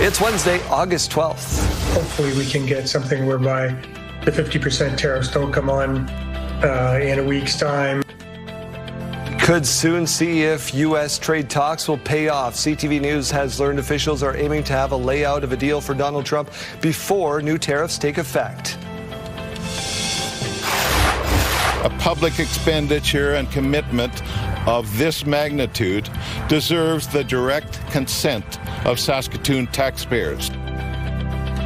It's Wednesday, August 12th. Hopefully we can get something whereby the 50% tariffs don't come on in a week's time. Could soon see if U.S. trade talks will pay off. CTV News has learned officials are aiming to have a layout of a deal for Donald Trump before new tariffs take effect. A public expenditure and commitment of this magnitude deserves the direct consent of Saskatoon taxpayers.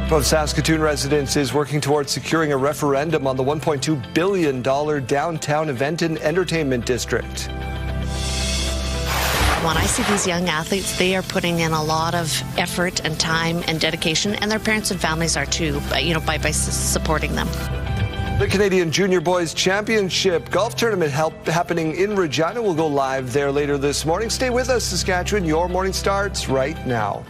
Both Saskatoon residents is working towards securing a referendum on the $1.2 billion downtown event and entertainment district. When I see these young athletes, they are putting in a lot of effort and time and dedication, and their parents and families are too, by supporting them. The Canadian Junior Boys Championship golf tournament happening in Regina will go live there later this morning. Stay with us, Saskatchewan. Your morning starts right now.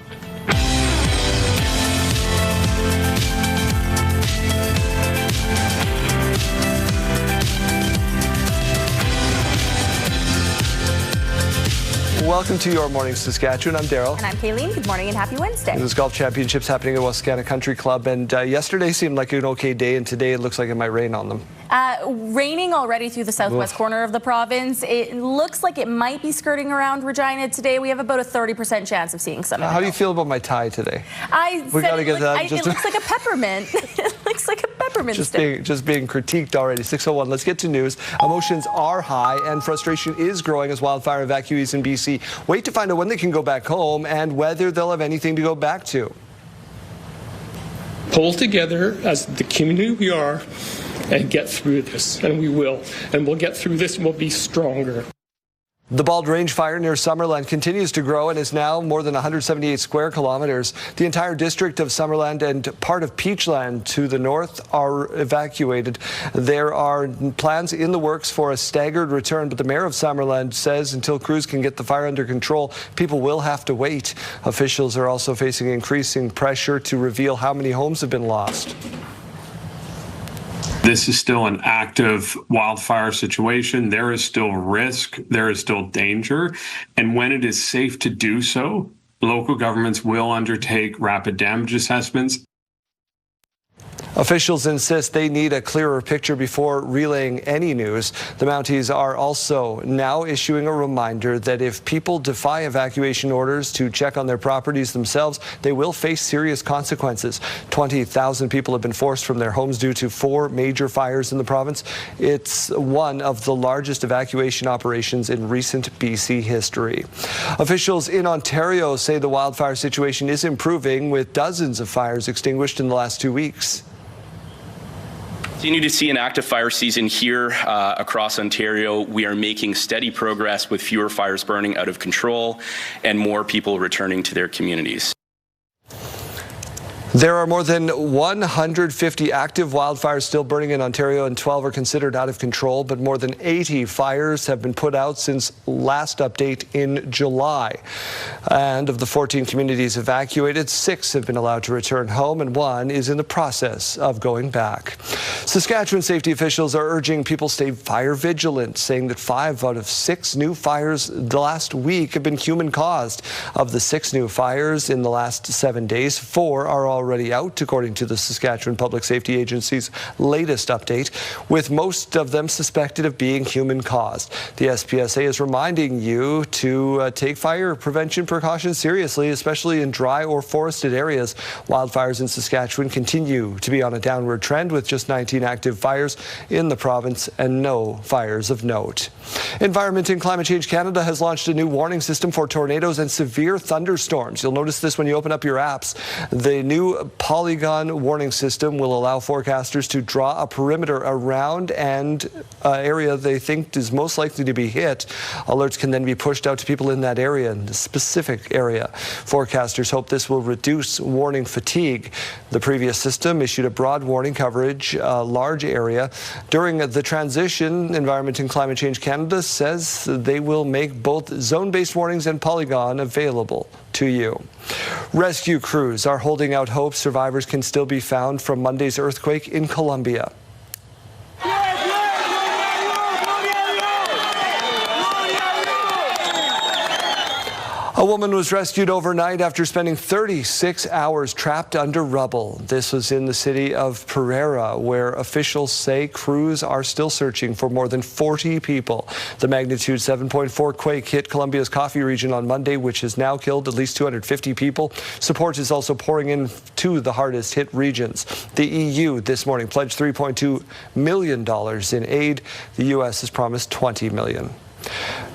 Welcome to Your Morning Saskatchewan. I'm Daryl. And I'm Kayleen. Good morning and happy Wednesday. There's golf championships happening at Wascana Country Club, and yesterday seemed like an okay day, and today it looks like it might rain on them. Raining already through the southwest corner of the province. It looks like it might be skirting around Regina today. We have about a 30 chance of seeing some. How do you feel about my tie today? It looks like a peppermint. It looks like a peppermint stick. Just being critiqued already. 6:01. Let's get to news. Emotions are high and frustration is growing as wildfire evacuees in BC wait to find out when they can go back home and whether they'll have anything to go back to. Pull together as the community we are and get through this, and we will. And we'll get through this and we'll be stronger. The Bald Range fire near Summerland continues to grow and is now more than 178 square kilometers. The entire district of Summerland and part of Peachland to the north are evacuated. There are plans in the works for a staggered return, but the mayor of Summerland says until crews can get the fire under control, people will have to wait. Officials are also facing increasing pressure to reveal how many homes have been lost. This is still an active wildfire situation. There is still risk. There is still danger. And when it is safe to do so, local governments will undertake rapid damage assessments. Officials insist they need a clearer picture before relaying any news. The Mounties are also now issuing a reminder that if people defy evacuation orders to check on their properties themselves, they will face serious consequences. 20,000 people have been forced from their homes due to 4 major fires in the province. It's one of the largest evacuation operations in recent BC history. Officials in Ontario say the wildfire situation is improving, with dozens of fires extinguished in the last 2 weeks. Continue to see an active fire season here across Ontario. We are making steady progress with fewer fires burning out of control and more people returning to their communities. There are more than 150 active wildfires still burning in Ontario, and 12 are considered out of control, but more than 80 fires have been put out since last update in July. And of the 14 communities evacuated, 6 have been allowed to return home, and 1 is in the process of going back. Saskatchewan safety officials are urging people stay fire vigilant, saying that 5 out of 6 new fires the last week have been human-caused. Of the 6 new fires in the last 7 days, 4 are already out, according to the Saskatchewan Public Safety Agency's latest update, with most of them suspected of being human-caused. The SPSA is reminding you to take fire prevention precautions seriously, especially in dry or forested areas. Wildfires in Saskatchewan continue to be on a downward trend, with just 19 active fires in the province and no fires of note. Environment and Climate Change Canada has launched a new warning system for tornadoes and severe thunderstorms. You'll notice this when you open up your apps. The new polygon warning system will allow forecasters to draw a perimeter around and area they think is most likely to be hit. Alerts can then be pushed out to people in that area, in the specific area. Forecasters hope this will reduce warning fatigue. The previous system issued a broad warning coverage, a large area. During the transition, Environment and Climate Change Canada says they will make both zone-based warnings and polygon available to you. Rescue crews are holding out hope survivors can still be found from Monday's earthquake in Colombia. A woman was rescued overnight after spending 36 hours trapped under rubble. This was in the city of Pereira, where officials say crews are still searching for more than 40 people. The magnitude 7.4 quake hit Colombia's Coffee region on Monday, which has now killed at least 250 people. Support is also pouring in to the hardest hit regions. The EU this morning pledged $3.2 million in aid. The U.S. has promised $20 million.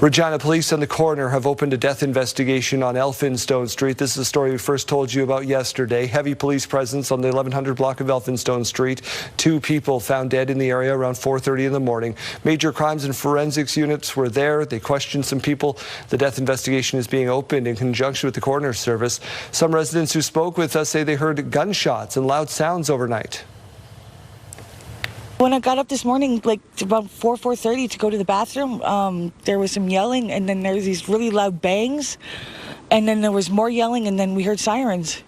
Regina police and the coroner have opened a death investigation on Elphinstone Street. This is a story we first told you about yesterday. Heavy police presence on the 1100 block of Elphinstone Street. 2 people found dead in the area around 4:30 in the morning. Major crimes and forensics units were there. They questioned some people. The death investigation is being opened in conjunction with the coroner's service. Some residents who spoke with us say they heard gunshots and loud sounds overnight. When I got up this morning, like about 4:30 to go to the bathroom, there was some yelling, and then there was these really loud bangs, and then there was more yelling, and then we heard sirens.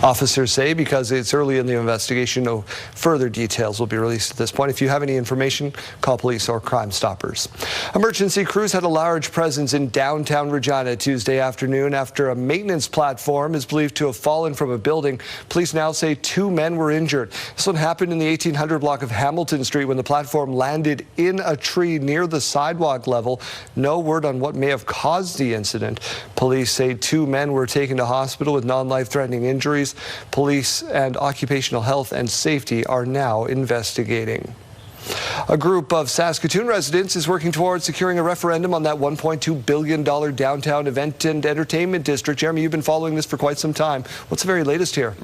Officers say because it's early in the investigation, no further details will be released at this point. If you have any information, call police or Crime Stoppers. Emergency crews had a large presence in downtown Regina Tuesday afternoon after a maintenance platform is believed to have fallen from a building. Police now say 2 men were injured. This one happened in the 1800 block of Hamilton Street when the platform landed in a tree near the sidewalk level. No word on what may have caused the incident. Police say 2 men were taken to hospital with non-life-threatening injuries. Police and occupational health and safety are now investigating. A group of Saskatoon residents is working towards securing a referendum on that $1.2 billion downtown event and entertainment district. Jeremy, you've been following this for quite some time. What's the very latest here?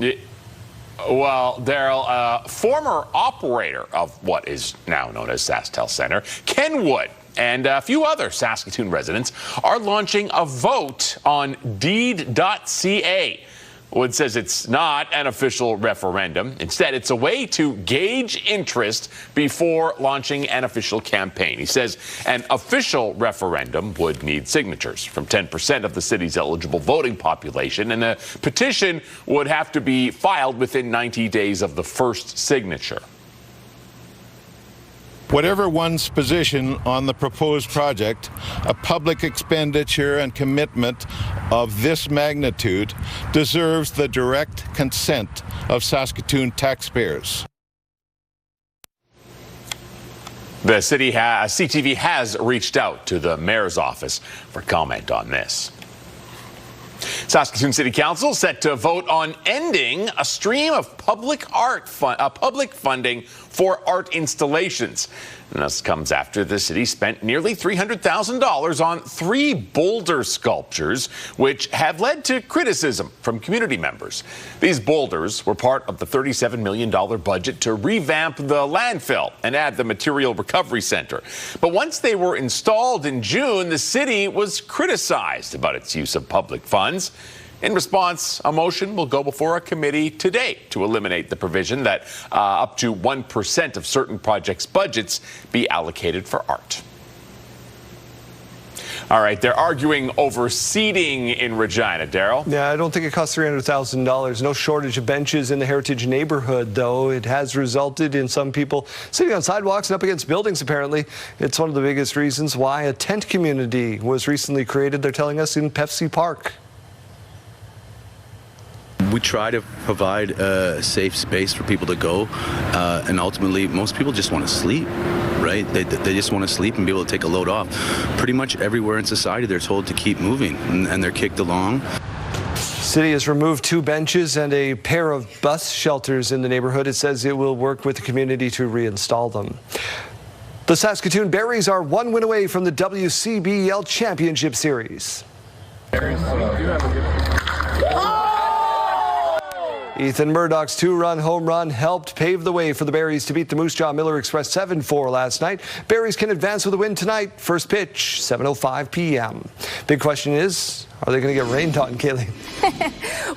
Well, Daryl, a former operator of what is now known as SaskTel Center, Ken Wood, and a few other Saskatoon residents are launching a vote on deed.ca. Wood says it's not an official referendum. Instead, it's a way to gauge interest before launching an official campaign. He says an official referendum would need signatures from 10% of the city's eligible voting population, and a petition would have to be filed within 90 days of the first signature. Whatever one's position on the proposed project, a public expenditure and commitment of this magnitude deserves the direct consent of Saskatoon taxpayers. The city CTV has reached out to the mayor's office for comment on this. Saskatoon City Council set to vote on ending a stream of public funding for art installations. And this comes after the city spent nearly $300,000 on 3 boulder sculptures, which have led to criticism from community members. These boulders were part of the $37 million budget to revamp the landfill and add the material recovery center. But once they were installed in June, the city was criticized about its use of public funds. In response, a motion will go before a committee today to eliminate the provision that up to 1% of certain projects' budgets be allocated for art. All right, they're arguing over seating in Regina, Daryl. Yeah, I don't think it costs $300,000. No shortage of benches in the Heritage neighborhood, though. It has resulted in some people sitting on sidewalks and up against buildings, apparently. It's one of the biggest reasons why a tent community was recently created, they're telling us, in Pepsi Park. We try to provide a safe space for people to go, and ultimately most people just want to sleep, right? They just want to sleep and be able to take a load off. Pretty much everywhere in society they're told to keep moving, and they're kicked along. City has removed 2 benches and a pair of bus shelters in the neighborhood. It says it will work with the community to reinstall them. The Saskatoon Berries are 1 win away from the WCBL Championship Series. Ethan Murdoch's 2-run home run helped pave the way for the Berries to beat the Moose Jaw Miller Express 7-4 last night. Berries can advance with a win tonight. First pitch, 7:05 p.m. Big question is, are they going to get rained on, Kaylee?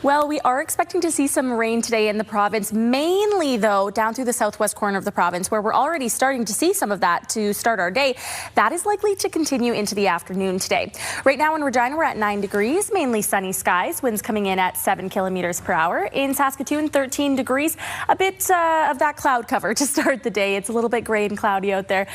Well, we are expecting to see some rain today in the province, mainly, though, down through the southwest corner of the province, where we're already starting to see some of that to start our day. That is likely to continue into the afternoon today. Right now in Regina, we're at 9 degrees, mainly sunny skies, winds coming in at 7 kilometers per hour. In Saskatoon, 13 degrees, a bit of that cloud cover to start the day. It's a little bit gray and cloudy out there.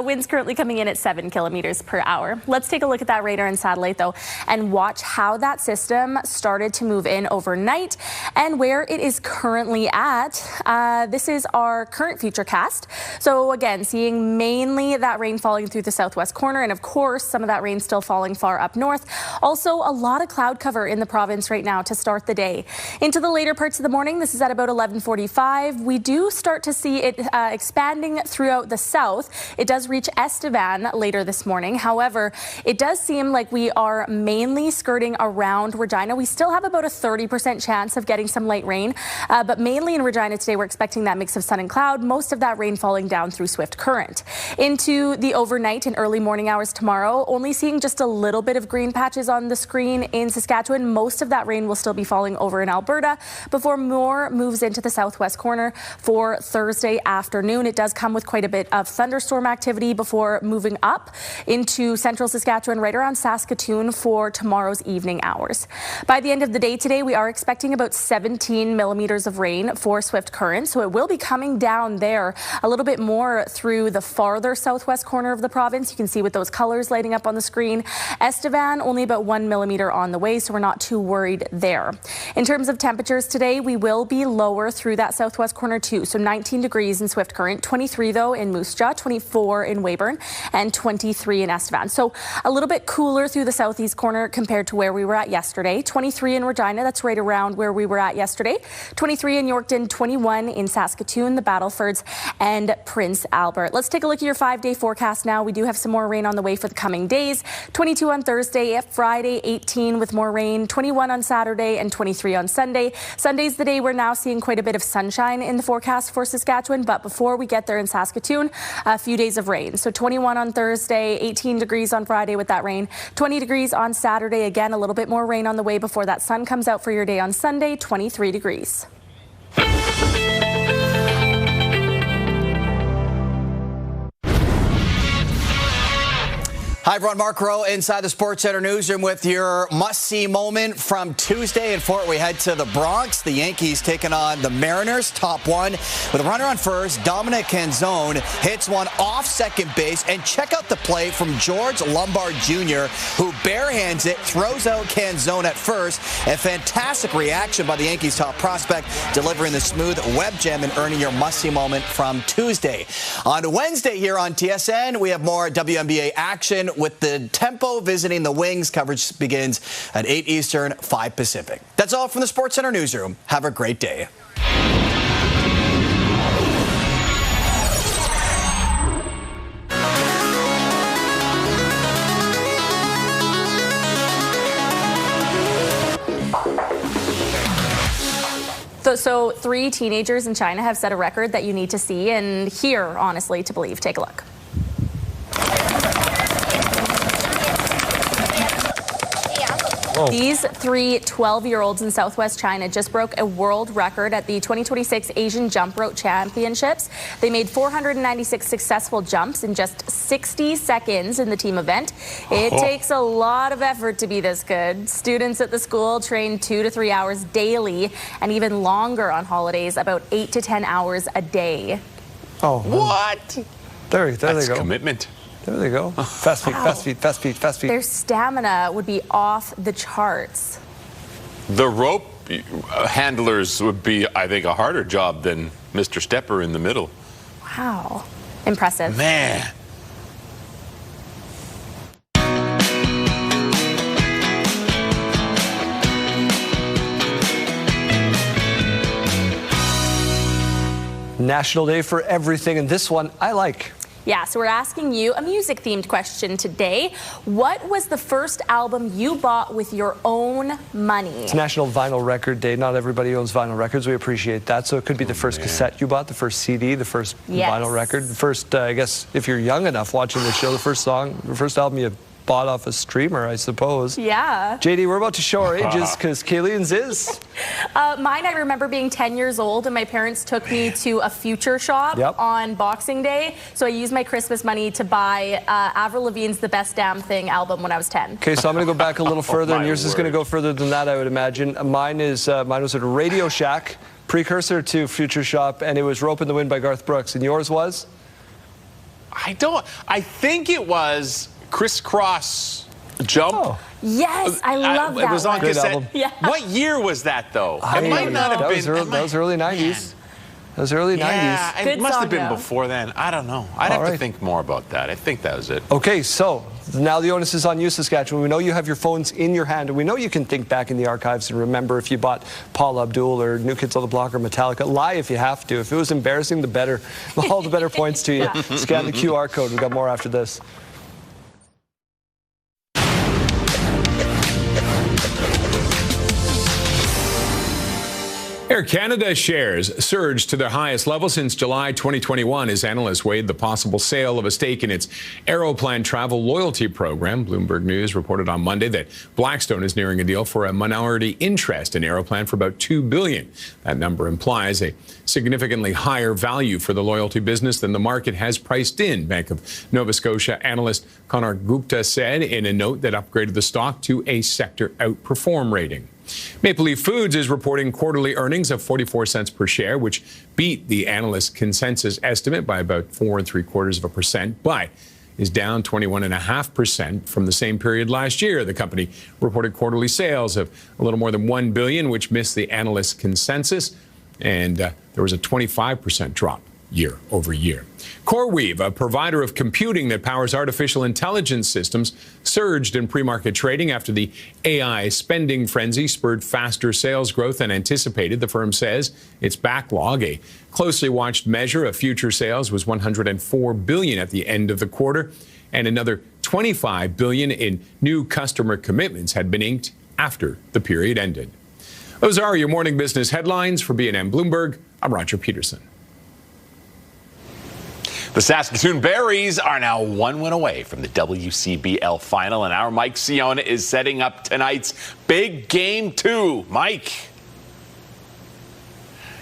Winds currently coming in at 7 kilometers per hour. Let's take a look at that radar and satellite, though, and watch how that system started to move in overnight and where it is currently at. This is our current futurecast. So again, seeing mainly that rain falling through the southwest corner, and of course some of that rain still falling far up north. Also a lot of cloud cover in the province right now to start the day. Into the later parts of the morning, this is at about 11:45. We do start to see it expanding throughout the south. It does reach Estevan later this morning. However, it does seem like we are mainly skirting around Regina. We still have about a 30% chance of getting some light rain, but mainly in Regina today, we're expecting that mix of sun and cloud, most of that rain falling down through swift current. Into the overnight and early morning hours tomorrow, only seeing just a little bit of green patches on the screen in Saskatchewan. Most of that rain will still be falling over in Alberta before more moves into the southwest corner for Thursday afternoon. It does come with quite a bit of thunderstorm activity before moving up into central Saskatchewan, right around Saskatoon for tomorrow's evening hours. By the end of the day today, we are expecting about 17 millimeters of rain for swift current, so it will be coming down there a little bit more through the farther southwest corner of the province. You can see with those colors lighting up on the screen. Estevan, only about 1 millimeter on the way, so we're not too worried there. In terms of temperatures today, we will be lower through that southwest corner too, so 19 degrees in swift current, 23 though in Moose Jaw, 24 in Weyburn, and 23 in Estevan. So a little bit cooler through the southeast corner compared to where we were at yesterday. 23 in Regina, that's right around where we were at yesterday. 23 in Yorkton, 21 in Saskatoon, the Battlefords, and Prince Albert. Let's take a look at your 5-day forecast now. We do have some more rain on the way for the coming days. 22 on Thursday, Friday 18 with more rain, 21 on Saturday, and 23 on Sunday. Sunday's the day we're now seeing quite a bit of sunshine in the forecast for Saskatchewan, but before we get there in Saskatoon, a few days of rain. So 21 on Thursday, 18 degrees on Friday with that rain, 20 degrees on Saturday. Again, a little bit more rain on the way before that sun comes out for your day on Sunday, 23 degrees. Hi everyone, Mark Rowe inside the Sports Center newsroom with your must-see moment from Tuesday. And for it, we head to the Bronx. The Yankees taking on the Mariners, top one. With a runner on first, Dominic Canzone hits one off second base. And check out the play from George Lombard Jr., who barehands it, throws out Canzone at first. A fantastic reaction by the Yankees' top prospect, delivering the smooth web gem and earning your must-see moment from Tuesday. On Wednesday here on TSN, we have more WNBA action with the Tempo visiting the Wings. Coverage begins at 8 Eastern, 5 Pacific. That's all from the Sports Center newsroom. Have a great day. So 3 teenagers in China have set a record that you need to see and hear, honestly, to believe. Take a look. These 3 12-year-olds in southwest China just broke a world record at the 2026 Asian Jump Rope Championships. They made 496 successful jumps in just 60 seconds in the team event. It takes a lot of effort to be this good. Students at the school train 2 to 3 hours daily and even longer on holidays, about 8 to 10 hours a day. Oh, what? There That's they go. Commitment. There they go. Fast feet, fast feet, fast feet, fast feet. Their stamina would be off the charts. The rope handlers would be, I think, a harder job than Mr. Stepper in the middle. Wow. Impressive. Man. National Day for everything, and this one I like. Yeah, so we're asking you a music-themed question today. What was the first album you bought with your own money? It's National Vinyl Record Day. Not everybody owns vinyl records. We appreciate that. So it could be the first cassette you bought, the first CD, the first vinyl record, the first, I guess, if you're young enough watching the show, the first song, the first album you bought off a streamer, I suppose. Yeah. JD, we're about to show our ages because Kayleen's is. Mine, I remember being 10 years old, and my parents took me to a Future shop on Boxing Day. So I used my Christmas money to buy Avril Lavigne's The Best Damn Thing album when I was 10. Okay, so I'm going to go back a little further, and yours is going to go further than that, I would imagine. Mine was at Radio Shack, precursor to Future Shop, and it was Rope in the Wind by Garth Brooks. And yours was? I think it was Crisscross Jump. Oh. Yes, I love that. It was on cassette. Album. Yeah. What year was that, though? It might not have been. That was early 90s. That was early 90s. Yeah, it must have been though. before then. I don't know. I'd have to think more about that. I think that was it. Okay, so now the onus is on you, Saskatchewan. We know you have your phones in your hand, and we know you can think back in the archives and remember if you bought Paula Abdul or New Kids on the Block or Metallica. Lie if you have to. If it was embarrassing, the better. All the better points to you. Scan the QR code. We've got more after this. Air Canada shares surged to their highest level since July 2021 as analysts weighed the possible sale of a stake in its Aeroplan travel loyalty program. Bloomberg News reported on Monday that Blackstone is nearing a deal for a minority interest in Aeroplan for about $2 billion. That number implies a significantly higher value for the loyalty business than the market has priced in, Bank of Nova Scotia analyst Connor Gupta said in a note that upgraded the stock to a sector outperform rating. Maple Leaf Foods is reporting quarterly earnings of 44 cents per share, which beat the analyst consensus estimate by about 4.75%, but is down 21.5% from the same period last year. The company reported quarterly sales of a little more than $1 billion, which missed the analyst consensus, and there was a 25% drop year over year. CoreWeave, a provider of computing that powers artificial intelligence systems, surged in pre-market trading after the AI spending frenzy spurred faster sales growth than anticipated. The firm says its backlog, a closely watched measure of future sales, was $104 billion at the end of the quarter, and another $25 billion in new customer commitments had been inked after the period ended. Those are your morning business headlines. For B&M Bloomberg, I'm Roger Peterson. The Saskatoon Berries are now 1 win away from the WCBL final, and our Mike Siona is setting up tonight's big game 2. Mike.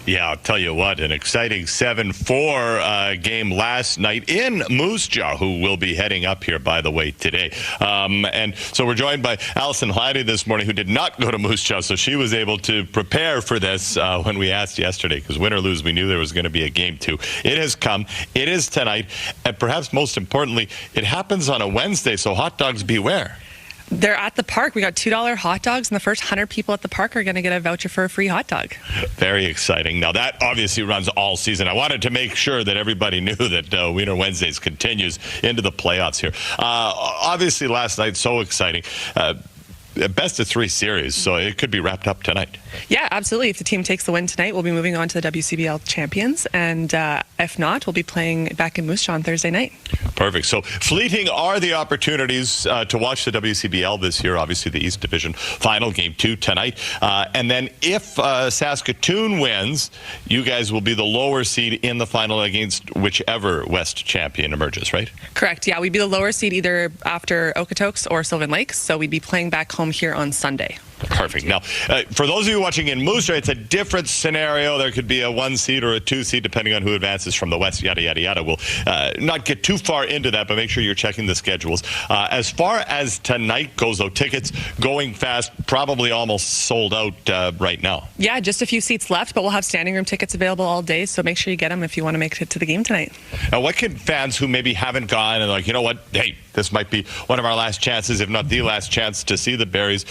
Yeah, I'll tell you what, an exciting 7-4 game last night in Moose Jaw, who will be heading up here, by the way, today. And so we're joined by Allison Hladdy this morning, who did not go to Moose Jaw, so she was able to prepare for this when we asked yesterday, because win or lose, we knew there was going to be a game 2. It has come. It is tonight. And perhaps most importantly, it happens on a Wednesday, so hot dogs beware. They're at the park. We got $2 hot dogs, and the first 100 people at the park are going to get a voucher for a free hot dog. Very exciting. Now, that obviously runs all season. I wanted to make sure that everybody knew that Wiener Wednesdays continues into the playoffs here. Obviously, last night, so exciting. Best of 3 series, so it could be wrapped up tonight. Yeah, absolutely. If the team takes the win tonight, we'll be moving on to the WCBL champions, and if not, we'll be playing back in Moose Jaw on Thursday night. Perfect. So fleeting are the opportunities to watch the WCBL this year. Obviously, the East Division final, game 2 tonight. And then if Saskatoon wins, you guys will be the lower seed in the final against whichever West champion emerges, right? Correct. Yeah, we'd be the lower seed either after Okotoks or Sylvan Lakes, so we'd be playing back home here on Sunday. Perfect. Now, for those of you watching in Moose Jaw, it's a different scenario. There could be a 1 seed or a 2 seed, depending on who advances from the West, yada, yada, yada. We'll not get too far into that, but make sure you're checking the schedules. As far as tonight goes, though, tickets going fast, probably almost sold out right now. Yeah, just a few seats left, but we'll have standing room tickets available all day, so make sure you get them if you want to make it to the game tonight. Now, what can fans who maybe haven't gone and like, you know what, hey, this might be one of our last chances, if not the last chance to see the Berries,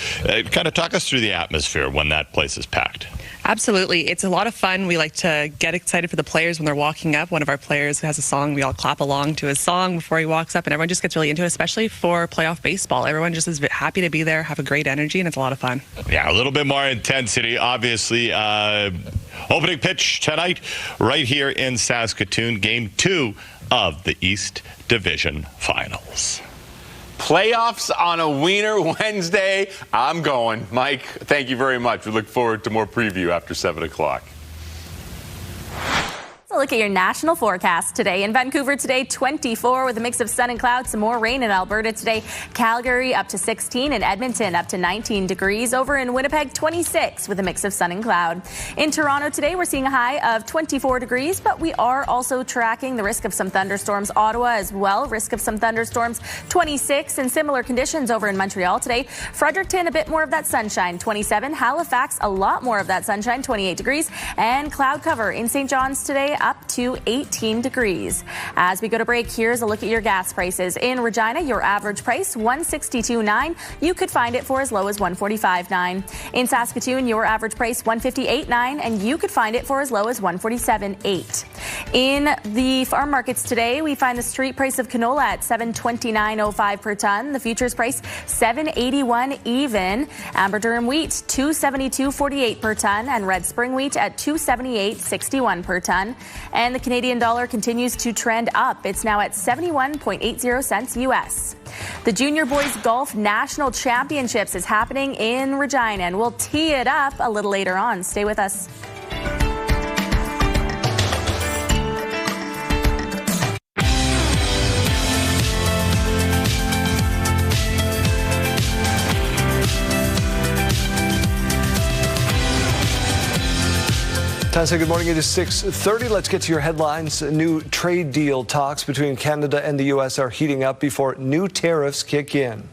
kind of talk us through the atmosphere when that place is packed? Absolutely. It's a lot of fun. We like to get excited for the players when they're walking up. One of our players has a song. We all clap along to his song before he walks up, and everyone just gets really into it, especially for playoff baseball. Everyone just is happy to be there, have a great energy, and it's a lot of fun. Yeah, a little bit more intensity, obviously. Opening pitch tonight right here in Saskatoon, game 2 of the East Division Finals. Playoffs on a Wiener Wednesday. I'm going. Mike, thank you very much. We look forward to more preview after 7 o'clock. So look at your national forecast today. In Vancouver today, 24 with a mix of sun and clouds, some more rain in Alberta today. Calgary up to 16 and Edmonton up to 19 degrees. Over in Winnipeg, 26 with a mix of sun and cloud. In Toronto today, we're seeing a high of 24 degrees, but we are also tracking the risk of some thunderstorms. Ottawa as well, risk of some thunderstorms, 26, and similar conditions over in Montreal today. Fredericton, a bit more of that sunshine, 27. Halifax, a lot more of that sunshine, 28 degrees. And cloud cover in St. John's today, up to 18 degrees. As we go to break, here's a look at your gas prices. In Regina, your average price, $162.9. You could find it for as low as $145.9. In Saskatoon, your average price, $158.9, and you could find it for as low as $147.8. In the farm markets today, we find the street price of canola at $729.05 per ton. The futures price, $781 even. Amber durum wheat, $272.48 per ton, and red spring wheat at $278.61 per ton. And the Canadian dollar continues to trend up. It's now at 71.80 cents US. The Junior Boys Golf National Championships is happening in Regina, and we'll tee it up a little later on. Stay with us. Good morning. It is 6:30. Let's get to your headlines. New trade deal talks between Canada and the U.S. are heating up before new tariffs kick in.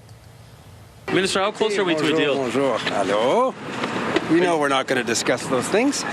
Minister, how close are we to a deal? Bonjour. Hello. We know we're not going to discuss those things.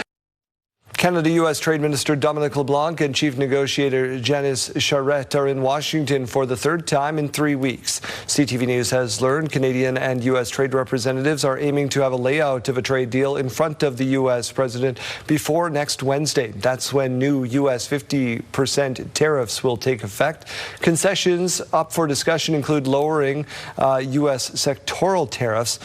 Canada-U.S. Trade Minister Dominic LeBlanc and Chief Negotiator Janice Charette are in Washington for the third time in 3 weeks. CTV News has learned Canadian and U.S. trade representatives are aiming to have a layout of a trade deal in front of the U.S. president before next Wednesday. That's when new U.S. 50% tariffs will take effect. Concessions up for discussion include lowering U.S. sectoral tariffs.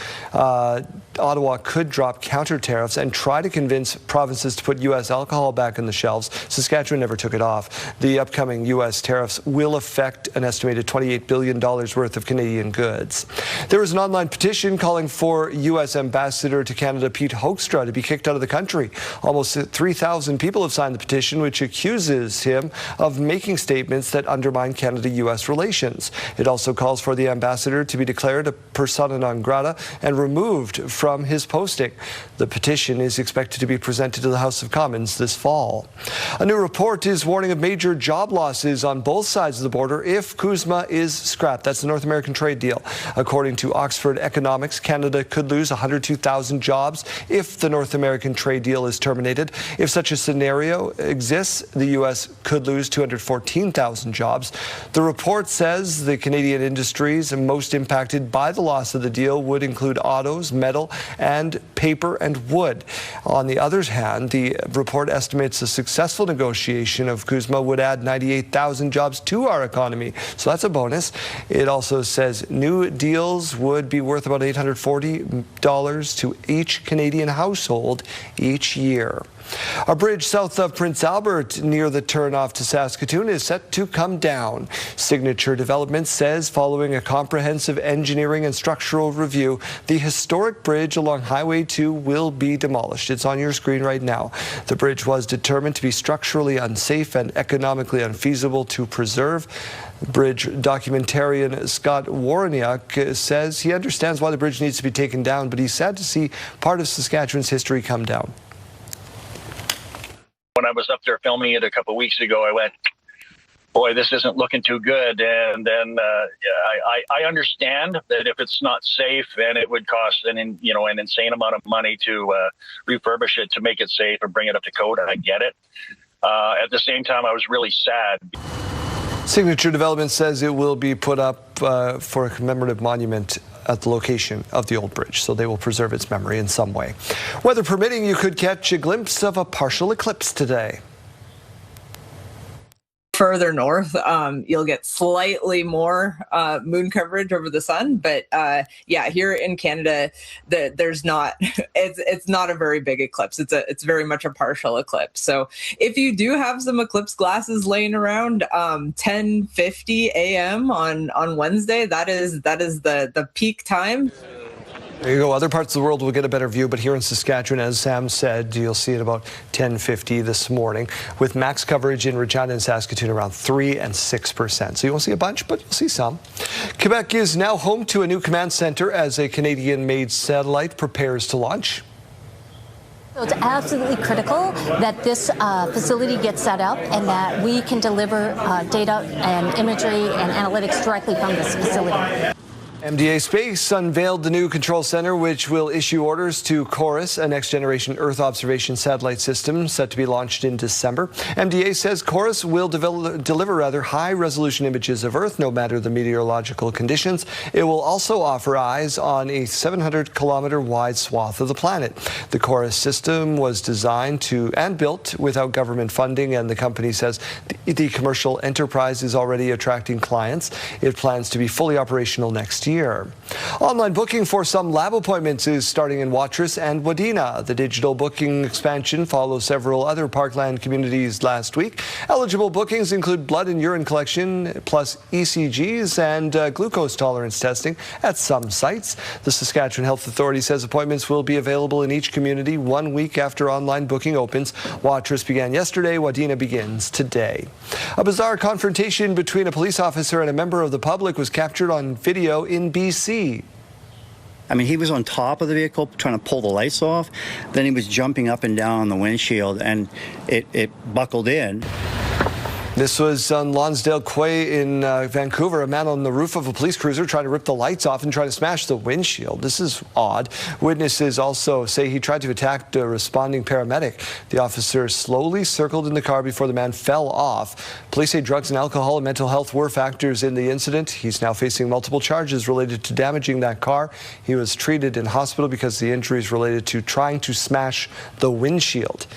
Ottawa could drop counter tariffs and try to convince provinces to put U.S. alcohol back on the shelves. Saskatchewan never took it off. The upcoming U.S. tariffs will affect an estimated $28 billion worth of Canadian goods. There was an online petition calling for U.S. Ambassador to Canada Pete Hoekstra to be kicked out of the country. Almost 3,000 people have signed the petition, which accuses him of making statements that undermine Canada-U.S. relations. It also calls for the ambassador to be declared a persona non grata and removed from his posting. The petition is expected to be presented to the House of Commons this fall. A new report is warning of major job losses on both sides of the border if CUSMA is scrapped. That's the North American trade deal. According to Oxford Economics, Canada could lose 102,000 jobs if the North American trade deal is terminated. If such a scenario exists, the U.S. could lose 214,000 jobs. The report says the Canadian industries most impacted by the loss of the deal would include autos, metal, and paper and wood. On the other hand, the report estimates a successful negotiation of CUSMA would add 98,000 jobs to our economy. So that's a bonus. It also says new deals would be worth about $840 to each Canadian household each year. A bridge south of Prince Albert near the turnoff to Saskatoon is set to come down. Signature Development says following a comprehensive engineering and structural review, the historic bridge along Highway 2 will be demolished. It's on your screen right now. The bridge was determined to be structurally unsafe and economically unfeasible to preserve. Bridge documentarian Scott Warniak says he understands why the bridge needs to be taken down, but he's sad to see part of Saskatchewan's history come down. When I was up there filming it a couple of weeks ago, I went, boy, this isn't looking too good. And then I understand that if it's not safe, then it would cost an insane amount of money to refurbish it to make it safe and bring it up to code. And I get it. At the same time, I was really sad. Signature Development says it will be put up for a commemorative monument at the location of the old bridge, so they will preserve its memory in some way. Weather permitting, you could catch a glimpse of a partial eclipse today. Further north, you'll get slightly more moon coverage over the sun, but yeah, here in Canada, there's not. It's not a very big eclipse. It's very much a partial eclipse. So if you do have some eclipse glasses laying around, 10:50 a.m. on Wednesday, that is the peak time. There you go. Other parts of the world will get a better view, but here in Saskatchewan, as Sam said, you'll see it about 10:50 this morning, with max coverage in Regina and Saskatoon around 3% and 6%. So you won't see a bunch, but you'll see some. Quebec is now home to a new command center as a Canadian-made satellite prepares to launch. So it's absolutely critical that this facility gets set up and that we can deliver data and imagery and analytics directly from this facility. MDA Space unveiled the new control center, which will issue orders to Chorus, a next-generation Earth observation satellite system set to be launched in December. MDA says Chorus will deliver high-resolution images of Earth, no matter the meteorological conditions. It will also offer eyes on a 700-kilometer-wide swath of the planet. The Chorus system was designed and built without government funding, and the company says the commercial enterprise is already attracting clients. It plans to be fully operational next year. Online booking for some lab appointments is starting in Watrous and Wadena. The digital booking expansion follows several other parkland communities last week. Eligible bookings include blood and urine collection, plus ECGs and glucose tolerance testing at some sites. The Saskatchewan Health Authority says appointments will be available in each community 1 week after online booking opens. Watrous began yesterday. Wadena begins today. A bizarre confrontation between a police officer and a member of the public was captured on video in BC. I mean, he was on top of the vehicle trying to pull the lights off. Then he was jumping up and down on the windshield, and it buckled in. This was on Lonsdale Quay in Vancouver. A man on the roof of a police cruiser tried to rip the lights off and try to smash the windshield. This is odd. Witnesses also say he tried to attack a responding paramedic. The officer slowly circled in the car before the man fell off. Police say drugs and alcohol and mental health were factors in the incident. He's now facing multiple charges related to damaging that car. He was treated in hospital because the injuries related to trying to smash the windshield.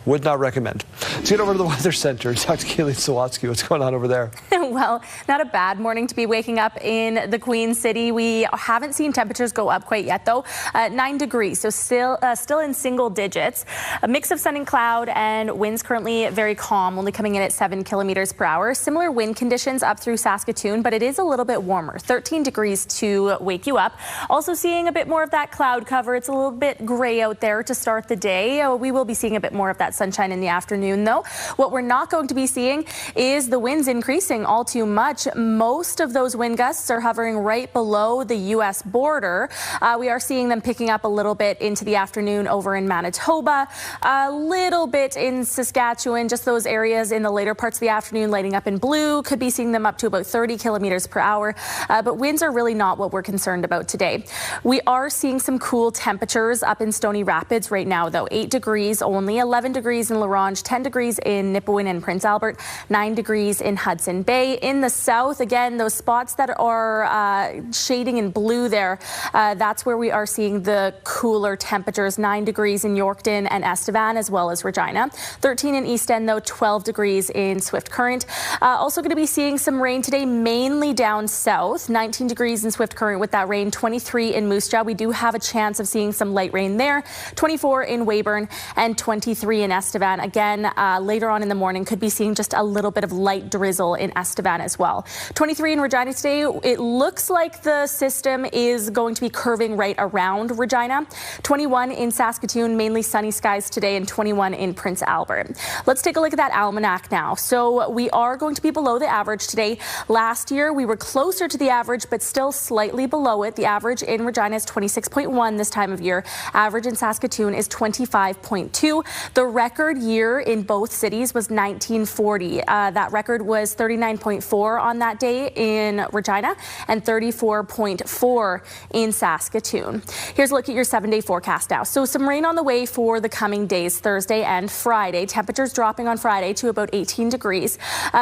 Would not recommend. Let's get over to the Weather Center and talk to Kaylee Sawatsky. What's going on over there? Well, not a bad morning to be waking up in the Queen City. We haven't seen temperatures go up quite yet, though. 9 degrees, so still in single digits. A mix of sun and cloud, and winds currently very calm, only coming in at 7 kilometers per hour. Similar wind conditions up through Saskatoon, but it is a little bit warmer. 13 degrees to wake you up. Also seeing a bit more of that cloud cover. It's a little bit gray out there to start the day. We will be seeing a bit more of that sunshine in the afternoon, though. What we're not going to be seeing is the winds increasing all too much. Most of those wind gusts are hovering right below the U.S. border. We are seeing them picking up a little bit into the afternoon over in Manitoba, a little bit in Saskatchewan, just those areas in the later parts of the afternoon lighting up in blue. Could be seeing them up to about 30 kilometers per hour, but winds are really not what we're concerned about today. We are seeing some cool temperatures up in Stony Rapids right now, though. 8 degrees only, 11 degrees in La Ronge, 10 degrees in Nipawin and Prince Albert, 9 degrees in Hudson Bay. In the south, again, those spots that are shading in blue there, that's where we are seeing the cooler temperatures. 9 degrees in Yorkton and Estevan, as well as Regina. 13 in East End, though, 12 degrees in Swift Current. Also going to be seeing some rain today, mainly down south. 19 degrees in Swift Current with that rain. 23 in Moose Jaw. We do have a chance of seeing some light rain there. 24 in Weyburn and 23 in Estevan. Again, later on in the morning, could be seeing just a little bit of light drizzle in Estevan as well. 23 in Regina today. It looks like the system is going to be curving right around Regina. 21 in Saskatoon, mainly sunny skies today, and 21 in Prince Albert. Let's take a look at that almanac now. So we are going to be below the average today. Last year, we were closer to the average, but still slightly below it. The average in Regina is 26.1 this time of year. Average in Saskatoon is 25.2. The record year in both cities was 1940. That record was 39.4 on that day in Regina and 34.4 in Saskatoon. Here's a look at your 7-day forecast now. So some rain on the way for the coming days, Thursday and Friday. Temperatures dropping on Friday to about 18 degrees.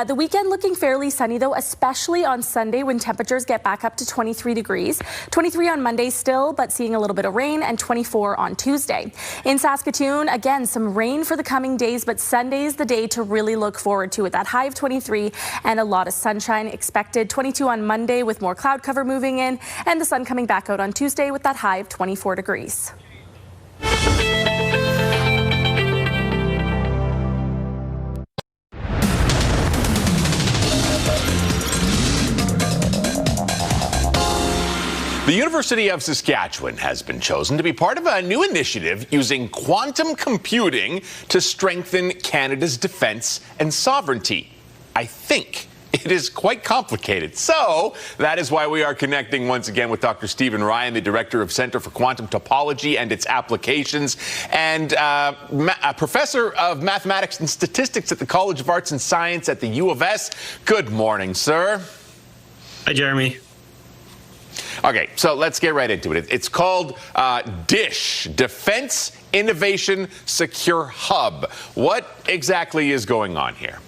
The weekend looking fairly sunny, though, especially on Sunday when temperatures get back up to 23 degrees. 23 on Monday still, but seeing a little bit of rain, and 24 on Tuesday. In Saskatoon, again, some rain for the coming days, but Sunday's the day to really look forward to it. That high of 23 and a lot of sunshine expected. 22 on Monday with more cloud cover moving in, and the sun coming back out on Tuesday with that high of 24 degrees. The University of Saskatchewan has been chosen to be part of a new initiative using quantum computing to strengthen Canada's defense and sovereignty. I think it is quite complicated. So that is why we are connecting once again with Dr. Stephen Ryan, the Director of Centre for Quantum Topology and its Applications, and a Professor of Mathematics and Statistics at the College of Arts and Science at the U of S. Good morning, sir. Hi, Jeremy. Okay, so let's get right into it. It's called DISH, Defense Innovation Secure Hub. What exactly is going on here?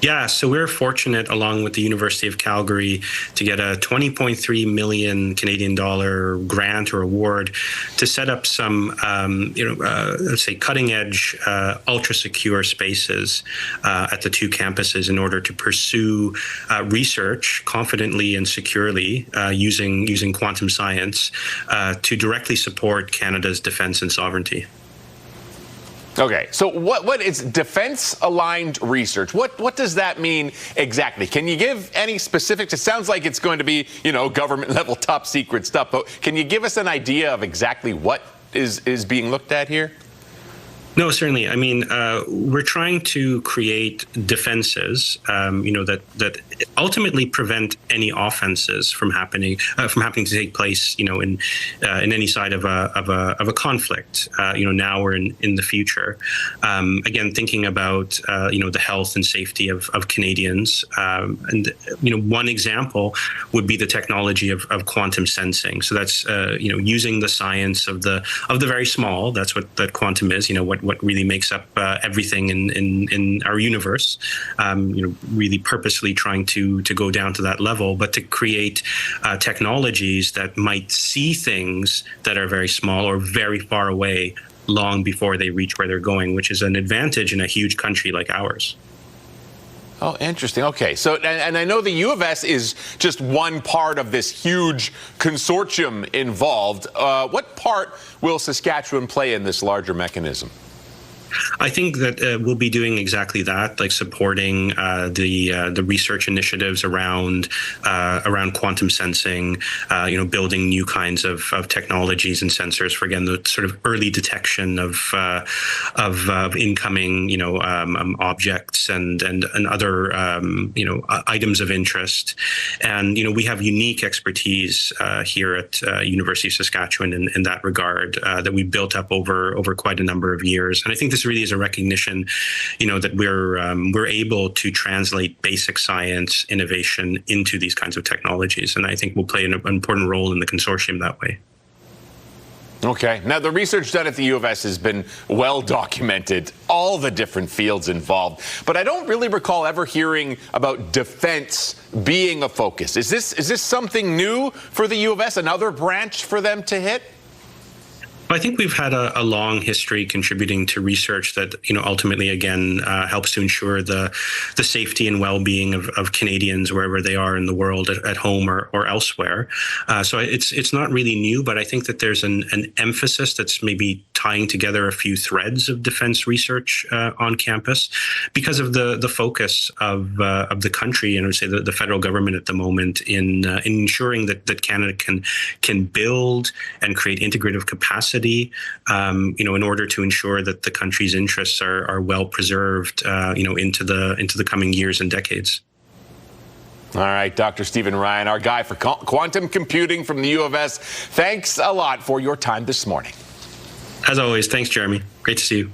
Yeah, so we're fortunate, along with the University of Calgary, to get a 20.3 million Canadian dollar grant or award to set up some, let's say, cutting-edge, ultra-secure spaces at the two campuses in order to pursue research confidently and securely using quantum science to directly support Canada's defense and sovereignty. Okay, so what is defense-aligned research? What does that mean exactly? Can you give any specifics? It sounds like it's going to be, government-level top-secret stuff, but can you give us an idea of exactly what is being looked at here? No, certainly. I mean, we're trying to create defenses, that ultimately prevent any offenses from happening to take place, in any side of a conflict, now or in the future. Again, thinking about the health and safety of Canadians, and one example would be the technology of quantum sensing. So that's using the science of the very small. That's what that quantum is. What really makes up everything in our universe, really purposely trying to go down to that level, but to create technologies that might see things that are very small or very far away long before they reach where they're going, which is an advantage in a huge country like ours. Oh, interesting. Okay, so and I know the U of S is just one part of this huge consortium involved. What part will Saskatchewan play in this larger mechanism? I think that we'll be doing exactly that, like supporting the research initiatives around quantum sensing, building new kinds of technologies and sensors for, again, the sort of early detection of incoming objects and other items of interest. And we have unique expertise here at University of Saskatchewan in that regard that we built up over quite a number of years. And I think this really is a recognition, that we're able to translate basic science innovation into these kinds of technologies, and I think we'll play an important role in the consortium that way. Okay. Now, the research done at the U of S has been well documented, all the different fields involved, but I don't really recall ever hearing about defense being a focus. Is this something new for the U of S, another branch for them to hit? I think we've had a long history contributing to research that, ultimately, again, helps to ensure the safety and well-being of Canadians wherever they are in the world, at home or elsewhere. So it's not really new, but I think that there's an emphasis that's maybe tying together a few threads of defense research on campus because of the focus of the country, and I would say the federal government at the moment in ensuring that Canada can build and create integrative capacity, in order to ensure that the country's interests are well preserved, into the coming years and decades. All right, Dr. Stephen Ryan, our guy for quantum computing from the U of S. Thanks a lot for your time this morning. As always, thanks, Jeremy. Great to see you.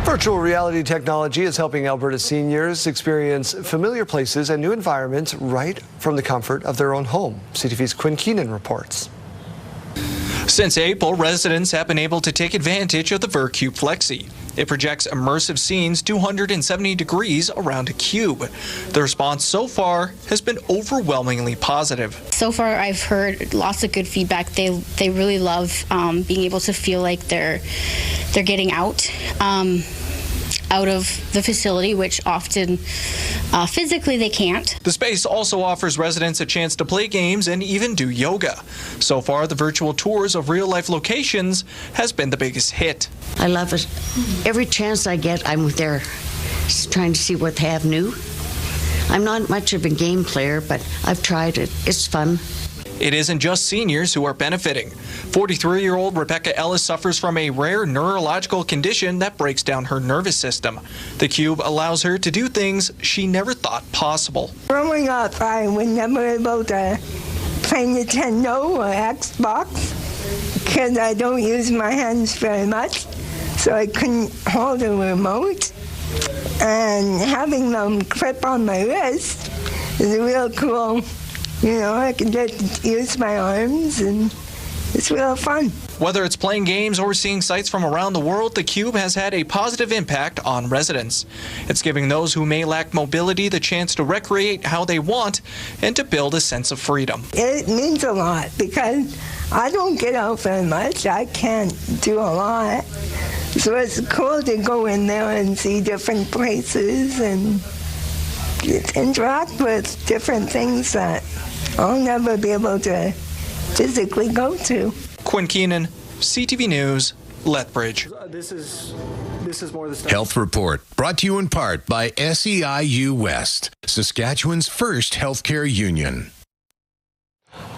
Virtual reality technology is helping Alberta seniors experience familiar places and new environments right from the comfort of their own home. CTV's Quinn Keenan reports. Since April, residents have been able to take advantage of the VirCube Flexi. It projects immersive scenes 270 degrees around a cube. The response so far has been overwhelmingly positive. So far, I've heard lots of good feedback. They really love being able to feel like they're getting out. out of the facility, which often physically they can't. The space also offers residents a chance to play games and even do yoga. So far, the virtual tours of real-life locations has been the biggest hit. I love it. Every chance I get, I'm there trying to see what they have new. I'm not much of a game player, but I've tried it. It's fun. It isn't just seniors who are benefiting. 43-year-old Rebecca Ellis suffers from a rare neurological condition that breaks down her nervous system. The cube allows her to do things she never thought possible. Growing up, I was never able to play Nintendo or Xbox because I don't use my hands very much, so I couldn't hold a remote. And having them clip on my wrist is real cool. You know, I can just use my arms, and it's real fun. Whether it's playing games or seeing sights from around the world, the cube has had a positive impact on residents. It's giving those who may lack mobility the chance to recreate how they want and to build a sense of freedom. It means a lot because I don't get out very much. I can't do a lot. So it's cool to go in there and see different places and interact with different things that I'll never be able to physically go to. Quinn Keenan, CTV News, Lethbridge. This is more the stuff. Health Report, brought to you in part by SEIU West, Saskatchewan's first healthcare union.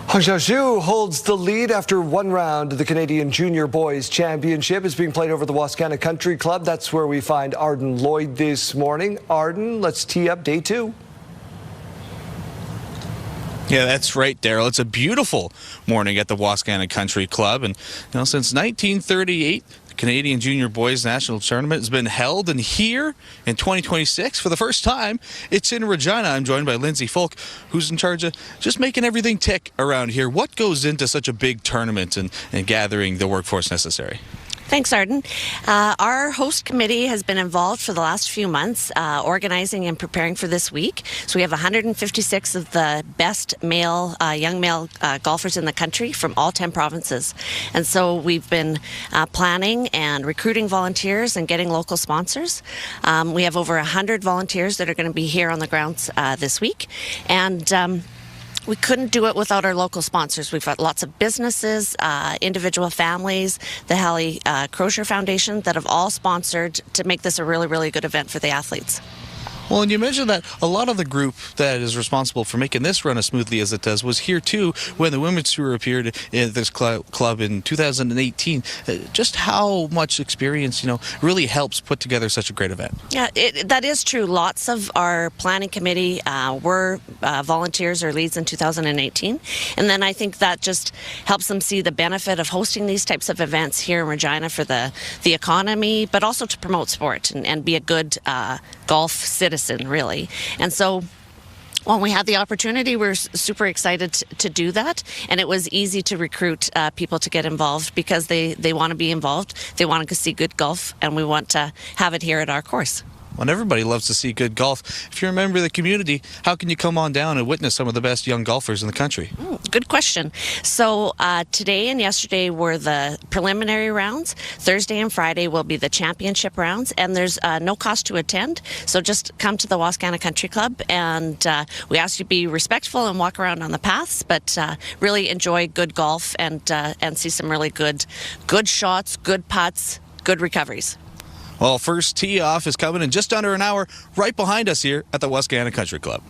Hangzhou holds the lead after one round of the Canadian Junior Boys Championship is being played over the Wascana Country Club. That's where we find Arden Lloyd this morning. Arden, let's tee up day two. Yeah, that's right, Daryl. It's a beautiful morning at the Wascana Country Club. And since 1938, the Canadian Junior Boys National Tournament has been held. And here in 2026, for the first time, it's in Regina. I'm joined by Lindsay Folk, who's in charge of just making everything tick around here. What goes into such a big tournament and gathering the workforce necessary? Thanks, Arden. Our host committee has been involved for the last few months organizing and preparing for this week. So we have 156 of the best young male golfers in the country from all 10 provinces. And so we've been planning and recruiting volunteers and getting local sponsors. We have over 100 volunteers that are going to be here on the grounds this week. And we couldn't do it without our local sponsors. We've got lots of businesses, individual families, the Hallie Crozier Foundation that have all sponsored to make this a really, really good event for the athletes. Well, and you mentioned that a lot of the group that is responsible for making this run as smoothly as it does was here too when the women's tour appeared in this club in 2018. Just how much experience, really helps put together such a great event. Yeah, that is true. Lots of our planning committee were volunteers or leads in 2018. And then I think that just helps them see the benefit of hosting these types of events here in Regina for the economy, but also to promote sport and be a good golf citizen, really. And so when we had the opportunity, we were super excited to do that. And it was easy to recruit people to get involved because they want to be involved. They want to see good golf, and we want to have it here at our course. Well, everybody loves to see good golf. If you're a member of the community, how can you come on down and witness some of the best young golfers in the country? Good question. So today and yesterday were the preliminary rounds. Thursday and Friday will be the championship rounds, and there's no cost to attend. So just come to the Wascana Country Club, and we ask you to be respectful and walk around on the paths, but really enjoy good golf and see some really good shots, good putts, good recoveries. Well, first tee off is coming in just under an hour right behind us here at the Wascana Country Club.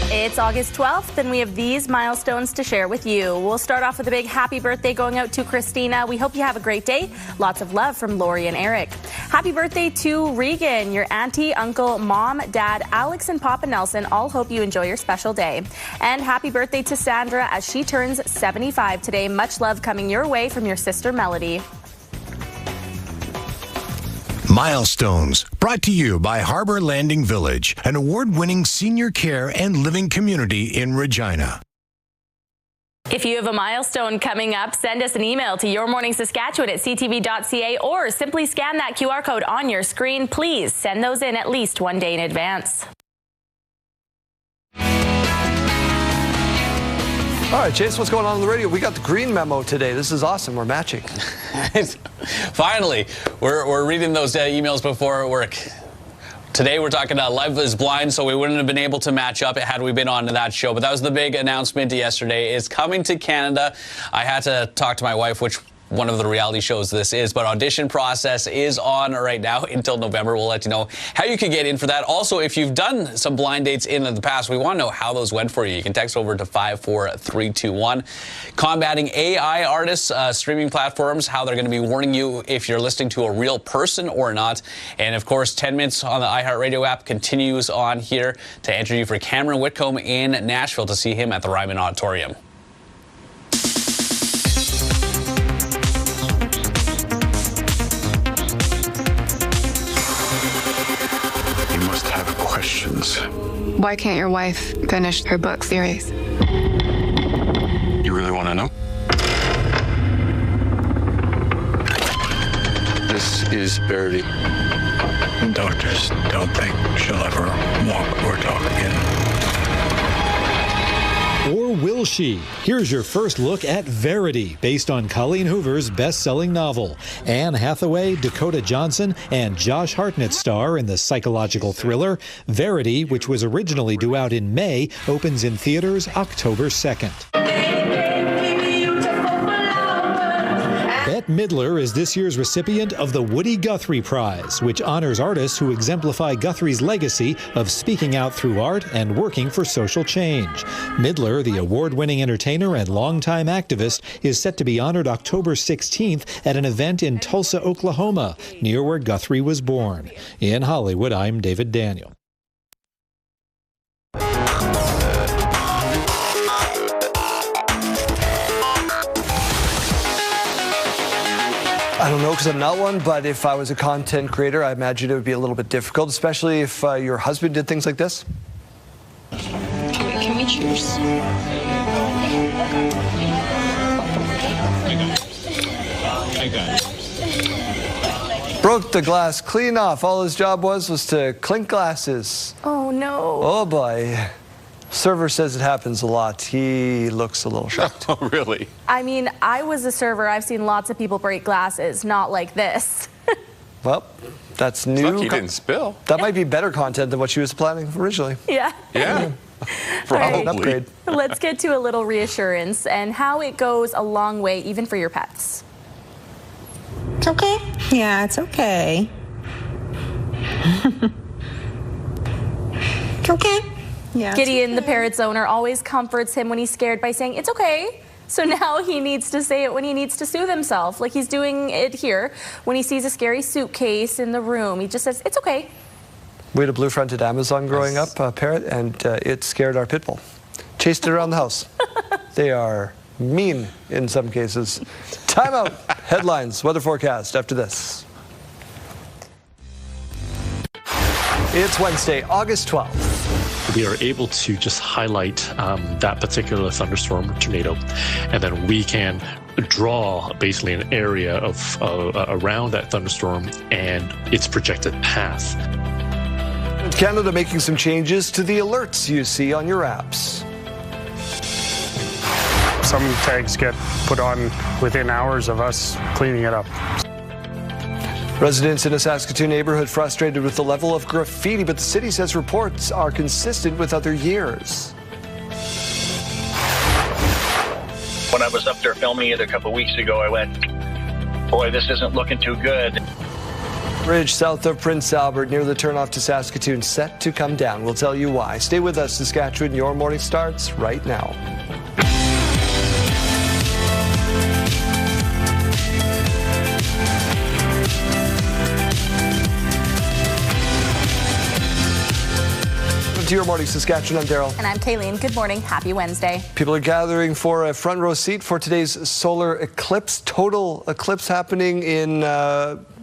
It's August 12th, and we have these milestones to share with you. We'll start off with a big happy birthday going out to Christina. We hope you have a great day. Lots of love from Lori and Eric. Happy birthday to Regan, your auntie, uncle, mom, dad, Alex, and Papa Nelson. All hope you enjoy your special day. And happy birthday to Sandra as she turns 75 today. Much love coming your way from your sister Melody. Milestones, brought to you by Harbor Landing Village, an award-winning senior care and living community in Regina. If you have a milestone coming up, send us an email to yourmorningsaskatchewan@ctv.ca or simply scan that QR code on your screen. Please send those in at least one day in advance. All right, Chase, what's going on the radio? We got the green memo today. This is awesome. We're matching. Finally, we're reading those emails before work. Today we're talking about Love is Blind, so we wouldn't have been able to match up had we been on to that show. But that was the big announcement yesterday. It's coming to Canada. I had to talk to my wife, which one of the reality shows this is, but audition process is on right now until November. We'll let you know how you can get in for that. Also, if you've done some blind dates in the past, we want to know how those went for you. You can text over to 54321. Combating AI artists, streaming platforms, how they're going to be warning you if you're listening to a real person or not. And of course, 10 Minutes on the iHeartRadio app continues on here to enter you for Cameron Whitcomb in Nashville to see him at the Ryman Auditorium. Why can't your wife finish her book series? You really want to know? This is Verity. Doctors don't think she'll ever walk or talk again. Or will she? Here's your first look at Verity, based on Colleen Hoover's best-selling novel. Anne Hathaway, Dakota Johnson, and Josh Hartnett star in the psychological thriller. Verity, which was originally due out in May, opens in theaters October 2nd. Bette Midler is this year's recipient of the Woody Guthrie Prize, which honors artists who exemplify Guthrie's legacy of speaking out through art and working for social change. Midler, the award-winning entertainer and longtime activist, is set to be honored October 16th at an event in Tulsa, Oklahoma, near where Guthrie was born. In Hollywood, I'm David Daniel. I don't know because I'm not one, but if I was a content creator, I imagine it would be a little bit difficult, especially if your husband did things like this. Can we choose? I got it. Broke the glass clean off. All his job was to clink glasses. Oh, no. Oh, boy. Server says it happens a lot. He looks a little shocked. Oh, really? I mean, I was a server. I've seen lots of people break glasses, not like this. Well, that's new. Lucky he didn't spill. That might be better content than what she was planning originally. Yeah. Yeah. Probably. An upgrade. Let's get to a little reassurance and how it goes a long way, even for your pets. It's okay. Yeah, it's okay. It's okay. Yeah, Gideon, the parrot's owner, always comforts him when he's scared by saying, it's okay. So now he needs to say it when he needs to soothe himself, like he's doing it here. When he sees a scary suitcase in the room, he just says, it's okay. We had a blue-fronted Amazon growing up, parrot, and it scared our pit bull. Chased it around the house. They are mean in some cases. Time out. Headlines, weather forecast after this. It's Wednesday, August 12th. We are able to just highlight that particular thunderstorm or tornado, and then we can draw basically an area of around that thunderstorm and its projected path. Canada making some changes to the alerts you see on your apps. Some tags get put on within hours of us cleaning it up. Residents in a Saskatoon neighborhood frustrated with the level of graffiti, but the city says reports are consistent with other years. When I was up there filming it a couple weeks ago, I went, boy, this isn't looking too good. Bridge south of Prince Albert near the turnoff to Saskatoon set to come down. We'll tell you why. Stay with us, Saskatchewan. Your morning starts right now. To your morning, Saskatchewan. I'm Daryl. And I'm Kayleen. Good morning. Happy Wednesday. People are gathering for a front row seat for today's solar eclipse. Total eclipse happening in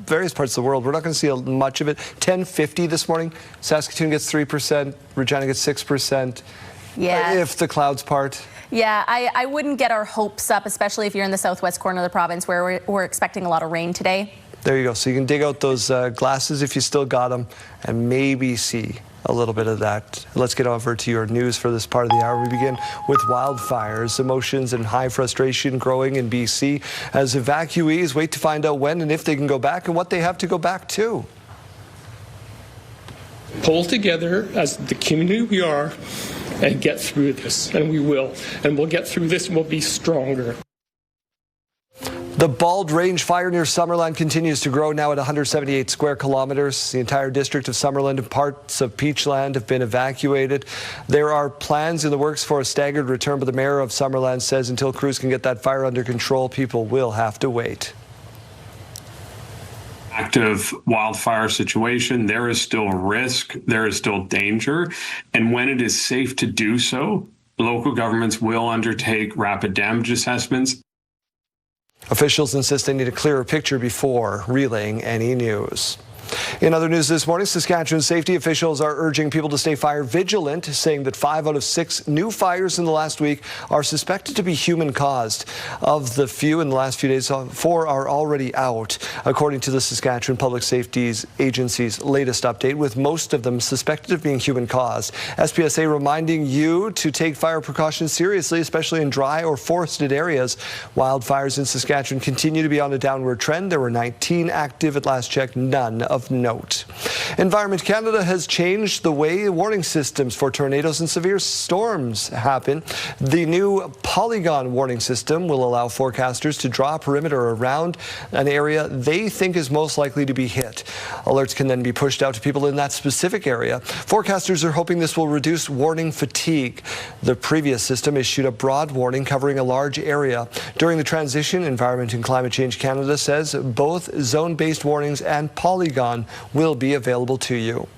various parts of the world. We're not going to see much of it. 10:50 this morning. Saskatoon gets 3%. Regina gets 6%. Yeah. If the clouds part. Yeah, I wouldn't get our hopes up, especially if you're in the southwest corner of the province where we're expecting a lot of rain today. There you go. So you can dig out those glasses if you still got them and maybe see a little bit of that. Let's get over to your news for this part of the hour. We begin with wildfires. Emotions and high frustration growing in BC as evacuees wait to find out when and if they can go back and what they have to go back to. Pull together as the community we are and get through this, and we will. And we'll get through this and we'll be stronger. The Bald Range fire near Summerland continues to grow, now at 178 square kilometers. The entire district of Summerland and parts of Peachland have been evacuated. There are plans in the works for a staggered return, but the mayor of Summerland says until crews can get that fire under control, people will have to wait. Active wildfire situation, there is still risk, there is still danger, and when it is safe to do so, local governments will undertake rapid damage assessments. Officials insist they need a clearer picture before relaying any news. In other news this morning, Saskatchewan safety officials are urging people to stay fire vigilant, saying that 5 out of 6 new fires in the last week are suspected to be human-caused. Of the few in the last few days, 4 are already out, according to the Saskatchewan Public Safety Agency's latest update, with most of them suspected of being human-caused. SPSA reminding you to take fire precautions seriously, especially in dry or forested areas. Wildfires in Saskatchewan continue to be on a downward trend. There were 19 active at last check, none of note. Environment Canada has changed the way warning systems for tornadoes and severe storms happen. The new polygon warning system will allow forecasters to draw a perimeter around an area they think is most likely to be hit. Alerts can then be pushed out to people in that specific area. Forecasters are hoping this will reduce warning fatigue. The previous system issued a broad warning covering a large area. During the transition, Environment and Climate Change Canada says both zone-based warnings and polygon will be available to you.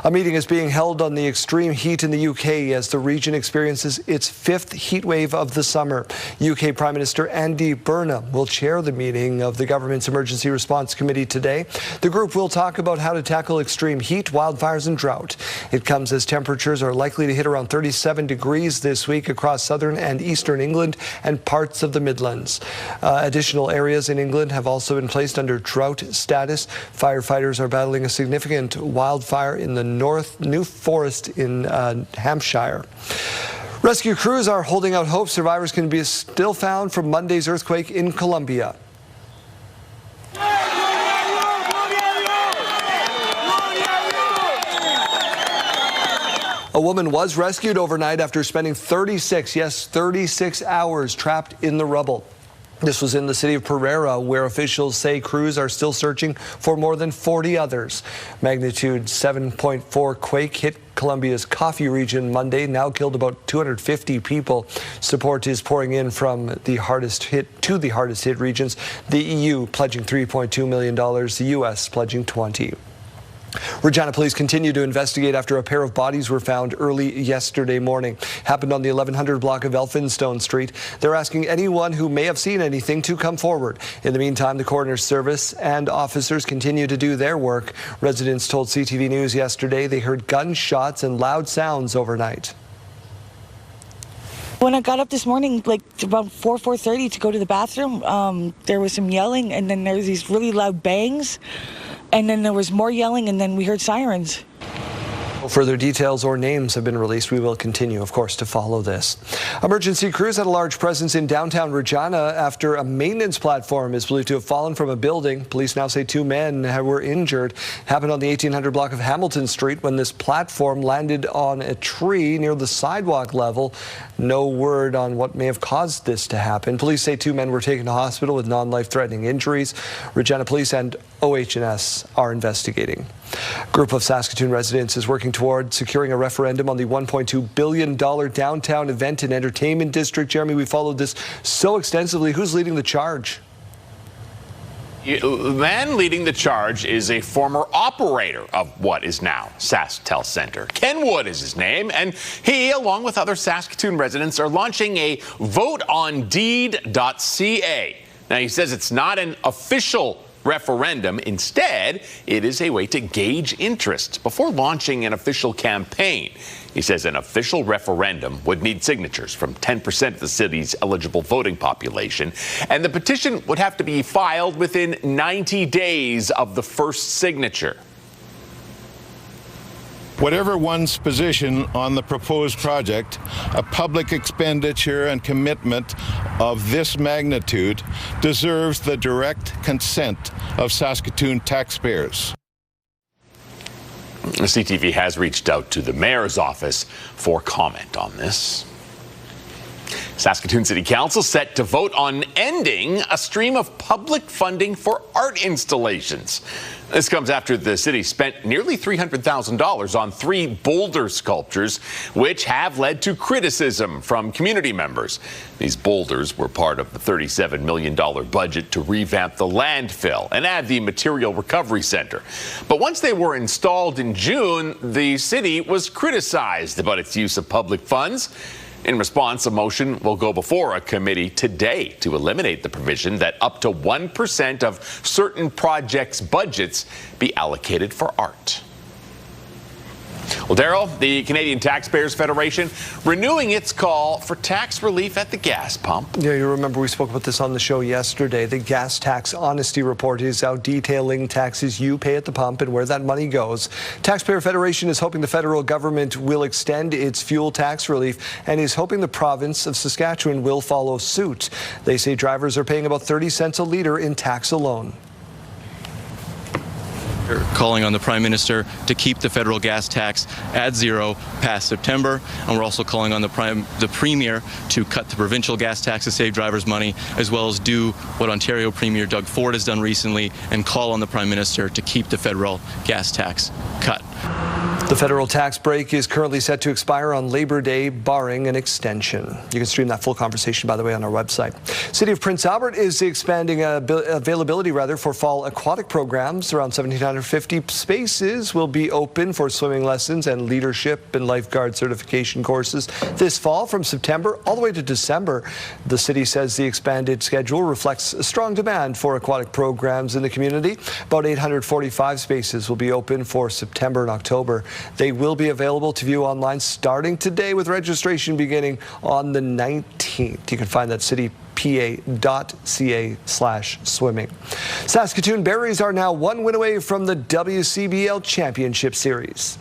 A meeting is being held on the extreme heat in the UK as the region experiences its 5th heat wave of the summer. UK Prime Minister Andy Burnham will chair the meeting of the government's Emergency Response Committee today. The group will talk about how to tackle extreme heat, wildfires and drought. It comes as temperatures are likely to hit around 37 degrees this week across southern and eastern England and parts of the Midlands. Additional areas in England have also been placed under drought status. Firefighters are battling a significant wildfire in the New Forest in Hampshire. Rescue crews are holding out hope survivors can be still found from Monday's earthquake in Colombia. A woman was rescued overnight after spending 36 hours trapped in the rubble. This was in the city of Pereira, where officials say crews are still searching for more than 40 others. Magnitude 7.4 quake hit Colombia's Coffee region Monday, now killed about 250 people. Support is pouring in from the hardest hit regions. The EU pledging $3.2 million, the U.S. pledging $20. Regina police continue to investigate after a pair of bodies were found early yesterday morning. Happened on the 1100 block of Elphinstone Street. They're asking anyone who may have seen anything to come forward. In the meantime, the coroner's service and officers continue to do their work. Residents told CTV News yesterday they heard gunshots and loud sounds overnight. When I got up this morning, like about 4:30 to go to the bathroom, there was some yelling, and then there was these really loud bangs. And then there was more yelling, and then we heard sirens. No further details or names have been released. We will continue, of course, to follow this. Emergency crews had a large presence in downtown Regina after a maintenance platform is believed to have fallen from a building. Police now say 2 men were injured. It happened on the 1800 block of Hamilton Street when this platform landed on a tree near the sidewalk level. No word on what may have caused this to happen. Police say 2 men were taken to hospital with non-life-threatening injuries. Regina Police and OH&S are investigating. A group of Saskatoon residents is working toward securing a referendum on the $1.2 billion downtown event and entertainment district. Jeremy, we followed this so extensively. Who's leading the charge? The man leading the charge is a former operator of what is now Sask Tel Center. Ken Wood is his name, and he, along with other Saskatoon residents, are launching a voteondeed.ca. Now, he says it's not an official referendum. Instead, it is a way to gauge interest before launching an official campaign. He says an official referendum would need signatures from 10% of the city's eligible voting population, and the petition would have to be filed within 90 days of the first signature. Whatever one's position on the proposed project, a public expenditure and commitment of this magnitude deserves the direct consent of Saskatoon taxpayers. The CTV has reached out to the mayor's office for comment on this. Saskatoon City Council set to vote on ending a stream of public funding for art installations. This comes after the city spent nearly $300,000 on 3 boulder sculptures, which have led to criticism from community members. These boulders were part of the $37 million budget to revamp the landfill and add the material recovery center. But once they were installed in June, the city was criticized about its use of public funds. In response, a motion will go before a committee today to eliminate the provision that up to 1% of certain projects' budgets be allocated for art. Well, Daryl, the Canadian Taxpayers Federation renewing its call for tax relief at the gas pump. Yeah, you remember we spoke about this on the show yesterday. The gas tax honesty report is out detailing taxes you pay at the pump and where that money goes. Taxpayer Federation is hoping the federal government will extend its fuel tax relief and is hoping the province of Saskatchewan will follow suit. They say drivers are paying about 30 cents a litre in tax alone. We're calling on the Prime Minister to keep the federal gas tax at zero past September, and we're also calling on the Premier to cut the provincial gas tax to save drivers money, as well as do what Ontario Premier Doug Ford has done recently and call on the Prime Minister to keep the federal gas tax cut. The federal tax break is currently set to expire on Labor Day, barring an extension. You can stream that full conversation, by the way, on our website. City of Prince Albert is expanding availability for fall aquatic programs. Around 1,750 spaces will be open for swimming lessons and leadership and lifeguard certification courses this fall from September all the way to December. The city says the expanded schedule reflects a strong demand for aquatic programs in the community. About 845 spaces will be open for September and October. They will be available to view online starting today, with registration beginning on the 19th. You can find that citypa.ca/swimming. Saskatoon Berries are now 1 win away from the WCBL Championship Series.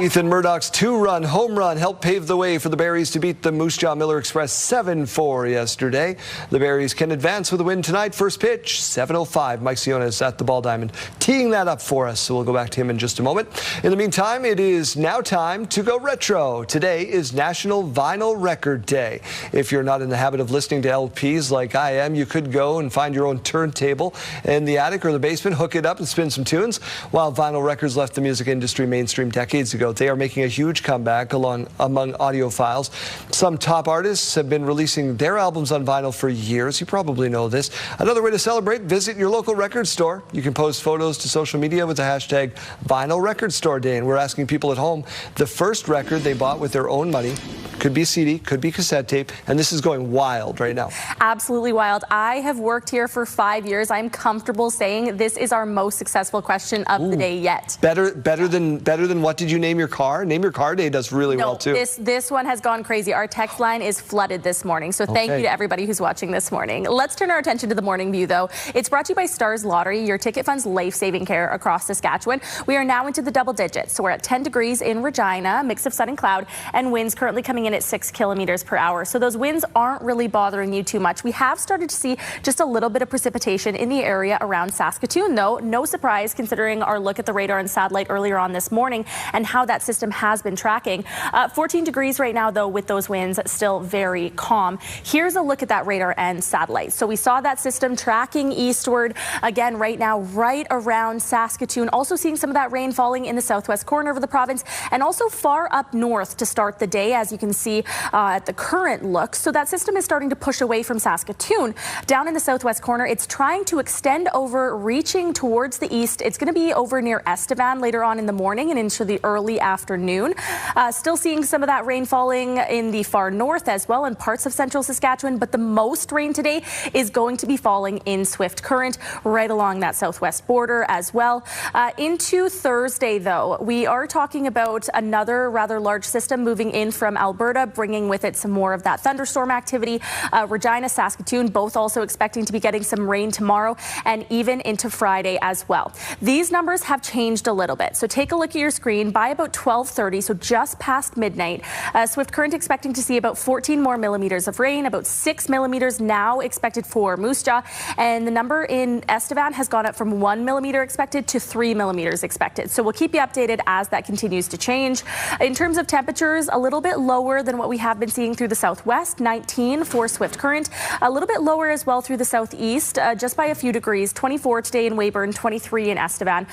Ethan Murdoch's 2-run home run helped pave the way for the Berries to beat the Moose Jaw Miller Express 7-4 yesterday. The Berries can advance with a win tonight. First pitch, 7:05. Mike Sionis at the Ball Diamond teeing that up for us, so we'll go back to him in just a moment. In the meantime, it is now time to go retro. Today is National Vinyl Record Day. If you're not in the habit of listening to LPs like I am, you could go and find your own turntable in the attic or the basement, hook it up and spin some tunes. While vinyl records left the music industry mainstream decades ago, they are making a huge comeback among audiophiles. Some top artists have been releasing their albums on vinyl for years. You probably know this. Another way to celebrate, visit your local record store. You can post photos to social media with the hashtag Vinyl Record Store Day. And we're asking people at home the first record they bought with their own money. Could be CD, could be cassette tape, and this is going wild right now. Absolutely wild. I have worked here for 5 years. I'm comfortable saying this is our most successful question of the day yet. Better than what did you name your car? Name Your Car Day does really well too. This one has gone crazy. Our text line is flooded this morning, so thank you to everybody who's watching this morning. Let's turn our attention to the morning view, though. It's brought to you by Stars Lottery, your ticket funds life-saving care across Saskatchewan. We are now into the double digits, so we're at 10 degrees in Regina, mix of sun and cloud, and winds currently coming in at 6 kilometers per hour. So those winds aren't really bothering you too much. We have started to see just a little bit of precipitation in the area around Saskatoon, though. No surprise considering our look at the radar and satellite earlier on this morning and how that system has been tracking. 14 degrees right now, though, with those winds still very calm. Here's a look at that radar and satellite. So we saw that system tracking eastward again right now, right around Saskatoon. Also seeing some of that rain falling in the southwest corner of the province and also far up north to start the day. As you can see at the current look. So that system is starting to push away from Saskatoon. Down in the southwest corner, it's trying to extend over, reaching towards the east. It's going to be over near Estevan later on in the morning and into the early afternoon. Still seeing some of that rain falling in the far north as well in parts of central Saskatchewan, but the most rain today is going to be falling in Swift Current right along that southwest border as well. Into Thursday, though, we are talking about another rather large system moving in from Alberta, bringing with it some more of that thunderstorm activity. Regina, Saskatoon, both also expecting to be getting some rain tomorrow and even into Friday as well. These numbers have changed a little bit. So take a look at your screen. By about 12:30, so just past midnight, Swift Current expecting to see about 14 more millimeters of rain, about 6 millimeters now expected for Moose Jaw, and the number in Estevan has gone up from 1 millimeter expected to 3 millimeters expected. So we'll keep you updated as that continues to change. In terms of temperatures, a little bit lower than what we have been seeing through the southwest, 19 for Swift Current, a little bit lower as well through the southeast, just by a few degrees, 24 today in Weyburn, 23 in Estevan,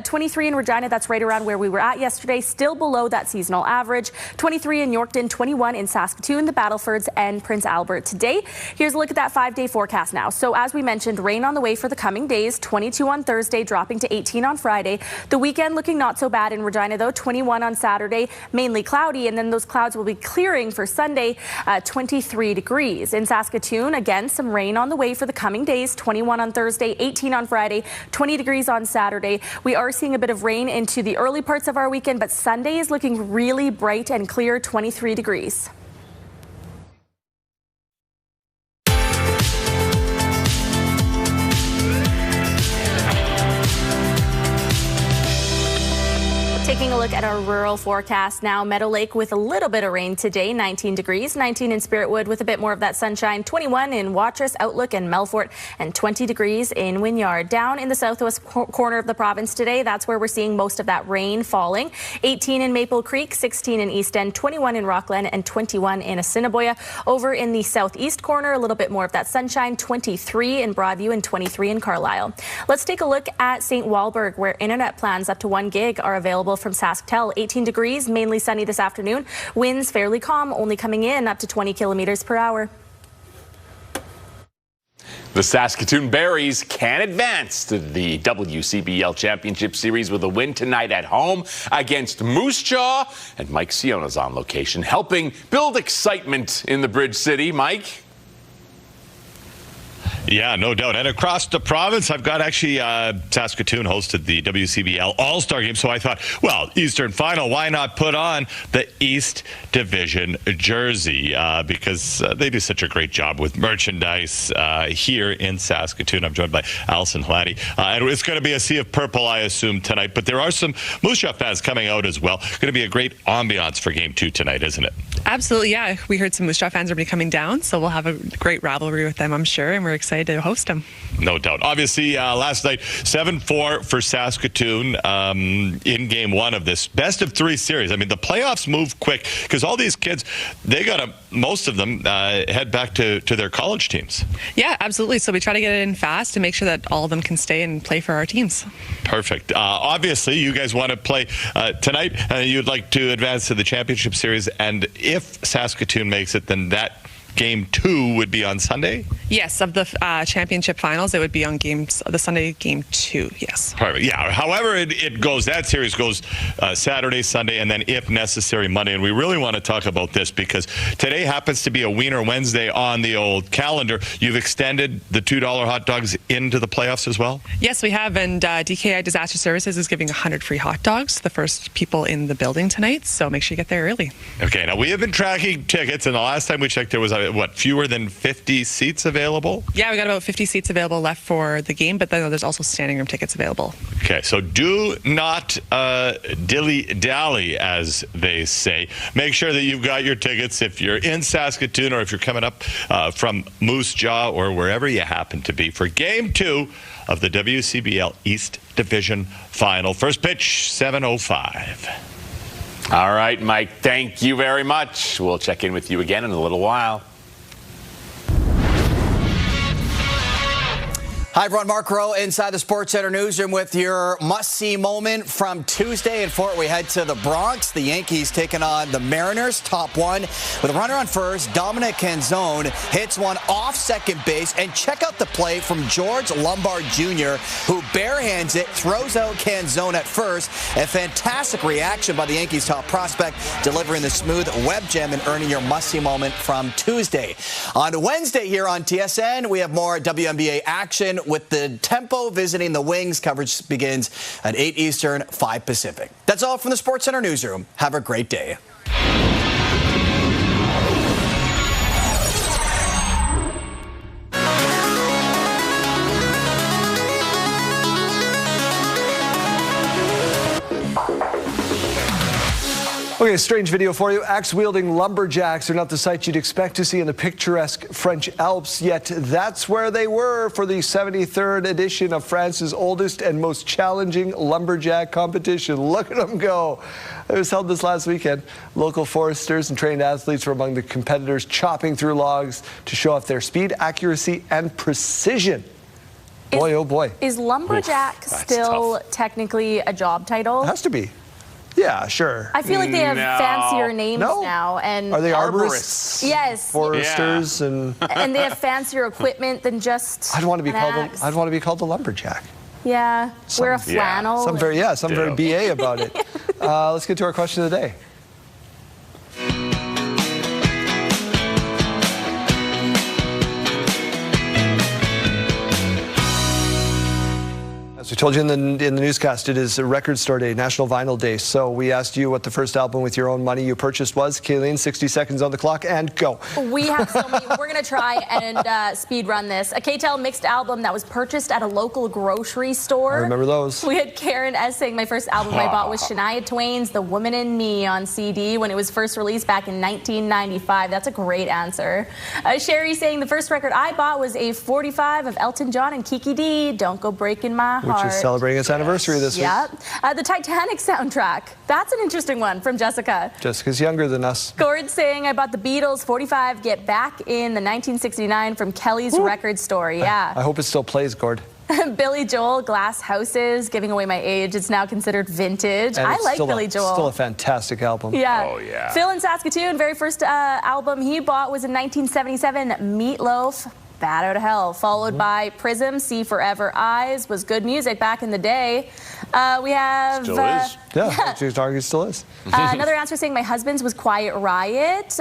23 in Regina, that's right around where we were at yesterday, still below that seasonal average, 23 in Yorkton, 21 in Saskatoon, the Battlefords, and Prince Albert today. Here's a look at that 5-day forecast now. So as we mentioned, rain on the way for the coming days, 22 on Thursday, dropping to 18 on Friday. The weekend looking not so bad in Regina, though, 21 on Saturday, mainly cloudy, and then those clouds will be clearing for Sunday, 23 degrees. In Saskatoon, again, some rain on the way for the coming days, 21 on Thursday, 18 on Friday, 20 degrees on Saturday. We are seeing a bit of rain into the early parts of our weekend, but Sunday is looking really bright and clear, 23 degrees. Taking a look at our rural forecast now, Meadow Lake with a little bit of rain today, 19 degrees, 19 in Spiritwood with a bit more of that sunshine, 21 in Watrous, Outlook, and Melfort, and 20 degrees in Wynyard. Down in the southwest corner of the province today, that's where we're seeing most of that rain falling. 18 in Maple Creek, 16 in East End, 21 in Rockland, and 21 in Assiniboia. Over in the southeast corner, a little bit more of that sunshine, 23 in Broadview and 23 in Carlisle. Let's take a look at St. Walburg, where internet plans up to 1 gig are available from SaskTel. 18 degrees, mainly sunny this afternoon. Winds fairly calm, only coming in up to 20 kilometers per hour. The Saskatoon Berries can advance to the WCBL Championship Series with a win tonight at home against Moose Jaw. And Mike Siona's on location, helping build excitement in the Bridge City. Mike? Yeah, no doubt. And across the province, I've got actually Saskatoon hosted the WCBL All-Star Game. So I thought, well, Eastern Final, why not put on the East Division jersey? Because they do such a great job with merchandise here in Saskatoon. I'm joined by Allison Hlatty. And it's going to be a sea of purple, I assume, tonight. But there are some Moose Jaw fans coming out as well. Going to be a great ambiance for Game 2 tonight, isn't it? Absolutely, yeah. We heard some Moose Jaw fans are going to be coming down, so we'll have a great rivalry with them, I'm sure, and we're excited to host them. No doubt. Obviously, last night, 7-4 for Saskatoon in Game 1 of this best-of-3 series. I mean, the playoffs move quick because all these kids, they got to, most of them, head back to their college teams. Yeah, absolutely. So we try to get it in fast to make sure that all of them can stay and play for our teams. Perfect. Obviously, you guys want to play tonight. You'd like to advance to the championship series. And if Saskatoon makes it, then that Game 2 would be on Sunday? Yes, of the championship finals, it would be on the Sunday Game 2, yes. Perfect. Yeah, however it goes, that series goes Saturday, Sunday, and then if necessary, Monday. And we really want to talk about this because today happens to be a Wiener Wednesday on the old calendar. You've extended the $2 hot dogs into the playoffs as well? Yes, we have, and DKI Disaster Services is giving 100 free hot dogs to the first people in the building tonight, so make sure you get there early. Okay, now we have been tracking tickets, and the last time we checked, there was fewer than 50 seats available? Yeah, we got about 50 seats available left for the game, but then there's also standing room tickets available. Okay, so do not dilly-dally, as they say. Make sure that you've got your tickets if you're in Saskatoon or if you're coming up from Moose Jaw or wherever you happen to be for Game 2 of the WCBL East Division Final. First pitch, 7:05. All right, Mike, thank you very much. We'll check in with you again in a little while. Hi, everyone. Mark Rowe inside the Sports Center newsroom with your must-see moment from Tuesday. In Fort, we head to the Bronx. The Yankees taking on the Mariners, top one. With a runner on first, Dominic Canzone hits one off second base. And check out the play from George Lombard Jr., who barehands it, throws out Canzone at first. A fantastic reaction by the Yankees' top prospect, delivering the smooth web gem and earning your must-see moment from Tuesday. On Wednesday here on TSN, we have more WNBA action with the Tempo visiting the Wings. Coverage begins at 8 Eastern, 5 Pacific. That's all from the Sports Center newsroom. Have a great day. Okay, a strange video for you. Axe-wielding lumberjacks are not the sight you'd expect to see in the picturesque French Alps, yet that's where they were for the 73rd edition of France's oldest and most challenging lumberjack competition. Look at them go. It was held this last weekend. Local foresters and trained athletes were among the competitors, chopping through logs to show off their speed, accuracy, and precision. Boy, oh boy. Is lumberjack still technically a job title? It has to be. Yeah, sure. I feel like they have fancier names now. And are they arborists? Yes. Foresters and they have fancier equipment than just I'd want to be called a lumberjack. Yeah. Wear a flannel. Some very BA about it. Let's get to our question of the day. As we told you in the newscast, it is a record store day, National Vinyl Day. So we asked you what the first album with your own money you purchased was. Kayleen, 60 seconds on the clock, and go. We have so many. We're going to try and speed run this. A K-Tel mixed album that was purchased at a local grocery store. I remember those. We had Karen S. saying my first album I bought was Shania Twain's The Woman in Me on CD when it was first released back in 1995. That's a great answer. Sherry saying the first record I bought was a 45 of Elton John and Kiki D, Don't Go Breaking My Heart. Which is celebrating its anniversary this week. The Titanic soundtrack. That's an interesting one from Jessica. Jessica's younger than us. Gord saying I bought the Beatles 45 Get Back in the 1969 from Kelly's record store. Yeah. I hope it still plays, Gord. Billy Joel, Glass Houses, giving away my age. It's now considered vintage. And I like Billy Joel. Still a fantastic album. Yeah. Oh, yeah. Phil in Saskatoon, very first album he bought was in 1977, Meatloaf, Bad Out of Hell, followed by Prism, See Forever Eyes, was good music back in the day. We have... Still is. Yeah, still is. Another answer saying my husband's was Quiet Riot,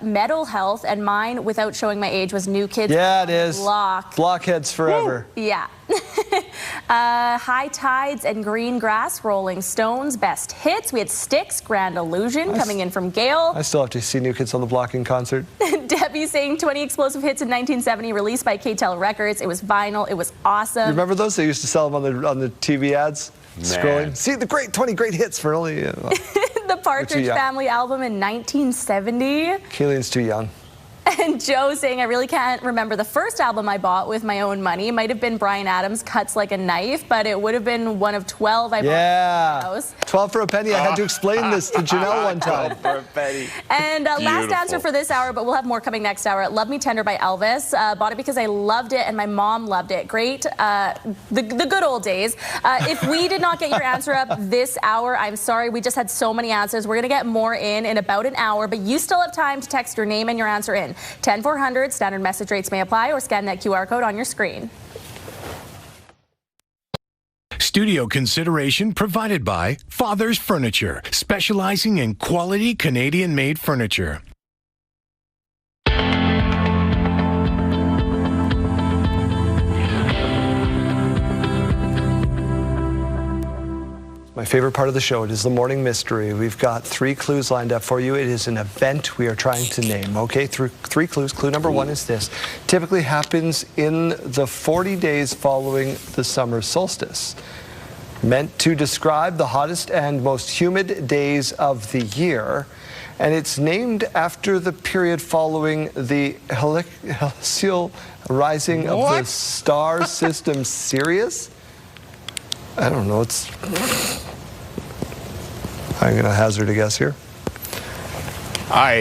Mental Health, and mine, without showing my age, was New Kids. Yeah, it is. Blockheads forever. Woo. Yeah. High Tides and Green Grass, Rolling Stones, Best Hits. We had Styx, Grand Illusion, coming in from Gail. I still have to see New Kids on the Block in concert. Debbie saying 20 explosive hits in 1970, released by K-Tel Records. It was vinyl. It was awesome. You remember those? They used to sell them on the TV ads. Scrolling. See the 20 great hits for only... The Partridge Family album in 1970. Keelan's too young. And Joe saying, I really can't remember the first album I bought with my own money. It might have been Bryan Adams' Cuts Like a Knife, but it would have been one of 12 I bought. Yeah. 12 for a penny. I had to explain this to Janelle one time. 12 for a penny. And last answer for this hour, but we'll have more coming next hour. Love Me Tender by Elvis. Bought it because I loved it and my mom loved it. Great. The good old days. If we did not get your answer up this hour, I'm sorry. We just had so many answers. We're going to get more in about an hour, but you still have time to text your name and your answer in. 10400, standard message rates may apply, or scan that QR code on your screen. Studio consideration provided by Father's Furniture, specializing in quality Canadian-made furniture. My favorite part of the show, it is the morning mystery. We've got 3 clues lined up for you. It is an event we are trying to name, okay? 3 clues. Clue number 1 is this. Typically happens in the 40 days following the summer solstice. Meant to describe the hottest and most humid days of the year. And it's named after the period following the heliacal rising of the star system Sirius. I don't know. I'm going to hazard a guess here. I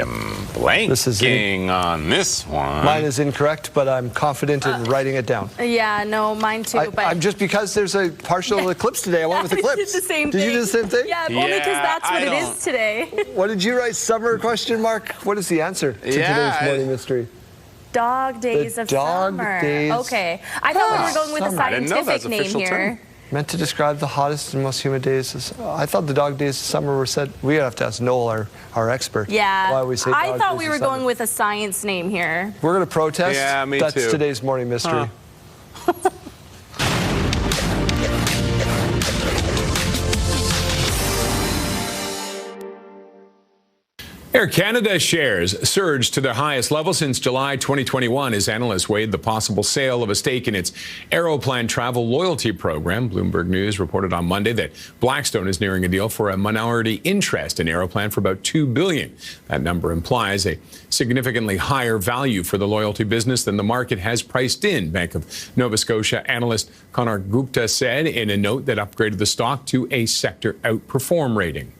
am Blanking on this one. Mine is incorrect, but I'm confident in writing it down. Yeah, no, mine too. But I'm just because there's a partial eclipse today. I went with eclipse. Did the same Did thing. you do the same thing? Yeah, only because that's what it is today. What did you write? Summer question mark? What is the answer to today's morning mystery? Dog days of summer. Days. Okay. I thought we were going with a scientific name here. Meant to describe the hottest and most humid days. I thought the dog days of summer were said. We have to ask Noel, our expert. Yeah. Why we say I thought we were going with a science name here. We're going to protest. Yeah, me That's too. today's morning mystery. Air Canada shares surged to their highest level since July 2021 as analysts weighed the possible sale of a stake in its Aeroplan travel loyalty program. Bloomberg News reported on Monday that Blackstone is nearing a deal for a minority interest in Aeroplan for about $2 billion. That number implies a significantly higher value for the loyalty business than the market has priced in, Bank of Nova Scotia analyst Connor Gupta said in a note that upgraded the stock to a sector outperform rating.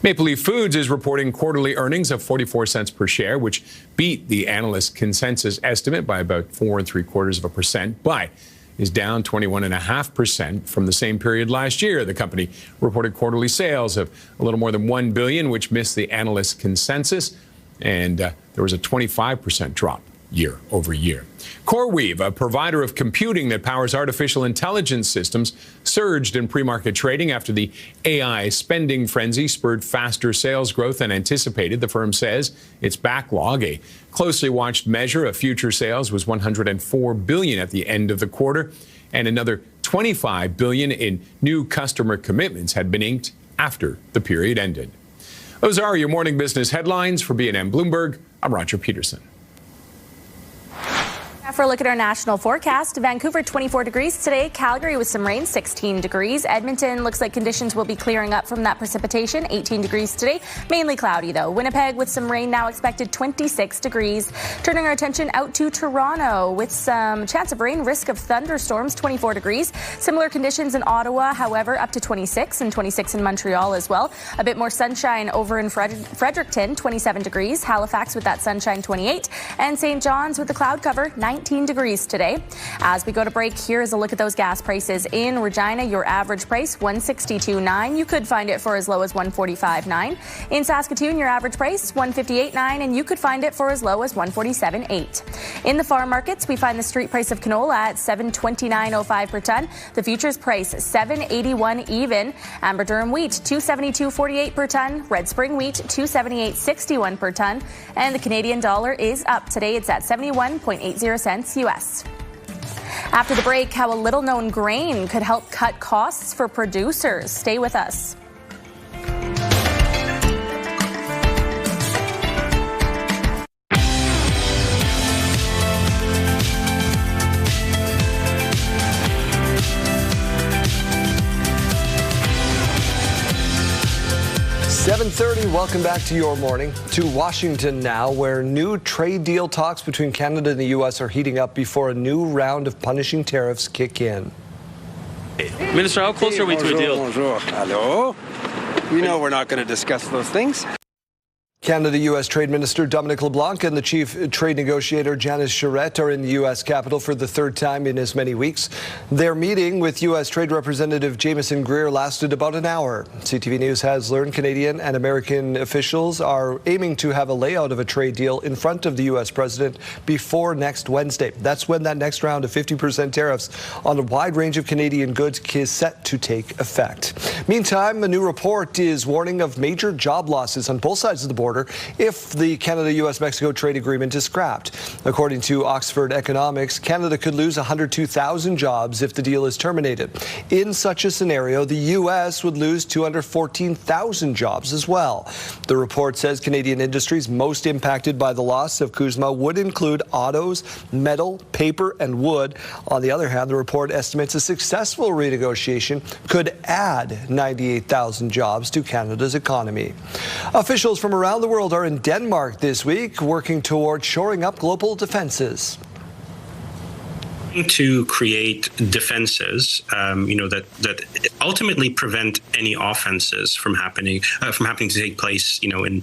Maple Leaf Foods is reporting quarterly earnings of 44 cents per share, which beat the analyst consensus estimate by about 4.75%, but is down 21.5% from the same period last year. The company reported quarterly sales of a little more than $1 billion, which missed the analyst consensus, and there was a 25% drop year over year. CoreWeave, a provider of computing that powers artificial intelligence systems, surged in pre-market trading after the AI spending frenzy spurred faster sales growth than anticipated. The firm says its backlog, a closely watched measure of future sales, was $104 billion at the end of the quarter, and another $25 billion in new customer commitments had been inked after the period ended. Those are your morning business headlines. For B&M Bloomberg, I'm Roger Peterson. For a look at our national forecast, Vancouver 24 degrees today, Calgary with some rain 16 degrees, Edmonton looks like conditions will be clearing up from that precipitation 18 degrees today, mainly cloudy though. Winnipeg with some rain now expected 26 degrees. Turning our attention out to Toronto with some chance of rain, risk of thunderstorms 24 degrees. Similar conditions in Ottawa, however, up to 26 and 26 in Montreal as well. A bit more sunshine over in Fredericton 27 degrees, Halifax with that sunshine 28, and St. John's with the cloud cover 19 degrees today. As we go to break, here is a look at those gas prices in Regina. Your average price $162.9. You could find it for as low as $145.9. In Saskatoon, your average price $158.9, and you could find it for as low as $147.8. In the farm markets, we find the street price of canola at $729.05 per ton. The futures price $781 even. Amber Durum wheat $272.48 per ton. Red Spring wheat $278.61 per ton. And the Canadian dollar is up today. It's at 71.80 cents US. After the break, how a little-known grain could help cut costs for producers. Stay with us. 7:30, welcome back to your morning. To Washington now, where new trade deal talks between Canada and the U.S. are heating up before a new round of punishing tariffs kick in. Minister, how close are we to a deal? Bonjour. Hello. We know we're not going to discuss those things. Canada-U.S. Trade Minister Dominic LeBlanc and the chief trade negotiator Janice Charette are in the U.S. Capitol for the third time in as many weeks. Their meeting with U.S. Trade Representative Jameson Greer lasted about an hour. CTV News has learned Canadian and American officials are aiming to have a layout of a trade deal in front of the U.S. president before next Wednesday. That's when that next round of 50% tariffs on a wide range of Canadian goods is set to take effect. Meantime, a new report is warning of major job losses on both sides of the border if the Canada-U.S.-Mexico trade agreement is scrapped. According to Oxford Economics, Canada could lose 102,000 jobs if the deal is terminated. In such a scenario, the U.S. would lose 214,000 jobs as well. The report says Canadian industries most impacted by the loss of CUSMA would include autos, metal, paper, and wood. On the other hand, the report estimates a successful renegotiation could add 98,000 jobs to Canada's economy. Officials from around the world are in Denmark this week, working toward shoring up global defenses. to create defenses, that ultimately prevent any offenses from happening to take place, in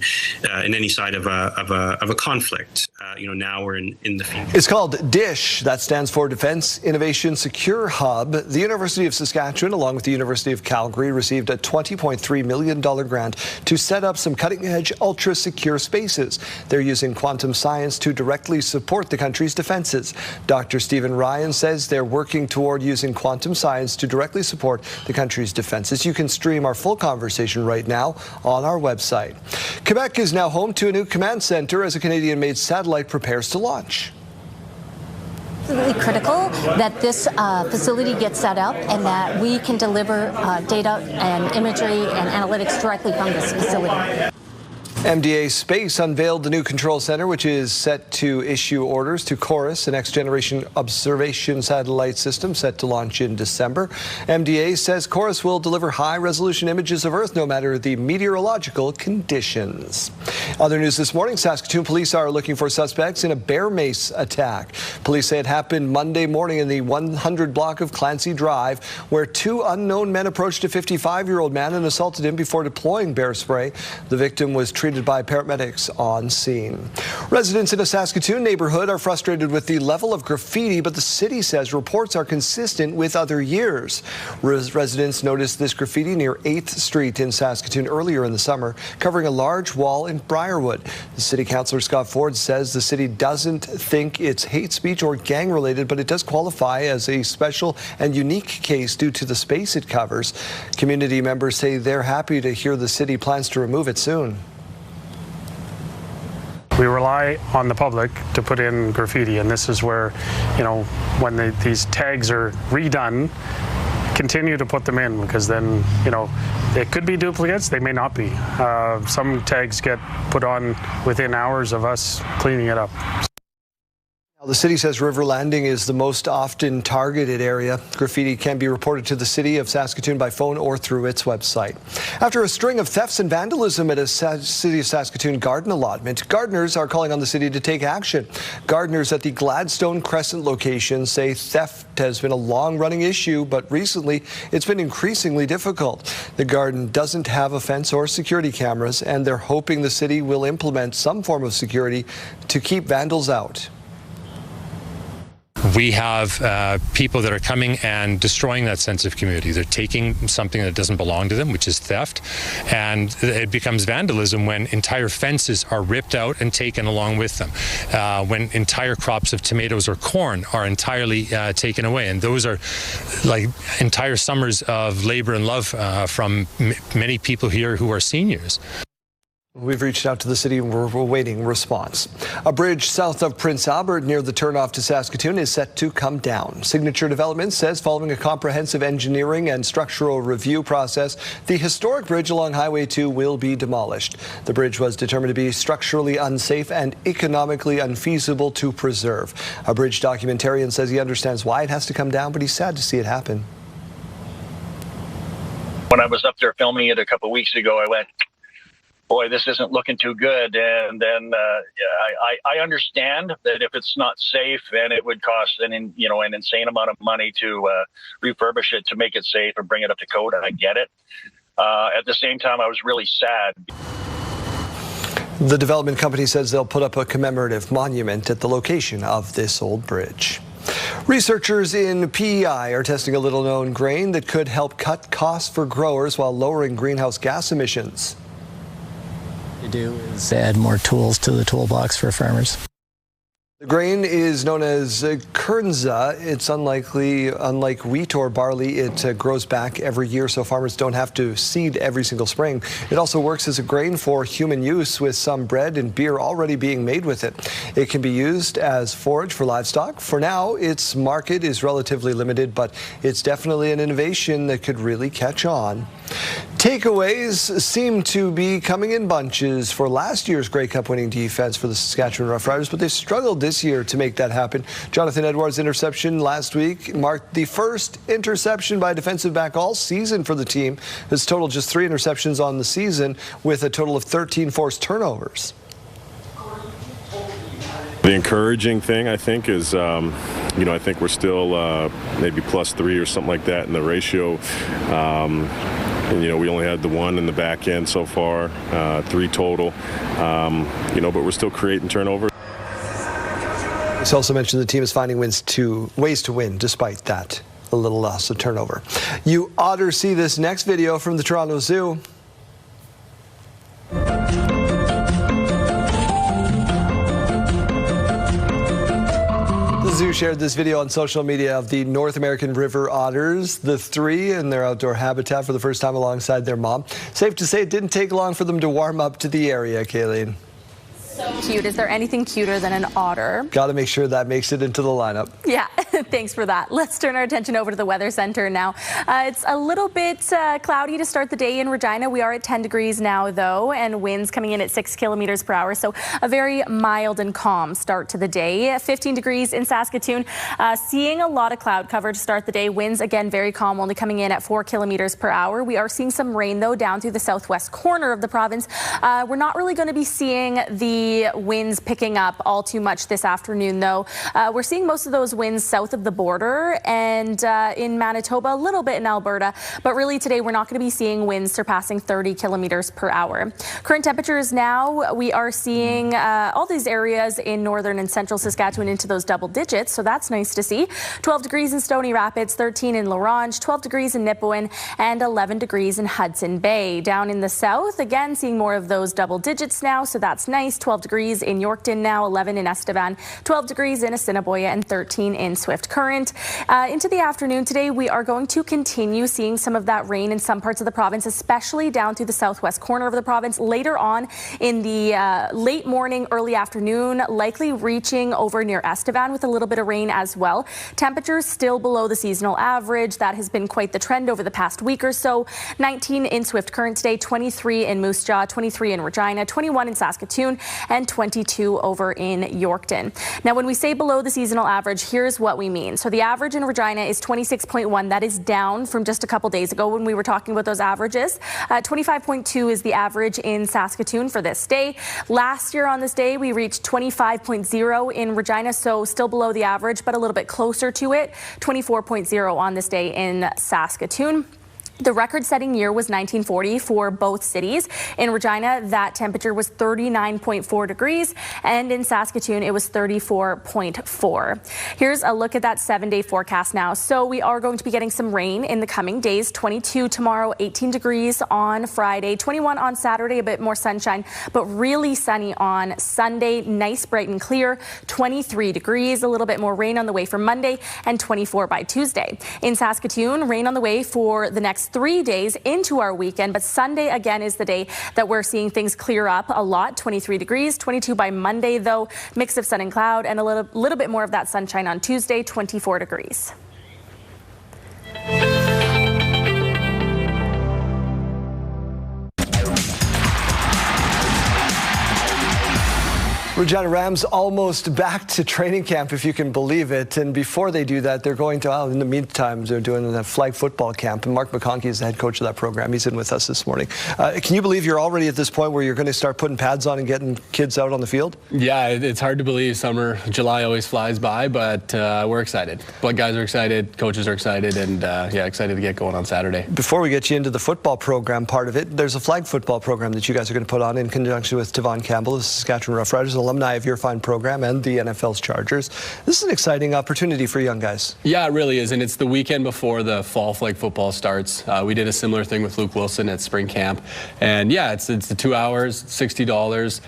any side of a conflict, now or in the future. It's called DISH. That stands for Defense Innovation Secure Hub. The University of Saskatchewan, along with the University of Calgary, received a $20.3 million grant to set up some cutting-edge, ultra-secure spaces. They're using quantum science to directly support the country's defenses. Dr. Stephen Ryan says they're working toward using quantum science to directly support the country's defenses. You can stream our full conversation right now on our website. Quebec is now home to a new command center as a Canadian-made satellite prepares to launch. It's really critical that this facility gets set up and that we can deliver data and imagery and analytics directly from this facility. MDA Space unveiled the new control center, which is set to issue orders to Chorus, a next-generation observation satellite system set to launch in December. MDA says Chorus will deliver high-resolution images of Earth no matter the meteorological conditions. Other news this morning, Saskatoon police are looking for suspects in a bear mace attack. Police say it happened Monday morning in the 100 block of Clancy Drive, where two unknown men approached a 55-year-old man and assaulted him before deploying bear spray. The victim was treated by paramedics on scene. Residents in a Saskatoon neighborhood are frustrated with the level of graffiti, but the city says reports are consistent with other years. Residents noticed this graffiti near 8th Street in Saskatoon earlier in the summer, covering a large wall in Briarwood. The city councillor Scott Ford says the city doesn't think it's hate speech or gang related, but it does qualify as a special and unique case due to the space it covers. Community members say they're happy to hear the city plans to remove it soon. We rely on the public to put in graffiti, and this is where, when these tags are redone, continue to put them in, because then, it could be duplicates, they may not be. Some tags get put on within hours of us cleaning it up. The city says River Landing is the most often targeted area. Graffiti can be reported to the city of Saskatoon by phone or through its website. After a string of thefts and vandalism at a City of Saskatoon garden allotment, gardeners are calling on the city to take action. Gardeners at the Gladstone Crescent location say theft has been a long-running issue, but recently it's been increasingly difficult. The garden doesn't have a fence or security cameras, and they're hoping the city will implement some form of security to keep vandals out. We have people that are coming and destroying that sense of community. They're taking something that doesn't belong to them, which is theft, and it becomes vandalism when entire fences are ripped out and taken along with them, when entire crops of tomatoes or corn are entirely taken away, and those are like entire summers of labor and love from many people here who are seniors. We've reached out to the city and we're awaiting response. A bridge south of Prince Albert near the turnoff to Saskatoon is set to come down. Signature Development says following a comprehensive engineering and structural review process, the historic bridge along Highway 2 will be demolished. The bridge was determined to be structurally unsafe and economically unfeasible to preserve. A bridge documentarian says he understands why it has to come down, but he's sad to see it happen. When I was up there filming it a couple of weeks ago, I went, boy, this isn't looking too good. And then I understand that if it's not safe and it would cost an insane amount of money to refurbish it to make it safe and bring it up to code, I get it. At the same time, I was really sad. The development company says they'll put up a commemorative monument at the location of this old bridge. Researchers in PEI are testing a little-known grain that could help cut costs for growers while lowering greenhouse gas emissions. Do is add more tools to the toolbox for farmers. The grain is known as kernza. It's unlike wheat or barley. It grows back every year, so farmers don't have to seed every single spring. It also works as a grain for human use, with some bread and beer already being made with it. It can be used as forage for livestock. For now, its market is relatively limited, but it's definitely an innovation that could really catch on. Takeaways seem to be coming in bunches for last year's Grey Cup winning defense for the Saskatchewan Roughriders, but they've struggled this year to make that happen. Jonathan Edwards' interception last week marked the first interception by a defensive back all season for the team. It's totaled just 3 interceptions on the season, with a total of 13 forced turnovers. The encouraging thing, I think, is, I think we're still maybe +3 or something like that in the ratio. And, we only had the 1 in the back end so far, 3 total. But we're still creating turnover. He also mentioned the team is finding ways to win despite that a little loss of turnover. You ought to see this next video from the Toronto Zoo. The zoo shared this video on social media of the North American river otters, the 3 in their outdoor habitat for the first time alongside their mom. Safe to say it didn't take long for them to warm up to the area, Kayleen. So cute. Is there anything cuter than an otter? Got to make sure that makes it into the lineup. Yeah, thanks for that. Let's turn our attention over to the weather center now. It's a little bit cloudy to start the day in Regina. We are at 10 degrees now, though, and winds coming in at 6 kilometers per hour. So a very mild and calm start to the day. 15 degrees in Saskatoon. Seeing a lot of cloud cover to start the day. Winds, again, very calm, only coming in at 4 kilometers per hour. We are seeing some rain, though, down through the southwest corner of the province. We're not really going to be seeing the winds picking up all too much this afternoon, though. We're seeing most of those winds south of the border and in Manitoba, a little bit in Alberta, but really today we're not going to be seeing winds surpassing 30 kilometers per hour. Current temperatures now, we are seeing all these areas in northern and central Saskatchewan into those double digits, so that's nice to see. 12 degrees in Stony Rapids, 13 in La Ronge, 12 degrees in Nipawin, and 11 degrees in Hudson Bay. Down in the south, again, seeing more of those double digits now, so that's nice. 12 degrees in Yorkton now, 11 in Estevan, 12 degrees in Assiniboia, and 13 in Swift Current. Into the afternoon today, we are going to continue seeing some of that rain in some parts of the province, especially down through the southwest corner of the province. Later on in the late morning, early afternoon, likely reaching over near Estevan with a little bit of rain as well. Temperatures still below the seasonal average. That has been quite the trend over the past week or so. 19 in Swift Current today, 23 in Moose Jaw, 23 in Regina, 21 in Saskatoon, and 22 over in Yorkton. Now, when we say below the seasonal average, here's what we mean. So the average in Regina is 26.1. That is down from just a couple days ago when we were talking about those averages. 25.2 is the average in Saskatoon for this day. Last year on this day, we reached 25.0 in Regina, so still below the average, but a little bit closer to it. 24.0 on this day in Saskatoon. The record-setting year was 1940 for both cities. In Regina, that temperature was 39.4 degrees, and in Saskatoon, it was 34.4. Here's a look at that 7-day forecast now. So we are going to be getting some rain in the coming days. 22 tomorrow, 18 degrees on Friday, 21 on Saturday, a bit more sunshine, but really sunny on Sunday. Nice, bright and clear. 23 degrees, a little bit more rain on the way for Monday, and 24 by Tuesday. In Saskatoon, rain on the way for the next 3 days into our weekend, but Sunday again is the day that we're seeing things clear up a lot. 23 degrees, 22 by Monday though, mix of sun and cloud, and a little bit more of that sunshine on Tuesday, 24 degrees. Regina Rams almost back to training camp, if you can believe it. And before they do that, they're going to, in the meantime, they're doing a flag football camp. And Mark McConkey is the head coach of that program. He's in with us this morning. Can you believe you're already at this point where you're going to start putting pads on and getting kids out on the field? Yeah, it's hard to believe. July always flies by, but we're excited. But guys are excited, coaches are excited, and excited to get going on Saturday. Before we get you into the football program part of it, there's a flag football program that you guys are going to put on in conjunction with Tavon Campbell, the Saskatchewan Roughriders, alumni of your fine program, and the NFL's Chargers. This is an exciting opportunity for young guys. Yeah, it really is, and it's the weekend before the fall flag football starts. We did a similar thing with Luke Wilson at spring camp, and yeah, it's the 2 hours, $60.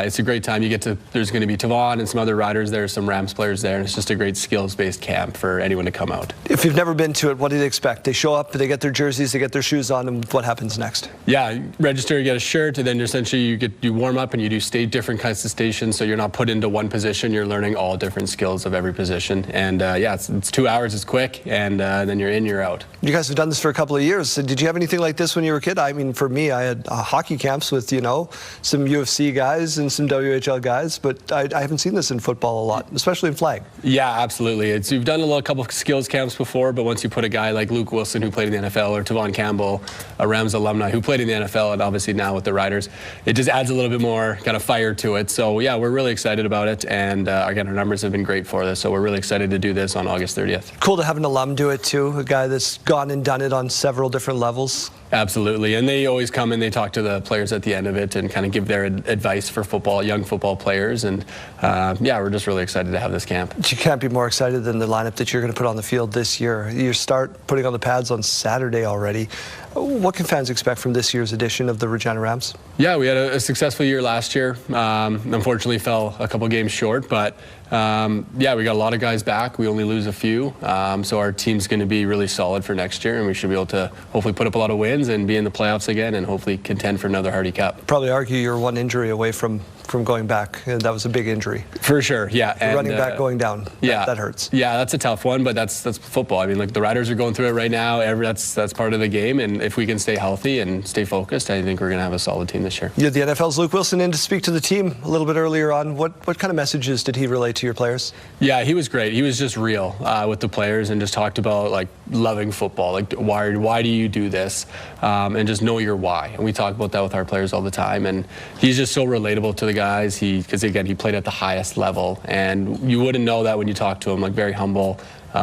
It's a great time. There's going to be Tavon and some other riders there, some Rams players there, and it's just a great skills-based camp for anyone to come out. If you've never been to it, what do you expect? They show up, they get their jerseys, they get their shoes on, and what happens next? Yeah, register, you get a shirt, and then essentially you warm up and you do different kinds of stations, so you're not put into one position. You're learning all different skills of every position, and it's 2 hours. It's quick, and then you're in, you're out. You guys have done this for a couple of years. Did you have anything like this when you were a kid? I mean, for me, I had hockey camps with some UFC guys and some WHL guys, but I haven't seen this in football a lot, especially in flag. Yeah, absolutely. You've done a couple of skills camps before, but once you put a guy like Luke Wilson, who played in the NFL, or Tavon Campbell, a Rams alumni who played in the NFL, and obviously now with the Riders, it just adds a little bit more kind of fire to it. So So yeah, we're really excited about it, and again, our numbers have been great for this, so we're really excited to do this on August 30th. Cool to have an alum do it too, a guy that's gone and done it on several different levels. Absolutely, and they always come and they talk to the players at the end of it and kind of give their advice for football, young football players, and yeah, we're just really excited to have this camp. You can't be more excited than the lineup that you're going to put on the field this year. You start putting on the pads on Saturday already. What can fans expect from this year's edition of the Regina Rams? Yeah, we had a successful year last year. Unfortunately, fell a couple games short, but yeah, we got a lot of guys back. We only lose a few, so our team's going to be really solid for next year, and we should be able to hopefully put up a lot of wins and be in the playoffs again, and hopefully contend for another Hardy Cup. Probably argue you're one injury away from going back. That was a big injury. For sure, yeah. And, running back going down, yeah, that hurts. Yeah, that's a tough one, but that's football. I mean, like the Riders are going through it right now. That's part of the game, and if we can stay healthy and stay focused, I think we're going to have a solid team this year. You had the NFL's Luke Wilson in to speak to the team a little bit earlier on. What kind of messages did he relay to your players? Yeah, he was great. He was just real with the players and just talked about like loving football, like why do you do this, and just know your why. And we talk about that with our players all the time, and he's just so relatable to the guys. Because again, he played at the highest level, and you wouldn't know that when you talk to him. Like very humble,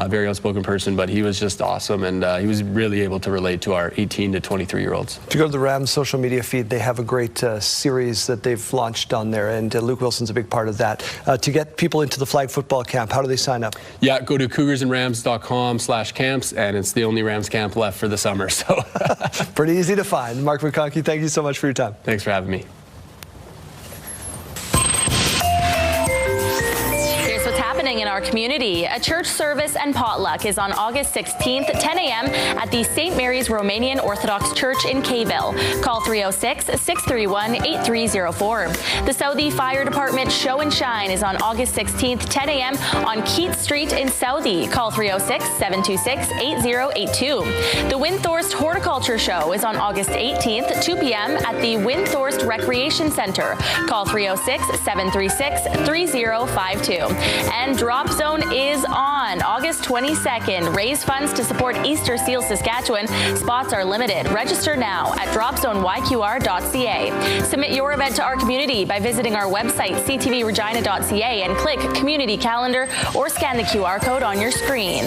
very outspoken person, but he was just awesome, and he was really able to relate to our 18 to 23-year-olds. If you go to the Rams social media feed, they have a great series that they've launched on there, and Luke Wilson's a big part of that. To get people into the flag football camp, how do they sign up? Yeah, go to cougarsandrams.com/camps, and it's the only Rams camp left for the summer. So pretty easy to find. Mark McConkey, thank you so much for your time. Thanks for having me. In our community, a church service and potluck is on August 16th, 10 a.m. at the St. Mary's Romanian Orthodox Church in Kayville. Call 306-631-8304. The Southie Fire Department Show and Shine is on August 16th, 10 a.m. on Keats Street in Southie. Call 306-726-8082. The Windthorst Horticulture Show is on August 18th, 2 p.m. at the Windthorst Recreation Center. Call 306-736-3052. And Drop Zone is on August 22nd. Raise funds to support Easter Seal Saskatchewan. Spots are limited. Register now at dropzoneyqr.ca. Submit your event to our community by visiting our website, ctvregina.ca, and click Community Calendar or scan the QR code on your screen.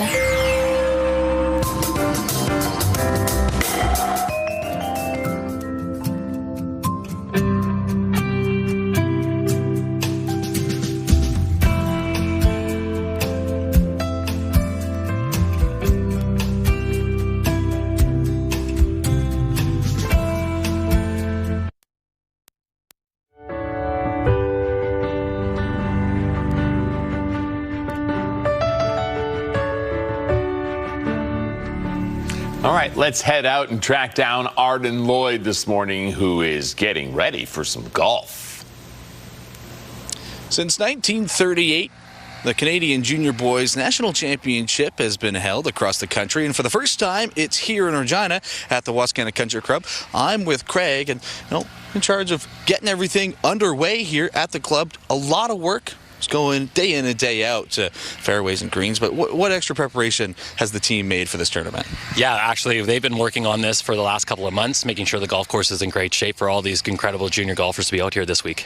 All right, let's head out and track down Arden Lloyd this morning, who is getting ready for some golf. Since 1938, the Canadian Junior Boys National Championship has been held across the country, and for the first time, it's here in Regina at the Wascana Country Club. I'm with Craig, and in charge of getting everything underway here at the club. A lot of work. It's going day in and day out to fairways and greens, but what extra preparation has the team made for this tournament? Yeah, actually, they've been working on this for the last couple of months, making sure the golf course is in great shape for all these incredible junior golfers to be out here this week.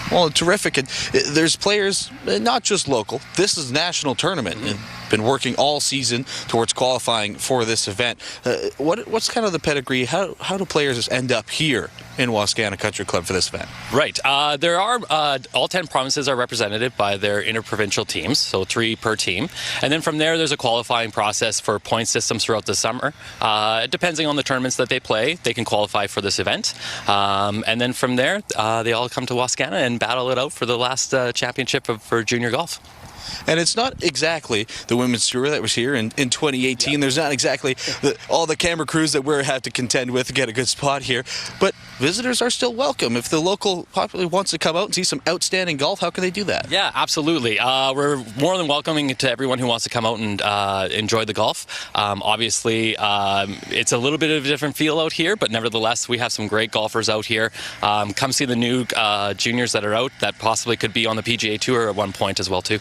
Well, terrific. And there's players, not just local. This is a national tournament. And been working all season towards qualifying for this event. What's kind of the pedigree? How do players end up here in Wascana Country Club for this event? Right. There are all 10 provinces are represented by their interprovincial teams, so 3 per team. And then from there, there's a qualifying process for point systems throughout the summer. Depending on the tournaments that they play, they can qualify for this event. And then from there, they all come to Wascana and battle it out for the last championship for junior golf. And it's not exactly the women's tour that was here in 2018. Yeah. There's not exactly all the camera crews that we have to contend with to get a good spot here. But visitors are still welcome. If the local populace wants to come out and see some outstanding golf, how can they do that? Yeah, absolutely. We're more than welcoming to everyone who wants to come out and enjoy the golf. Obviously, it's a little bit of a different feel out here, but nevertheless, we have some great golfers out here. Come see the new juniors that are out that possibly could be on the PGA Tour at one point as well, too.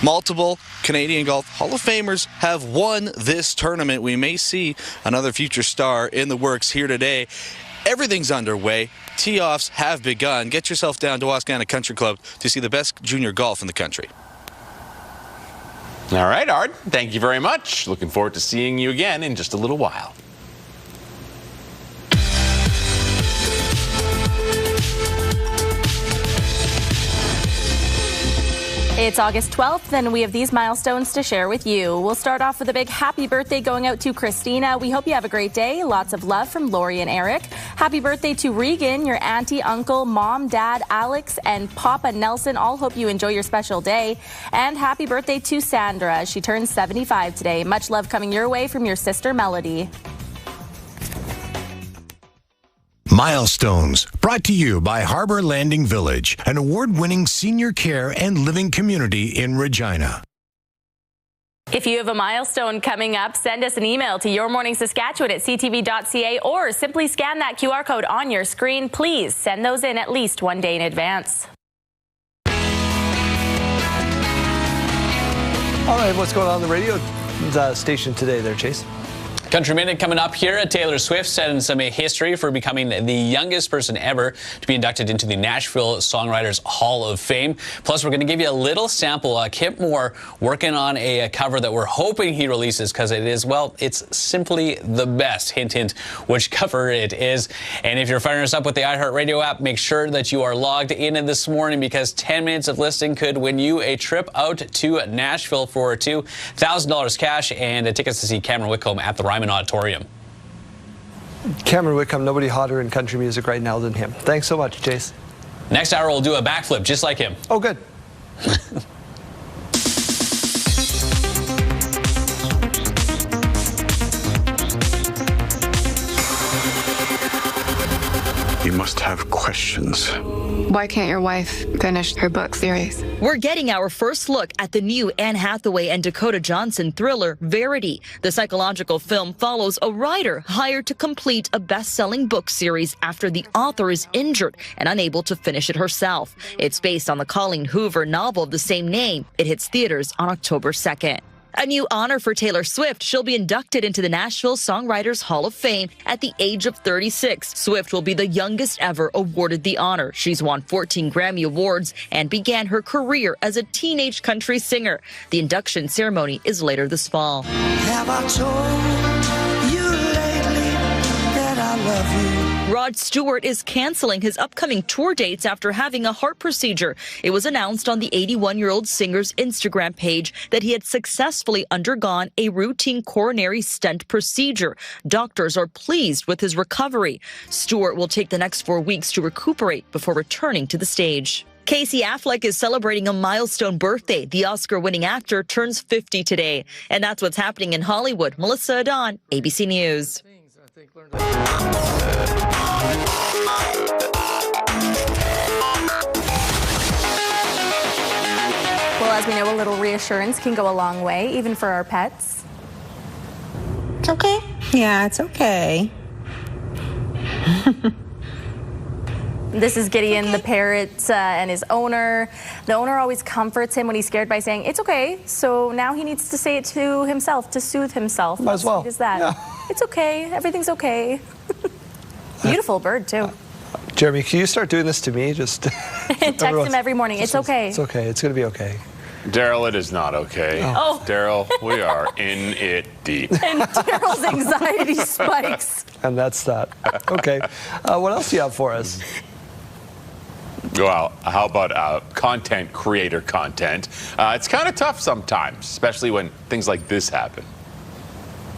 Multiple Canadian Golf Hall of Famers have won this tournament. We may see another future star in the works here today. everything's underway. Tee-offs have begun. Get yourself down to Wascana Country Club to see the best junior golf in the country. All right, Art, thank you very much. Looking forward to seeing you again in just a little while. It's August 12th, and we have these milestones to share with you. We'll start off with a big happy birthday going out to Christina. We hope you have a great day. Lots of love from Lori and Eric. Happy birthday to Regan, your auntie, uncle, mom, dad, Alex, and Papa Nelson. All hope you enjoy your special day. And happy birthday to Sandra. She turns 75 today. Much love coming your way from your sister, Melody. Milestones, brought to you by Harbor Landing Village, an award-winning senior care and living community in Regina. If you have a milestone coming up, send us an email to yourmorningsaskatchewan@ctv.ca or simply scan that QR code on your screen. Please send those in at least one day in advance. All right, what's going on the radio station today there, Chase? Country Minute coming up here. Taylor Swift set in some history for becoming the youngest person ever to be inducted into the Nashville Songwriters Hall of Fame. Plus, we're going to give you a little sample. Kip Moore working on a cover that we're hoping he releases because it is, well, it's simply the best. Hint, hint, which cover it is. And if you're firing us up with the iHeartRadio app, make sure that you are logged in this morning because 10 minutes of listening could win you a trip out to Nashville for $2,000 cash and tickets to see Cameron Whitcomb at the Ryman Auditorium. Cameron Whitcomb, nobody hotter in country music right now than him. Thanks so much, Chase. Next hour, we'll do a backflip just like him. Oh, good. You must have questions. Why can't your wife finish her book series? We're getting our first look at the new Anne Hathaway and Dakota Johnson thriller, Verity. The psychological film follows a writer hired to complete a best-selling book series after the author is injured and unable to finish it herself. It's based on the Colleen Hoover novel of the same name. It hits theaters on October 2nd. A new honor for Taylor Swift. She'll be inducted into the Nashville Songwriters Hall of Fame at the age of 36. Swift will be the youngest ever awarded the honor. She's won 14 Grammy Awards and began her career as a teenage country singer. The induction ceremony is later this fall. Have I told you lately that I love you? Rod Stewart is canceling his upcoming tour dates after having a heart procedure. It was announced on the 81-year-old singer's Instagram page that he had successfully undergone a routine coronary stent procedure. Doctors are pleased with his recovery. Stewart will take the next 4 weeks to recuperate before returning to the stage. Casey Affleck is celebrating a milestone birthday. The Oscar-winning actor turns 50 today. And that's what's happening in Hollywood. Melissa Adon, ABC News. Well, as we know, a little reassurance can go a long way, even for our pets. It's okay. Yeah, it's okay. This is Gideon, the parrot, and his owner. The owner always comforts him when he's scared by saying, "It's okay." So now he needs to say it to himself to soothe himself. Might as well. How sweet is that? Yeah. It's okay. Everything's okay. Beautiful bird, too. Jeremy, can you start doing this to me? Just Text him every morning. It's okay. It's okay. It's going to be okay. Daryl, it is not okay. Oh. Daryl, we are in it deep. And Daryl's anxiety spikes. And that's that. Okay. What else do you have for us? Well, how about content creator content? It's kind of tough sometimes, especially when things like this happen.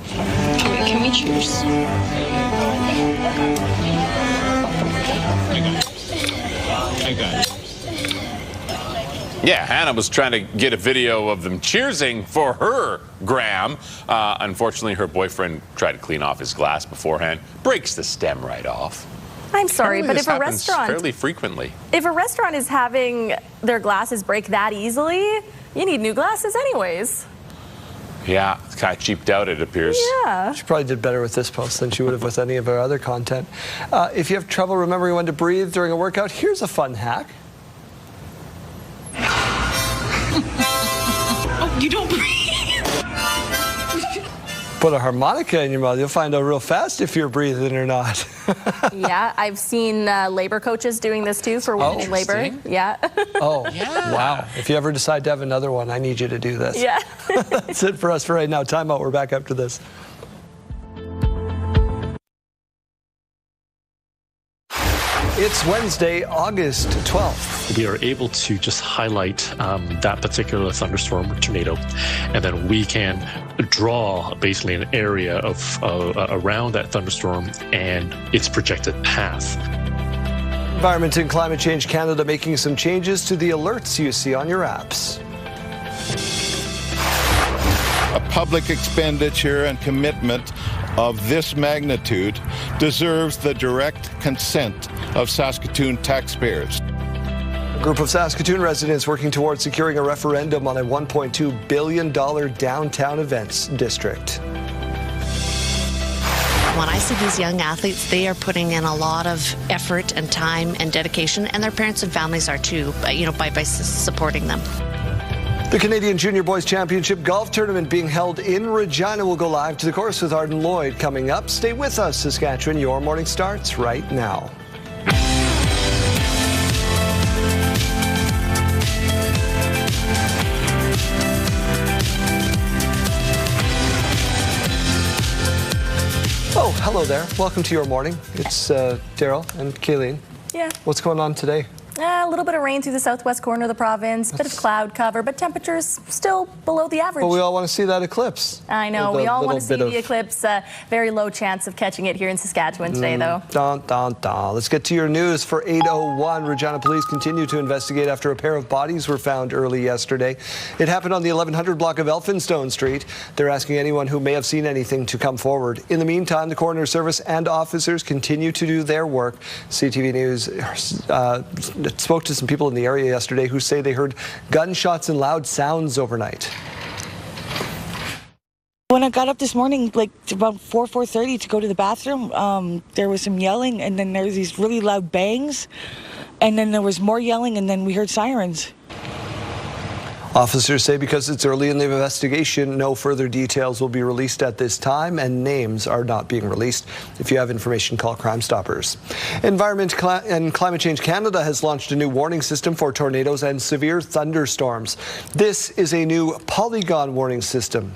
Can we cheers? I got it. Yeah, Hannah was trying to get a video of them cheersing for her gram. Unfortunately, her boyfriend tried to clean off his glass beforehand, breaks the stem right off. I'm sorry, Apparently but this if a happens restaurant fairly frequently. If a restaurant is having their glasses break that easily, you need new glasses anyways. Yeah, it's kind of cheaped out, it appears. Yeah. She probably did better with this post than she would have with any of her other content. If you have trouble remembering when to breathe during a workout, here's a fun hack. Oh, you don't breathe. Put a harmonica in your mouth, you'll find out real fast if you're breathing or not. Yeah, I've seen labor coaches doing this too for women in labor. Yeah. Oh, yeah. Wow. If you ever decide to have another one, I need you to do this. Yeah. That's it for us for right now. Time out. We're back after this. It's Wednesday, August 12th. We are able to just highlight that particular thunderstorm or tornado, and then we can draw basically an area of around that thunderstorm and its projected path. Environment and Climate Change Canada making some changes to the alerts you see on your apps. A public expenditure and commitment of this magnitude deserves the direct consent of Saskatoon taxpayers. A group of Saskatoon residents working towards securing a referendum on a $1.2 billion downtown events district. When I see these young athletes, they are putting in a lot of effort and time and dedication, and their parents and families are too, by supporting them. The Canadian Junior Boys Championship Golf Tournament being held in Regina will go live to the course with Arden Lloyd coming up. Stay with us, Saskatchewan. Your morning starts right now. Oh, hello there. Welcome to your morning. It's Daryl and Kayleen. Yeah. What's going on today? A little bit of rain through the southwest corner of the province, bit of cloud cover, but temperatures still below the average. Well, we all want to see that eclipse. I know. We all want to see the eclipse. Very low chance of catching it here in Saskatchewan today, though. Let's get to your news for 8:01. Regina police continue to investigate after a pair of bodies were found early yesterday. It happened on the 1100 block of Elphinstone Street. They're asking anyone who may have seen anything to come forward. In the meantime, the coroner's service and officers continue to do their work. CTV News spoke to some people in the area yesterday who say they heard gunshots and loud sounds overnight. When I got up this morning, like about 4:30 to go to the bathroom, there was some yelling, and then there was these really loud bangs, and then there was more yelling, and then we heard sirens. Officers say because it's early in the investigation, no further details will be released at this time, and names are not being released. If you have information, call Crime Stoppers. Environment and Climate Change Canada has launched a new warning system for tornadoes and severe thunderstorms. This is a new polygon warning system.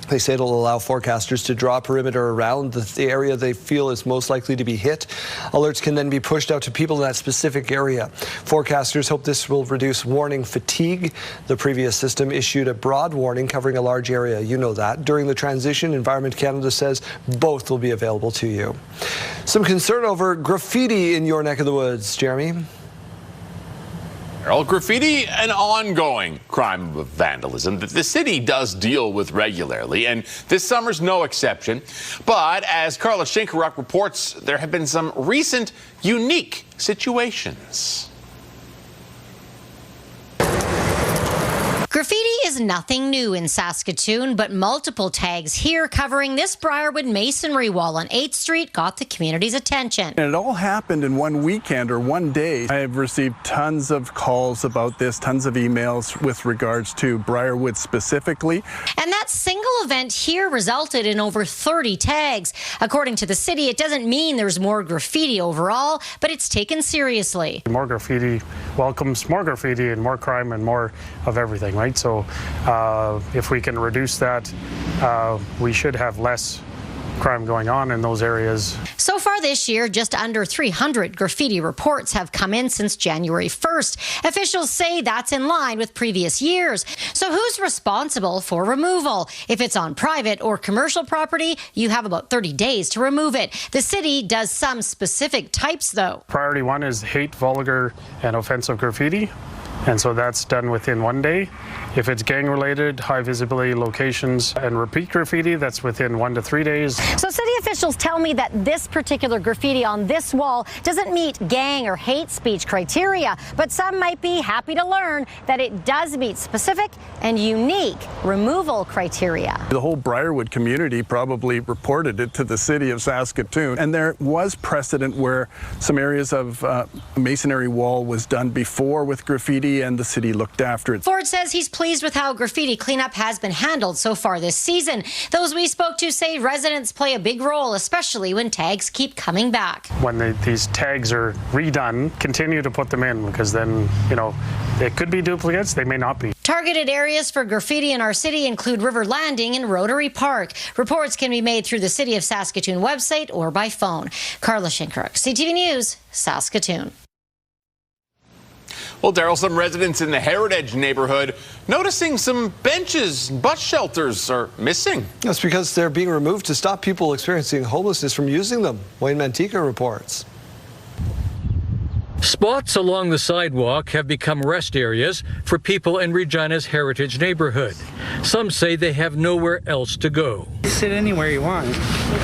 They say it'll allow forecasters to draw a perimeter around the area they feel is most likely to be hit. Alerts can then be pushed out to people in that specific area. Forecasters hope this will reduce warning fatigue. The previous system issued a broad warning covering a large area. You know that. During the transition, Environment Canada says both will be available to you. Some concern over graffiti in your neck of the woods, Jeremy. Graffiti, an ongoing crime of vandalism that the city does deal with regularly, and this summer's no exception. But as Carla Shinkaruk reports, there have been some recent unique situations. Graffiti is nothing new in Saskatoon, but multiple tags here covering this Briarwood masonry wall on 8th Street got the community's attention. And it all happened in one weekend or one day. I have received tons of calls about this, tons of emails with regards to Briarwood specifically. And that single event here resulted in over 30 tags. According to the city, it doesn't mean there's more graffiti overall, but it's taken seriously. More graffiti welcomes more graffiti and more crime and more of everything, right? So if we can reduce that, we should have less crime going on in those areas. So far this year, just under 300 graffiti reports have come in since January 1st. Officials say that's in line with previous years. So who's responsible for removal? If it's on private or commercial property, you have about 30 days to remove it. The city does some specific types, though. Priority one is hate, vulgar, and offensive graffiti. And so that's done within 1 day. If it's gang-related, high visibility locations, and repeat graffiti, that's within 1 to 3 days. So city officials tell me that this particular graffiti on this wall doesn't meet gang or hate speech criteria, but some might be happy to learn that it does meet specific and unique removal criteria. The whole Briarwood community probably reported it to the city of Saskatoon, and there was precedent where some areas of masonry wall was done before with graffiti, and the city looked after it. Ford says he's pleased with how graffiti cleanup has been handled so far this season. Those we spoke to say residents play a big role, especially when tags keep coming back. When these tags are redone, continue to put them in, because then, it could be duplicates, they may not be. Targeted areas for graffiti in our city include River Landing and Rotary Park. Reports can be made through the City of Saskatoon website or by phone. Carla Shinkaruk, CTV News, Saskatoon. Well, Daryl, some residents in the Heritage neighborhood noticing some benches and bus shelters are missing. That's because they're being removed to stop people experiencing homelessness from using them. Wayne Mantica reports. Spots along the sidewalk have become rest areas for people in Regina's Heritage neighborhood. Some say they have nowhere else to go. You sit anywhere you want,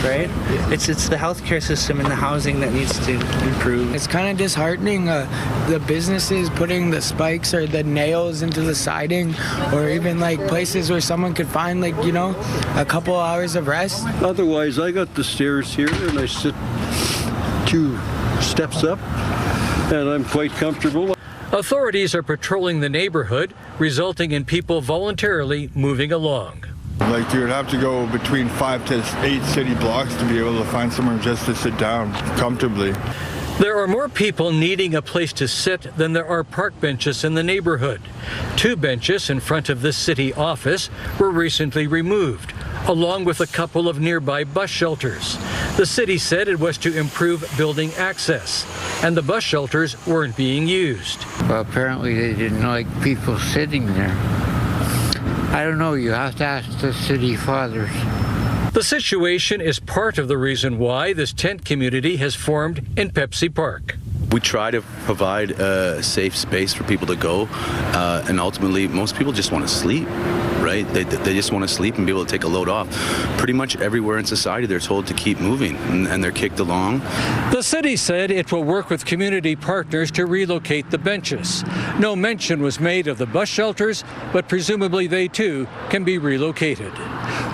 right? It's the healthcare system and the housing that needs to improve. It's kind of disheartening, the businesses putting the spikes or the nails into the siding, or even like places where someone could find a couple hours of rest. Otherwise, I got the stairs here and I sit 2 steps up, and I'm quite comfortable. Authorities are patrolling the neighborhood, resulting in people voluntarily moving along. Like, you would have to go between 5 to 8 city blocks to be able to find somewhere just to sit down comfortably. There are more people needing a place to sit than there are park benches in the neighborhood. 2 benches in front of the city office were recently removed, along with a couple of nearby bus shelters. The city said it was to improve building access, and the bus shelters weren't being used. Well, apparently they didn't like people sitting there. I don't know, you have to ask the city fathers. The situation is part of the reason why this tent community has formed in Pepsi Park. We try to provide a safe space for people to go, and ultimately most people just want to sleep, right? They just want to sleep and be able to take a load off. Pretty much everywhere in society they're told to keep moving, and they're kicked along. The city said it will work with community partners to relocate the benches. No mention was made of the bus shelters, but presumably they too can be relocated.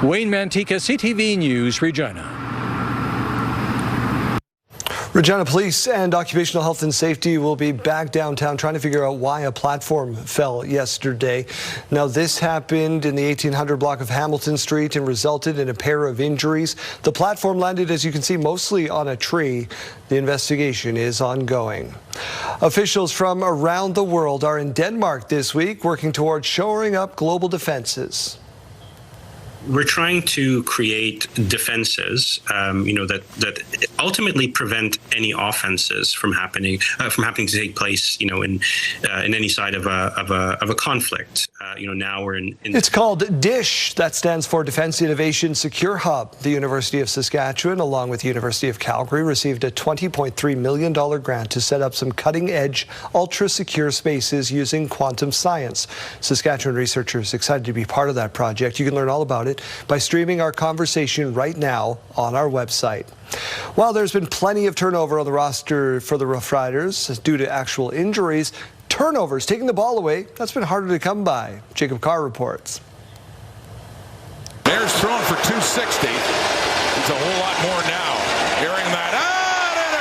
Wayne Mantica, CTV News, Regina. Regina Police and Occupational Health and Safety will be back downtown trying to figure out why a platform fell yesterday. Now, this happened in the 1800 block of Hamilton Street and resulted in a pair of injuries. The platform landed, as you can see, mostly on a tree. The investigation is ongoing. Officials from around the world are in Denmark this week working towards shoring up global defenses. We're trying to create defenses, that ultimately prevent any offenses from happening to take place, in any side of a conflict. Now we're in. It's called DISH. That stands for Defense Innovation Secure Hub. The University of Saskatchewan, along with the University of Calgary, received a $20.3 million grant to set up some cutting-edge, ultra-secure spaces using quantum science. Saskatchewan researchers excited to be part of that project. You can learn all about it by streaming our conversation right now on our website. While there's been plenty of turnover on the roster for the Rough Riders due to actual injuries, turnovers, taking the ball away, that's been harder to come by. Jacob Carr reports. Bears thrown for 260. It's a whole lot more now. Hearing that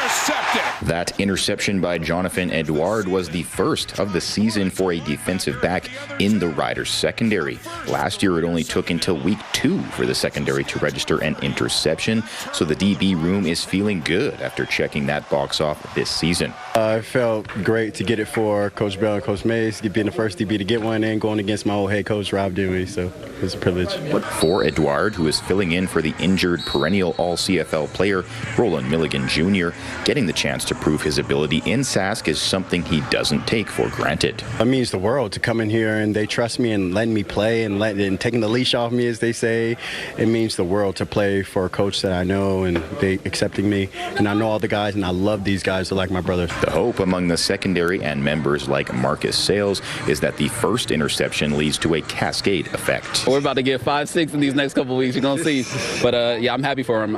intercepted. That interception by Jonathan Edouard was the first of the season for a defensive back in the Riders secondary. Last year, it only took until week 2 for the secondary to register an interception, so the DB room is feeling good after checking that box off this season. It felt great to get it for Coach Bell and Coach Mays, being the first DB to get one and going against my old head coach, Rob Dewey, so it was a privilege. But for Edouard, who is filling in for the injured perennial All-CFL player, Roland Milligan Jr., getting the chance to prove his ability in Sask is something he doesn't take for granted. It means the world to come in here and they trust me and letting me play and taking the leash off me, as they say. It means the world to play for a coach that I know and they accepting me. And I know all the guys and I love these guys. They're like my brothers. The hope among the secondary and members like Marcus Sales is that the first interception leads to a cascade effect. We're about to get 5-6 in these next couple of weeks. You're going to see. But yeah, I'm happy for him.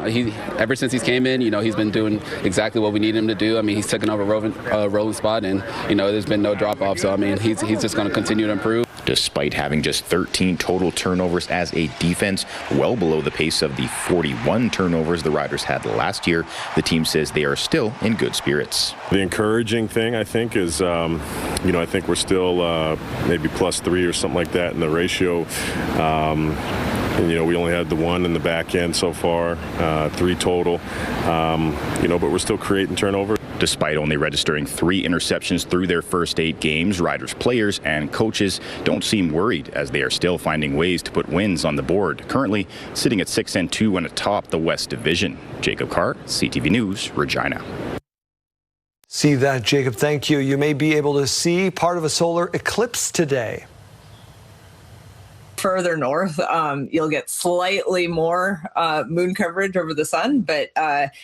Ever since he's came in, he's been doing exactly what we need him to do. I mean, he's taken over Roland's spot and, there's been no drop off. So, I mean, he's just going to continue to improve. Despite having just 13 total turnovers as a defense, well below the pace of the 41 turnovers the Riders had last year, the team says they are still in good spirits. The encouraging thing, I think, is, I think we're still maybe +3 or something like that in the ratio. And, we only had the one in the back end so far, 3 total, but we're still creating turnover. Despite only registering 3 interceptions through their first 8 games, Riders players and coaches don't seem worried as they are still finding ways to put wins on the board, currently sitting at 6-2 and atop the West Division. Jacob Carr, CTV News, Regina. See that, Jacob. Thank you. You may be able to see part of a solar eclipse today. Further north, you'll get slightly more moon coverage over the sun, but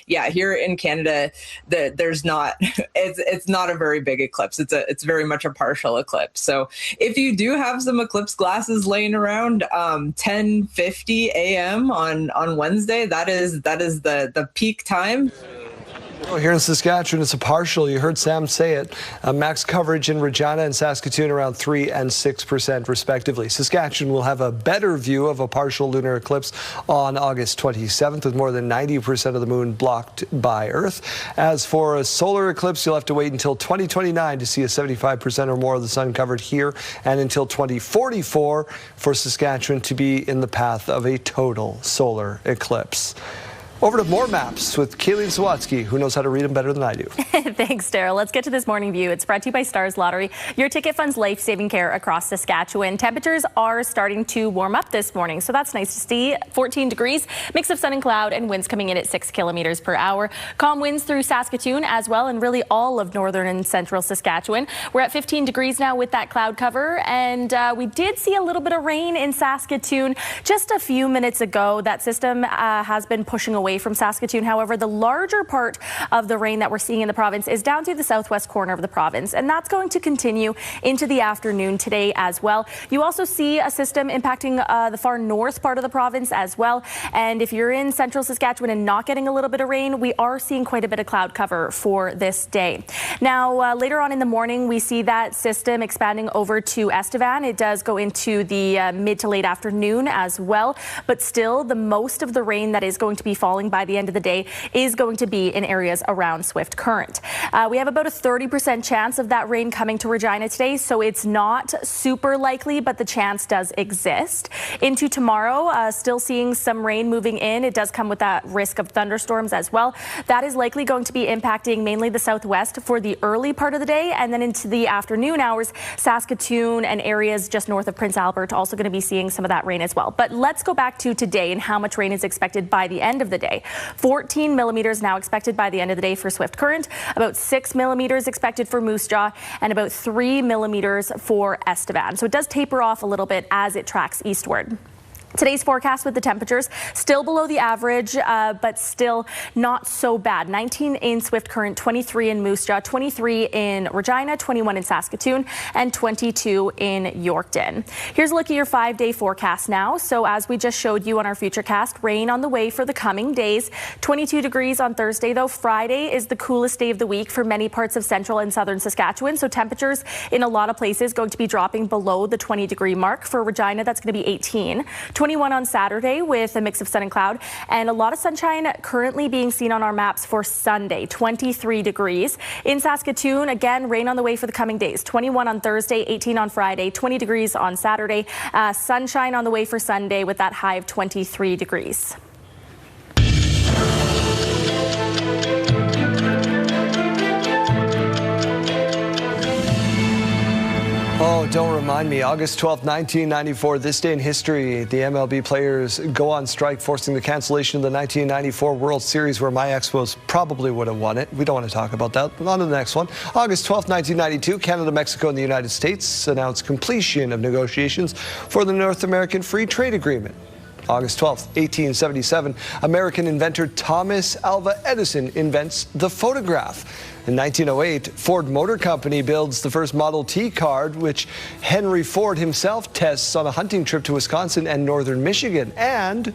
here in Canada, there's not. It's not a very big eclipse. It's very much a partial eclipse. So if you do have some eclipse glasses laying around, 10:50 a.m. on Wednesday, that is the peak time. Here in Saskatchewan, it's a partial. You heard Sam say it. Max coverage in Regina and Saskatoon around 3% and 6% respectively. Saskatchewan will have a better view of a partial lunar eclipse on August 27th with more than 90% of the moon blocked by Earth. As for a solar eclipse, you'll have to wait until 2029 to see a 75% or more of the sun covered here, and until 2044 for Saskatchewan to be in the path of a total solar eclipse. Over to more maps with Kayleen Sawatsky, who knows how to read them better than I do. Thanks, Daryl. Let's get to this morning view. It's brought to you by Stars Lottery. Your ticket funds life-saving care across Saskatchewan. Temperatures are starting to warm up this morning, so that's nice to see. 14 degrees, mix of sun and cloud, and winds coming in at 6 kilometers per hour. Calm winds through Saskatoon as well, and really all of northern and central Saskatchewan. We're at 15 degrees now with that cloud cover, and we did see a little bit of rain in Saskatoon just a few minutes ago. That system has been pushing away from Saskatoon. However, the larger part of the rain that we're seeing in the province is down through the southwest corner of the province, and that's going to continue into the afternoon today as well. You also see a system impacting the far north part of the province as well, and if you're in central Saskatchewan and not getting a little bit of rain, we are seeing quite a bit of cloud cover for this day. Now, later on in the morning, we see that system expanding over to Estevan. It does go into the mid to late afternoon as well, but still the most of the rain that is going to be falling by the end of the day is going to be in areas around Swift Current. We have about a 30% chance of that rain coming to Regina today, so it's not super likely, but the chance does exist. Into tomorrow, still seeing some rain moving in. It does come with that risk of thunderstorms as well. That is likely going to be impacting mainly the southwest for the early part of the day, and then into the afternoon hours, Saskatoon and areas just north of Prince Albert also going to be seeing some of that rain as well. But let's go back to today and how much rain is expected by the end of the day. 14 millimeters now expected by the end of the day for Swift Current, about 6 millimeters expected for Moose Jaw, and about 3 millimeters for Estevan. So it does taper off a little bit as it tracks eastward. Today's forecast with the temperatures still below the average, but still not so bad. 19 in Swift Current, 23 in Moose Jaw, 23 in Regina, 21 in Saskatoon, and 22 in Yorkton. Here's a look at your 5-day forecast now. So as we just showed you on our Futurecast, rain on the way for the coming days. 22 degrees on Thursday, though. Friday is the coolest day of the week for many parts of central and southern Saskatchewan. So temperatures in a lot of places going to be dropping below the 20-degree mark. For Regina, that's going to be 18. 21 on Saturday with a mix of sun and cloud, and a lot of sunshine currently being seen on our maps for Sunday, 23 degrees. In Saskatoon, again, rain on the way for the coming days, 21 on Thursday, 18 on Friday, 20 degrees on Saturday, sunshine on the way for Sunday with that high of 23 degrees. Oh, don't remind me. August 12th, 1994, this day in history, the MLB players go on strike, forcing the cancellation of the 1994 World Series, where my Expos probably would have won it. We don't want to talk about that. But on to the next one. August 12th, 1992, Canada, Mexico, and the United States announced completion of negotiations for the North American Free Trade Agreement. August 12th, 1877, American inventor Thomas Alva Edison invents the photograph. In 1908, Ford Motor Company builds the first Model T car, which Henry Ford himself tests on a hunting trip to Wisconsin and northern Michigan. And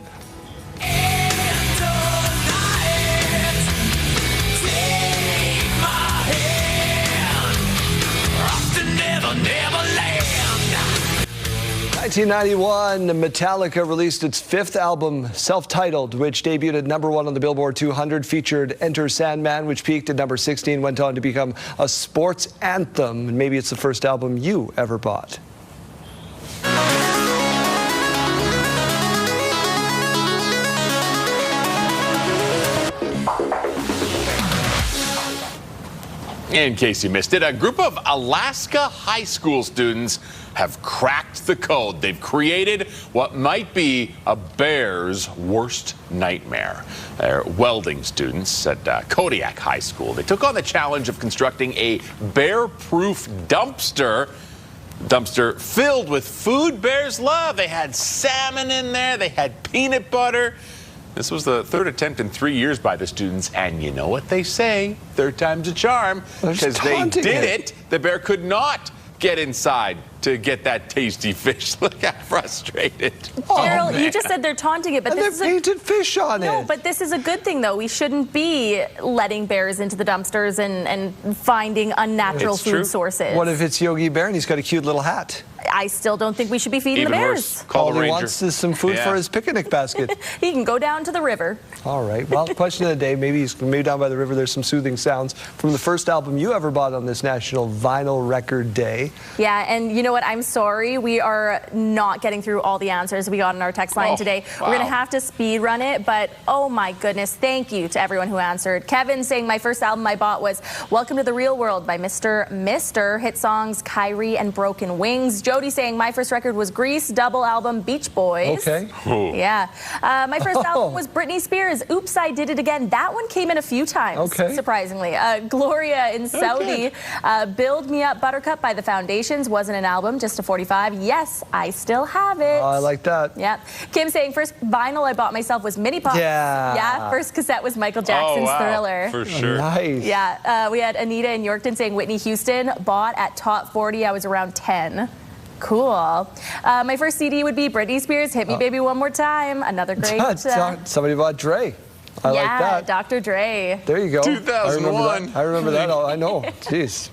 1991, Metallica released its fifth album, self-titled, which debuted at #1 on the Billboard 200, featured Enter Sandman, which peaked at number 16, went on to become a sports anthem. And maybe it's the first album you ever bought. In case you missed it, a group of Alaska high school students have cracked the code. They've created what might be a bear's worst nightmare. They're welding students at Kodiak High School. They took on the challenge of constructing a bear-proof dumpster. Dumpster filled with food bears love. They had salmon in there. They had peanut butter. This was the third attempt in 3 years by the students, and you know what they say, third time's a charm, because they did it. The bear could not get inside to get that tasty fish. Look how frustrated. Daryl, you just said they're taunting it, but this is painted fish on it. No, but this is a good thing, though. We shouldn't be letting bears into the dumpsters and finding unnatural food sources. What if it's Yogi Bear and he's got a cute little hat? I still don't think we should be feeding Even the bears. worse, call All the he ranger. wants is some food for his picnic basket. He can go down to the river. All right. Well, question of the day. Maybe down by the river there's some soothing sounds from the first album you ever bought on this National Vinyl Record Day. Yeah, and you know what? I'm sorry. We are not getting through all the answers we got on our text line today. Wow. We're going to have to speed run it, but oh my goodness, thank you to everyone who answered. Kevin saying my first album I bought was Welcome to the Real World by Mr. Hit songs Kyrie and Broken Wings. Jody saying my first record was Grease, double album Beach Boys. Okay. Yeah. My first album was Britney Spears, Oops, I Did It Again. That one came in a few times, surprisingly. Gloria in Saudi, Build Me Up Buttercup by The Foundations wasn't an album, just a 45. Yes, I still have it. Oh, I like that. Yeah. Kim saying first vinyl I bought myself was Mini Pop. Yeah. First cassette was Michael Jackson's Thriller. For sure. Nice. Yeah. We had Anita in Yorkton saying Whitney Houston, bought at Top 40. I was around 10. Cool. My first CD would be Britney Spears, Hit Me Baby One More Time. Another great. Somebody bought Dre. I like that. Dr. Dre. There you go. 2001. I remember that. Oh, I know. Jeez.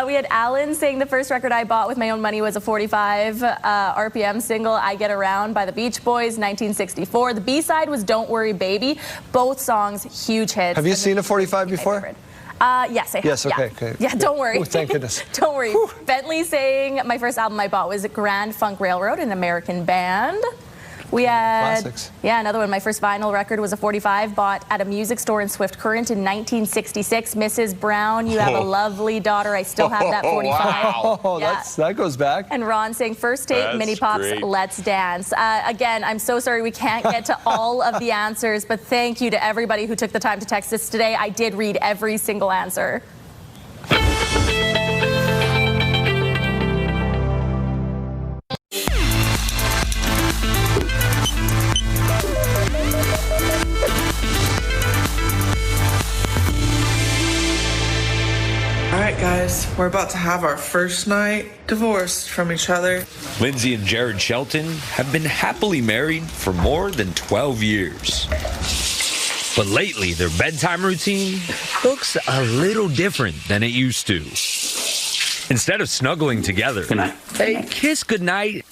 We had Alan saying the first record I bought with my own money was a 45 RPM single, I Get Around by the Beach Boys, 1964. The B-side was Don't Worry Baby. Both songs, huge hits. Have you seen a 45 before? Yes, I have. Yes, okay. Yeah, don't worry. Oh, thank goodness. Don't worry. Bentley saying my first album I bought was Grand Funk Railroad, an American band. We had, classics. Yeah, another one. My first vinyl record was a 45, bought at a music store in Swift Current in 1966. Mrs. Brown, you have a lovely daughter. I still have that 45. Wow, that goes back. And Ron saying first tape, Mini Pops, great. Let's Dance. Again, I'm so sorry we can't get to all of the answers, but thank you to everybody who took the time to text us today. I did read every single answer. All right, guys, we're about to have our first night divorced from each other. Lindsay and Jared Shelton have been happily married for more than 12 years. But lately, their bedtime routine looks a little different than it used to. Instead of snuggling together, they kiss goodnight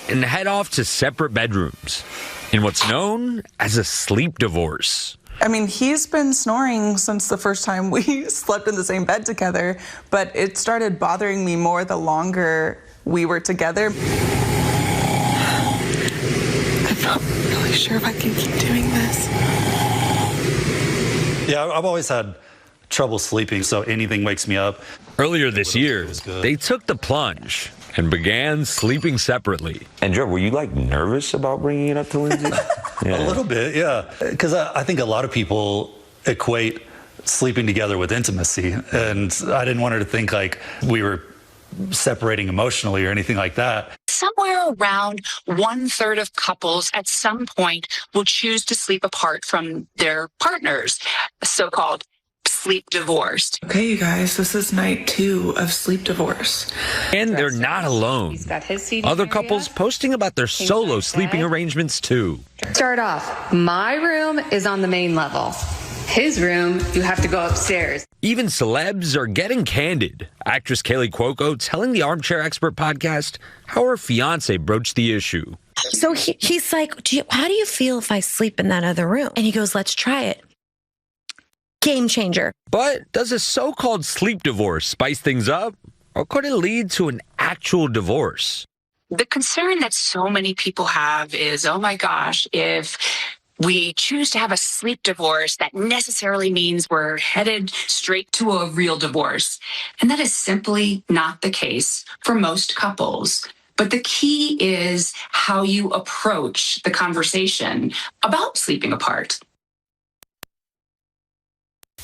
and head off to separate bedrooms in what's known as a sleep divorce. I mean, he's been snoring since the first time we slept in the same bed together, but it started bothering me more the longer we were together. I'm not really sure if I can keep doing this. Yeah, I've always had trouble sleeping, so anything wakes me up. Earlier this year, they took the plunge and began sleeping separately. And Joe, were you like nervous about bringing it up to Lindsay? A little bit, yeah. Because I think a lot of people equate sleeping together with intimacy, and I didn't want her to think like we were separating emotionally or anything like that. Somewhere around 1/3 of couples at some point will choose to sleep apart from their partners, so-called sleep divorced. Okay, you guys, this is night 2 of sleep divorce. And they're not alone. Other couples posting about their solo sleeping arrangements too. Start off, my room is on the main level. his room, you have to go upstairs. Even celebs are getting candid. Actress Kaylee Cuoco telling the Armchair Expert podcast how her fiance broached the issue. So he's like, how do you feel if I sleep in that other room? And he goes, let's try it. Game changer. But does a so-called sleep divorce spice things up? Or could it lead to an actual divorce? The concern that so many people have is, oh my gosh, if we choose to have a sleep divorce, that necessarily means we're headed straight to a real divorce. And that is simply not the case for most couples. But the key is how you approach the conversation about sleeping apart.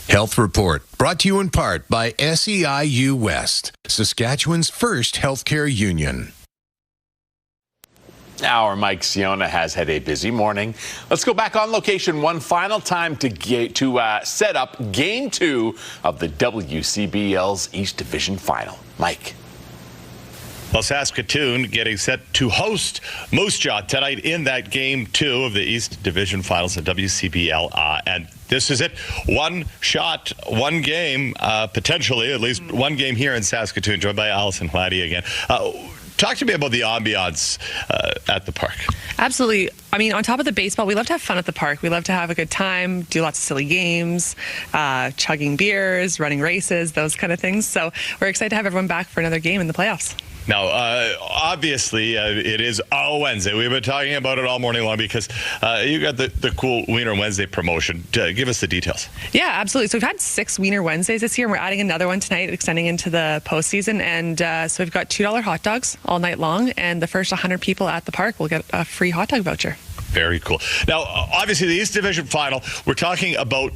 Health Report, brought to you in part by SEIU West, Saskatchewan's first healthcare union. Our Mike Siona has had a busy morning. Let's go back on location one final time to set up Game 2 of the WCBL's East Division Final. Mike. Well, Saskatoon getting set to host Moose Jaw tonight in that Game 2 of the East Division Finals at WCBL. And this is it. One shot, one game, potentially, at least one game here in Saskatoon, joined by Allison Hladdy again. Talk to me about the ambiance at the park. Absolutely. I mean, on top of the baseball, we love to have fun at the park. We love to have a good time, do lots of silly games, chugging beers, running races, those kind of things. So we're excited to have everyone back for another game in the playoffs. Now, obviously, it is a Wednesday. We've been talking about it all morning long because you got the cool Wiener Wednesday promotion. Give us the details. Yeah, absolutely. So we've had 6 Wiener Wednesdays this year, and we're adding another one tonight, extending into the postseason. And so we've got $2 hot dogs all night long, and the first 100 people at the park will get a free hot dog voucher. Very cool. Now, obviously, the East Division Final, we're talking about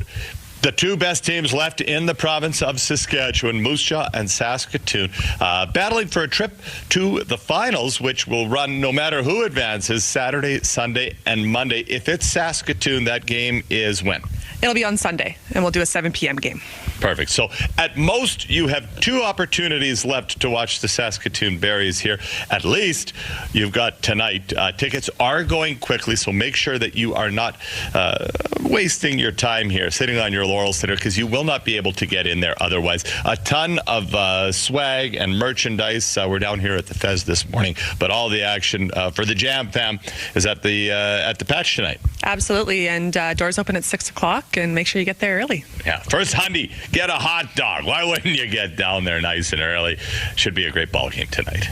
the 2 best teams left in the province of Saskatchewan, Moose Jaw and Saskatoon, battling for a trip to the finals, which will run no matter who advances Saturday, Sunday, and Monday. If it's Saskatoon, that game is when? It'll be on Sunday, and we'll do a 7 p.m. game. Perfect. So at most, you have 2 opportunities left to watch the Saskatoon Berries here. At least you've got tonight. Tickets are going quickly, so make sure that you are not wasting your time here, sitting on your laurels there, because you will not be able to get in there otherwise. A ton of swag and merchandise. We're down here at the Fez this morning, but all the action for the Jam Fam is at the patch tonight. Absolutely, and doors open at 6 o'clock, and make sure you get there early. Yeah, first Hyundai, get a hot dog. Why wouldn't you get down there nice and early? Should be a great ball game tonight.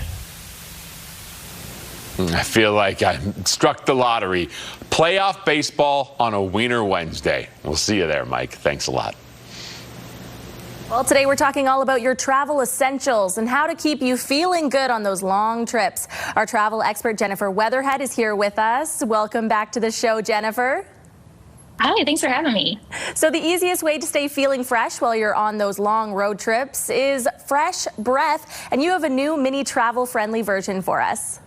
I feel like I struck the lottery. Playoff baseball on a Wiener Wednesday. We'll see you there, Mike. Thanks a lot. Well, today we're talking all about your travel essentials and how to keep you feeling good on those long trips. Our travel expert, Jennifer Weatherhead, is here with us. Welcome back to the show, Jennifer. Hi, thanks for having me. So the easiest way to stay feeling fresh while you're on those long road trips is fresh breath, and you have a new mini travel-friendly version for us.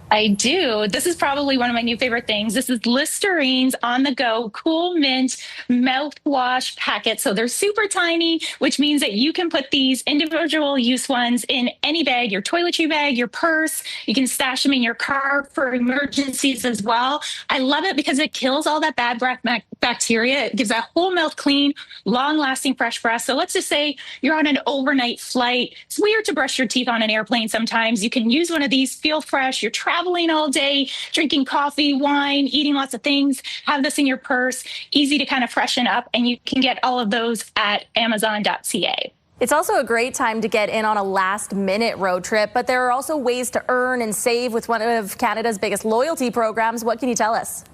I do. This is probably one of my new favorite things. This is Listerine's on-the-go Cool Mint mouthwash packet. So they're super tiny, which means that you can put these individual use ones in any bag, your toiletry bag, your purse. You can stash them in your car for emergencies as well. I love it because it kills all that bad breath bacteria. It gives that whole mouth clean, long-lasting fresh breath. So let's just say you're on an overnight flight. It's weird to brush your teeth on an airplane sometimes. You can use one of these, feel fresh. You're traveling all day, drinking coffee, wine, eating lots of things. Have this in your purse. Easy to kind of freshen up, and you can get all of those at Amazon.ca. It's also a great time to get in on a last-minute road trip, but there are also ways to earn and save with one of Canada's biggest loyalty programs. What can you tell us?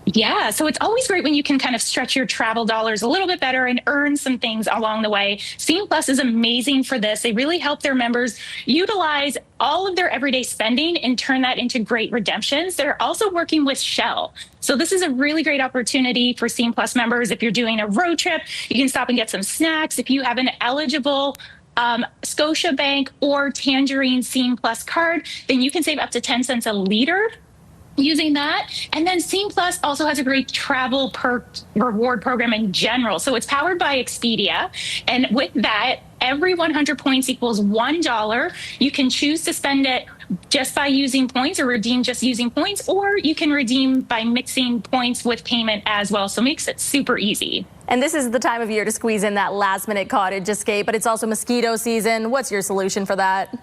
Yeah, so it's always great when you can kind of stretch your travel dollars a little bit better and earn some things along the way. Scene Plus is amazing for this. They really help their members utilize all of their everyday spending and turn that into great redemptions. They're also working with Shell. So this is a really great opportunity for Scene Plus members. If you're doing a road trip, you can stop and get some snacks. If you have an eligible Scotiabank or Tangerine Scene Plus card, then you can save up to 10 cents a liter using that. And then Scene Plus also has a great travel perk reward program in general. So it's powered by Expedia. And with that, every 100 points equals $1. You can choose to spend it just by using points or redeem just using points, or you can redeem by mixing points with payment as well. So it makes it super easy. And this is the time of year to squeeze in that last-minute cottage escape, but it's also mosquito season. What's your solution for that?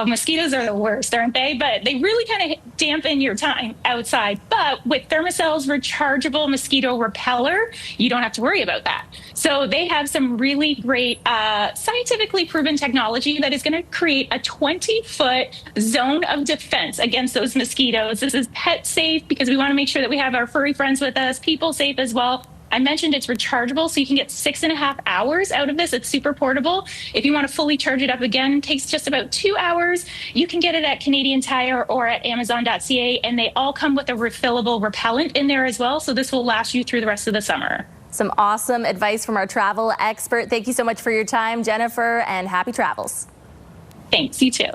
Mosquitoes are the worst, aren't they? But they really kind of dampen your time outside. But with Thermacel's rechargeable mosquito repeller, you don't have to worry about that. So they have some really great scientifically proven technology that is going to create a 20-foot zone of defense against those mosquitoes. This is pet safe because we want to make sure that we have our furry friends with us, people safe as well. I mentioned it's rechargeable, so you can get 6.5 hours out of this. It's super portable. If you want to fully charge it up again, it takes just about 2 hours. You can get it at Canadian Tire or at Amazon.ca, and they all come with a refillable repellent in there as well, so this will last you through the rest of the summer. Some awesome advice from our travel expert. Thank you so much for your time, Jennifer, and happy travels. Thanks, you too.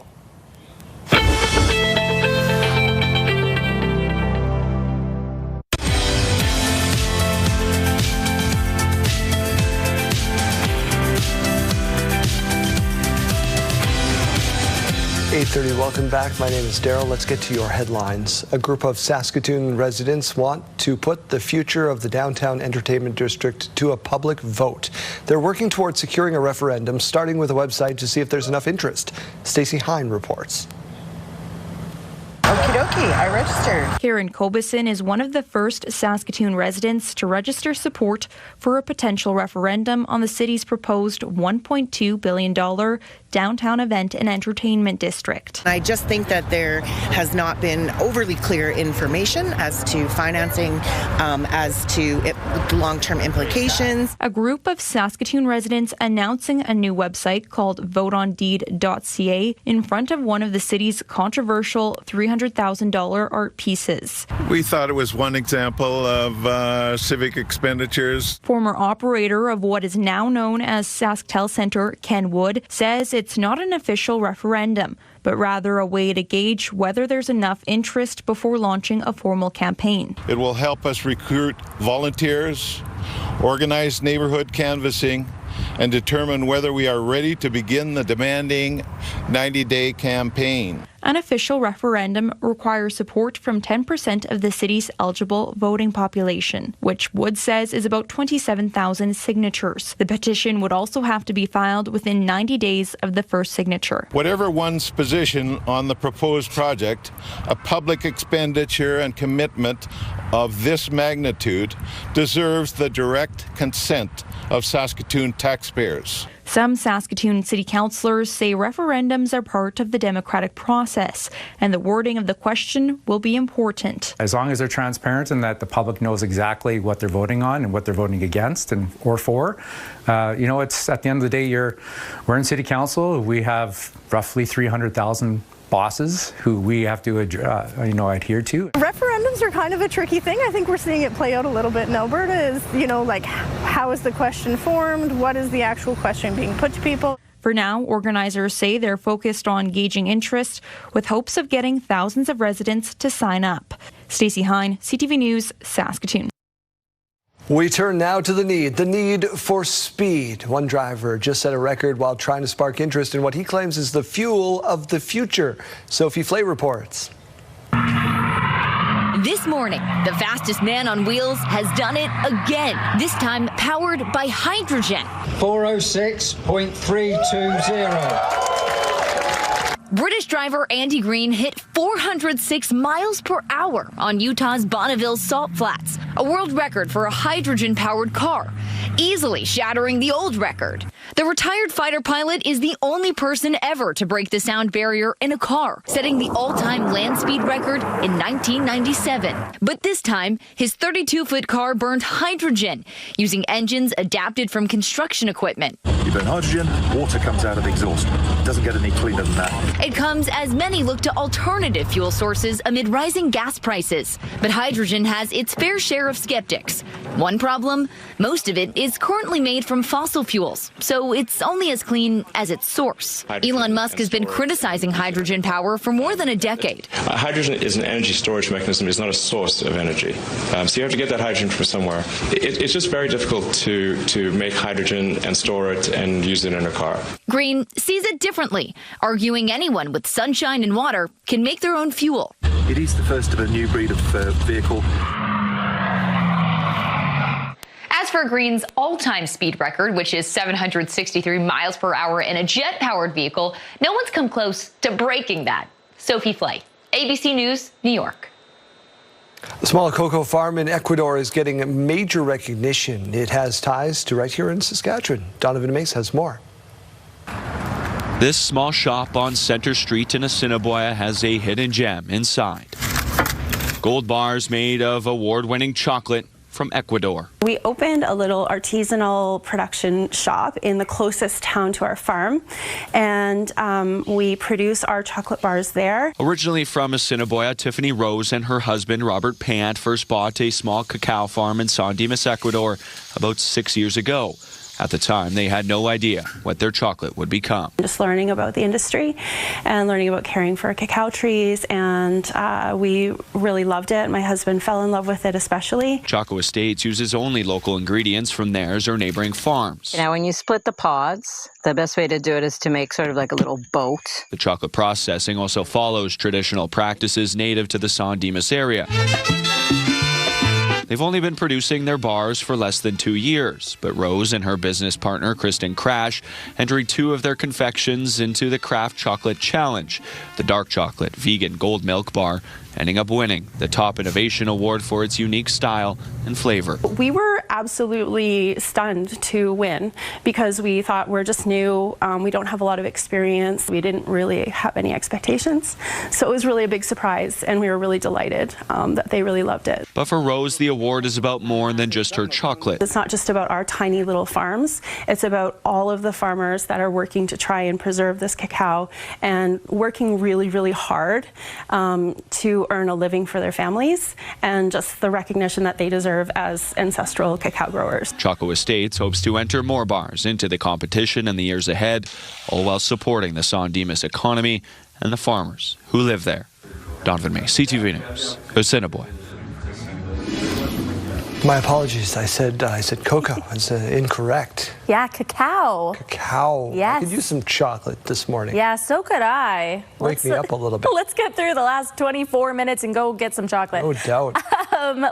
8:30, welcome back. My name is Daryl. Let's get to your headlines. A group of Saskatoon residents want to put the future of the downtown entertainment district to a public vote. They're working towards securing a referendum, starting with a website to see if there's enough interest. Stacey Hine reports. Okie dokie, I registered. Karen Kobison is one of the first Saskatoon residents to register support for a potential referendum on the city's proposed $1.2 billion downtown event and entertainment district. I just think that there has not been overly clear information as to financing, as to long-term implications. A group of Saskatoon residents announcing a new website called voteondeed.ca in front of one of the city's controversial $300,000 art pieces. We thought it was one example of civic expenditures. Former operator of what is now known as Sasktel Centre, Ken Wood, says it's not an official referendum, but rather a way to gauge whether there's enough interest before launching a formal campaign. It will help us recruit volunteers, organize neighborhood canvassing, and determine whether we are ready to begin the demanding 90-day campaign. An official referendum requires support from 10% of the city's eligible voting population, which Wood says is about 27,000 signatures. The petition would also have to be filed within 90 days of the first signature. Whatever one's position on the proposed project, a public expenditure and commitment of this magnitude deserves the direct consent of Saskatoon taxpayers. Some Saskatoon city councillors say referendums are part of the democratic process, and the wording of the question will be important. As long as they're transparent and that the public knows exactly what they're voting on and what they're voting against and or for, it's at the end of the day, we're in city council. We have roughly 300,000 bosses who we have to adhere to. Referendums are kind of a tricky thing. I think we're seeing it play out a little bit in Alberta is, how is the question formed? What is the actual question being put to people? For now, organizers say they're focused on gauging interest with hopes of getting thousands of residents to sign up. Stacey Hine, CTV News, Saskatoon. We turn now to the need for speed. One driver just set a record while trying to spark interest in what he claims is the fuel of the future. Sophie Flay reports. This morning, the fastest man on wheels has done it again, this time powered by hydrogen. 406.320. British driver Andy Green hit 406 miles per hour on Utah's Bonneville Salt Flats, a world record for a hydrogen-powered car, easily shattering the old record. The retired fighter pilot is the only person ever to break the sound barrier in a car, setting the all-time land speed record in 1997. But this time, his 32-foot car burned hydrogen, using engines adapted from construction equipment. You burn hydrogen, water comes out of the exhaust. It doesn't get any cleaner than that. It comes as many look to alternative fuel sources amid rising gas prices. But hydrogen has its fair share of skeptics. One problem, most of it is currently made from fossil fuels, so it's only as clean as its source. Elon Musk has been criticizing hydrogen power for more than a decade. Hydrogen is an energy storage mechanism. It's not a source of energy. So you have to get that hydrogen from somewhere. It's just very difficult to make hydrogen and store it and use it in her car. Green sees it differently, arguing anyone with sunshine and water can make their own fuel. It is the first of a new breed of vehicle. As for Green's all-time speed record, which is 763 miles per hour in a jet-powered vehicle, no one's come close to breaking that. Sophie Flay, ABC News, New York. The small cocoa farm in Ecuador is getting major recognition. It has ties to right here in Saskatchewan. Donovan Mace has more. This small shop on Center Street in Assiniboia has a hidden gem inside. Gold bars made of award-winning chocolate from Ecuador. We opened a little artisanal production shop in the closest town to our farm, and we produce our chocolate bars there. Originally from Assiniboia, Tiffany Rose and her husband Robert Pant first bought a small cacao farm in San Dimas, Ecuador about 6 years ago. At the time, they had no idea what their chocolate would become. Just learning about the industry and learning about caring for cacao trees, and we really loved it. My husband fell in love with it especially. Choco Estates uses only local ingredients from theirs or neighboring farms. Now, when you split the pods, the best way to do it is to make sort of like a little boat. The chocolate processing also follows traditional practices native to the San Dimas area. They've only been producing their bars for less than 2 years, but Rose and her business partner, Kristen Crash, entered 2 of their confections into the Craft Chocolate Challenge, the dark chocolate vegan gold milk bar, ending up winning the Top Innovation Award for its unique style and flavor. We were absolutely stunned to win because we thought we're just new, we don't have a lot of experience, we didn't really have any expectations. So it was really a big surprise, and we were really delighted that they really loved it. But for Rose, the award is about more than just her chocolate. It's not just about our tiny little farms, it's about all of the farmers that are working to try and preserve this cacao and working really, really hard to earn a living for their families, and just the recognition that they deserve as ancestral cacao growers. Choco Estates hopes to enter more bars into the competition in the years ahead, all while supporting the San Dimas economy and the farmers who live there. Donovan May, CTV News, Assiniboia. My apologies. I said cocoa. It's incorrect. Yeah, cacao. Cacao. Yes. I could use some chocolate this morning. Yeah, so could I. Wake me up a little bit. Let's get through the last 24 minutes and go get some chocolate. No doubt.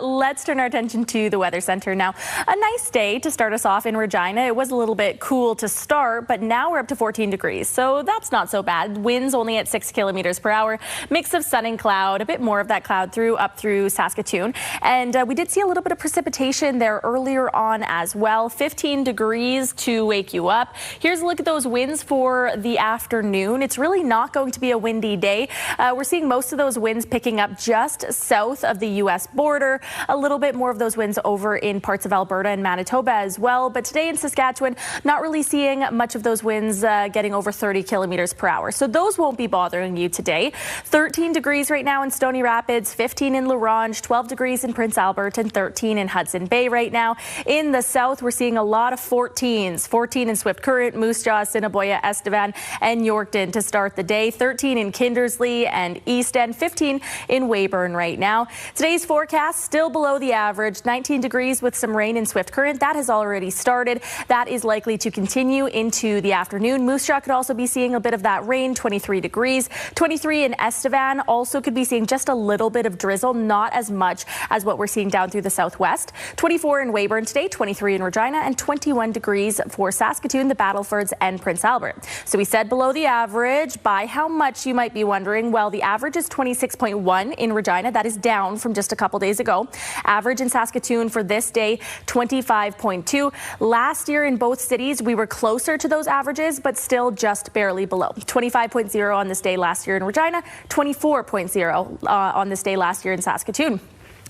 Let's turn our attention to the Weather Center now. A nice day to start us off in Regina. It was a little bit cool to start, but now we're up to 14 degrees, so that's not so bad. Winds only at 6 kilometers per hour. Mix of sun and cloud, a bit more of that cloud up through Saskatoon. And we did see a little bit of precipitation there earlier on as well. 15 degrees to wake you up. Here's a look at those winds for the afternoon. It's really not going to be a windy day. We're seeing most of those winds picking up just south of the U.S. border. A little bit more of those winds over in parts of Alberta and Manitoba as well. But today in Saskatchewan, not really seeing much of those winds getting over 30 kilometers per hour. So those won't be bothering you today. 13 degrees right now in Stony Rapids, 15 in La Ronge, 12 degrees in Prince Albert, and 13 in Hudson Bay right now. In the south, we're seeing a lot of 14s. 14 in Swift Current, Moose Jaw, Assiniboia, Estevan, and Yorkton to start the day. 13 in Kindersley and East End. 15 in Weyburn right now. Today's forecast still below the average. 19 degrees with some rain in Swift Current. That has already started. That is likely to continue into the afternoon. Moose Jaw could also be seeing a bit of that rain. 23 degrees. 23 in Estevan. Also could be seeing just a little bit of drizzle, not as much as what we're seeing down through the southwest. 24 in Weyburn today, 23 in Regina, and 21 degrees for Saskatoon, the Battlefords, and Prince Albert. So we said below the average. By how much, you might be wondering? Well, the average is 26.1 in Regina. That is down from just a couple days ago. Average in Saskatoon for this day, 25.2. Last year in both cities, we were closer to those averages, but still just barely below. 25.0 on this day last year in Regina, 24.0 on this day last year in Saskatoon.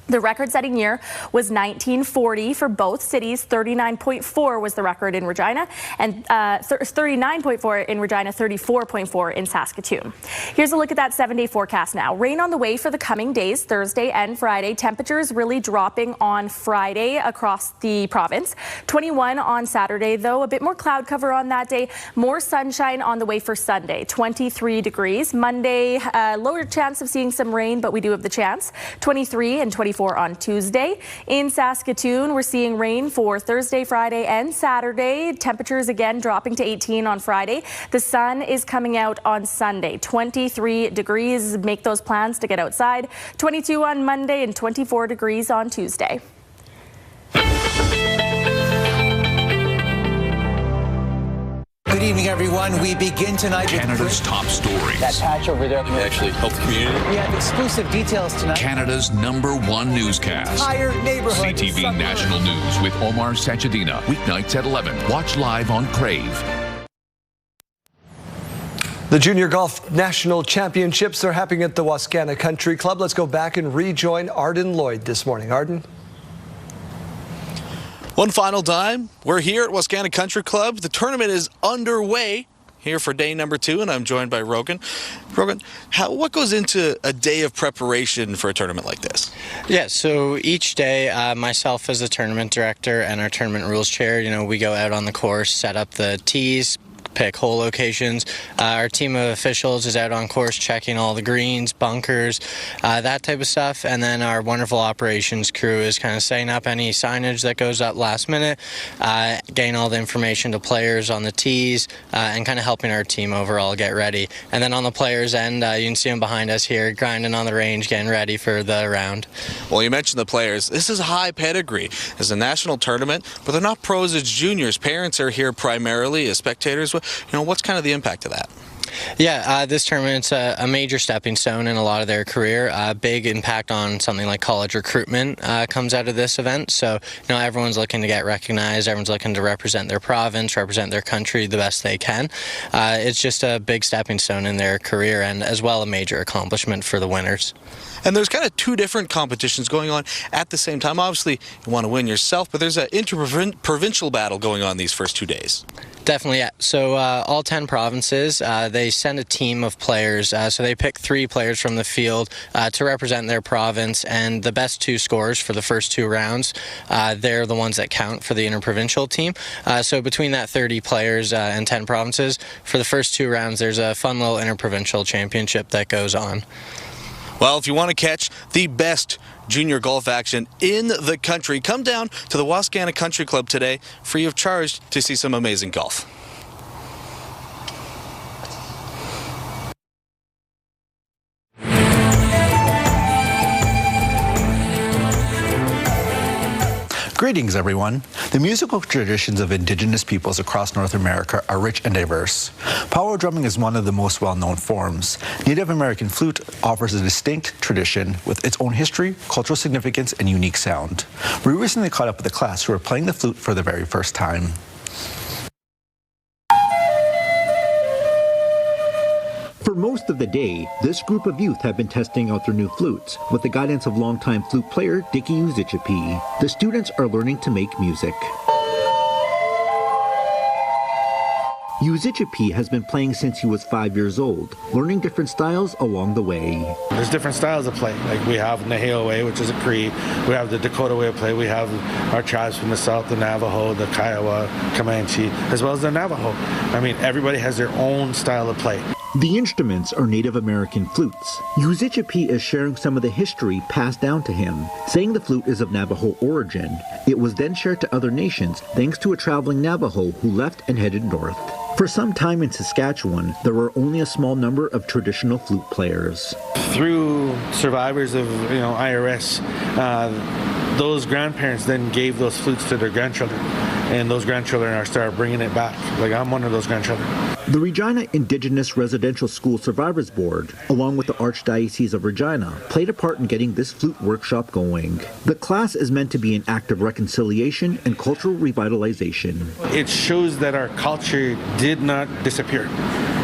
The record-setting year was 1940 for both cities. 39.4 was the record in Regina, and 39.4 in Regina, 34.4 in Saskatoon. Here's a look at that 7-day forecast now. Rain on the way for the coming days, Thursday and Friday. Temperatures really dropping on Friday across the province. 21 on Saturday, though. A bit more cloud cover on that day. More sunshine on the way for Sunday. 23 degrees. Monday, lower chance of seeing some rain, but we do have the chance. 23 and 24 24 on Tuesday. In Saskatoon, we're seeing rain for Thursday, Friday, and Saturday. Temperatures again dropping to 18 on Friday. The sun is coming out on Sunday. 23 degrees. Make those plans to get outside. 22 on Monday and 24 degrees on Tuesday. Good evening, everyone. We begin tonight with Canada's top stories. That patch over there actually help the community. We have exclusive details tonight. Canada's #1 newscast. Entire neighborhood. CTV National News with Omar Sachedina. Weeknights at 11. Watch live on Crave. The Junior Golf National Championships are happening at the Wascana Country Club. Let's go back and rejoin Arden Lloyd this morning. Arden? One final time, we're here at Wascana Country Club. The tournament is underway here for day number 2, and I'm joined by Rogan. Rogan, what goes into a day of preparation for a tournament like this? Yeah, so each day, myself as the tournament director and our tournament rules chair, we go out on the course, set up the tees, pick hole locations. Our team of officials is out on course checking all the greens, bunkers, that type of stuff. And then our wonderful operations crew is kind of setting up any signage that goes up last minute, getting all the information to players on the tees, and kind of helping our team overall get ready. And then on the players' end, you can see them behind us here, grinding on the range, getting ready for the round. Well, you mentioned the players. This is high pedigree. It's a national tournament, but they're not pros, it's juniors. Parents are here primarily as spectators. What's kind of the impact of that? Yeah, this tournament's a major stepping stone in a lot of their career. Big impact on something like college recruitment comes out of this event. So, everyone's looking to get recognized. Everyone's looking to represent their province, represent their country the best they can. It's just a big stepping stone in their career, and as well a major accomplishment for the winners. And there's kind of 2 different competitions going on at the same time. Obviously, you want to win yourself, but there's an inter-provincial battle going on these first 2 days. Definitely, yeah. So all 10 provinces, they send a team of players. So they pick 3 players from the field to represent their province, and the best 2 scorers for the first 2 rounds, they're the ones that count for the interprovincial team. So between that 30 players and 10 provinces, for the first 2 rounds, there's a fun little interprovincial championship that goes on. Well, if you want to catch the best junior golf action in the country, come down to the Wascana Country Club today, free of charge, to see some amazing golf. Greetings, everyone. The musical traditions of Indigenous peoples across North America are rich and diverse. Powwow drumming is one of the most well-known forms. Native American flute offers a distinct tradition with its own history, cultural significance, and unique sound. We recently caught up with a class who are playing the flute for the very first time. For most of the day, this group of youth have been testing out their new flutes with the guidance of longtime flute player Dicky Uzichipi. The students are learning to make music. Uzichipi has been playing since he was 5 years old, learning different styles along the way. There's different styles of play. Like we have Naheo way, which is a Cree. We have the Dakota way of play. We have our tribes from the south, the Navajo, the Kiowa, Comanche, as well as the Navajo. I mean, everybody has their own style of play. The instruments are Native American flutes. Uzichipi is sharing some of the history passed down to him, saying the flute is of Navajo origin. It was then shared to other nations thanks to a traveling Navajo who left and headed north. For some time in Saskatchewan, there were only a small number of traditional flute players. Through survivors of IRS, those grandparents then gave those flutes to their grandchildren, and those grandchildren are started bringing it back. Like I'm one of those grandchildren. The Regina Indigenous Residential School Survivors Board, along with the Archdiocese of Regina, played a part in getting this flute workshop going. The class is meant to be an act of reconciliation and cultural revitalization. It shows that our culture did not disappear.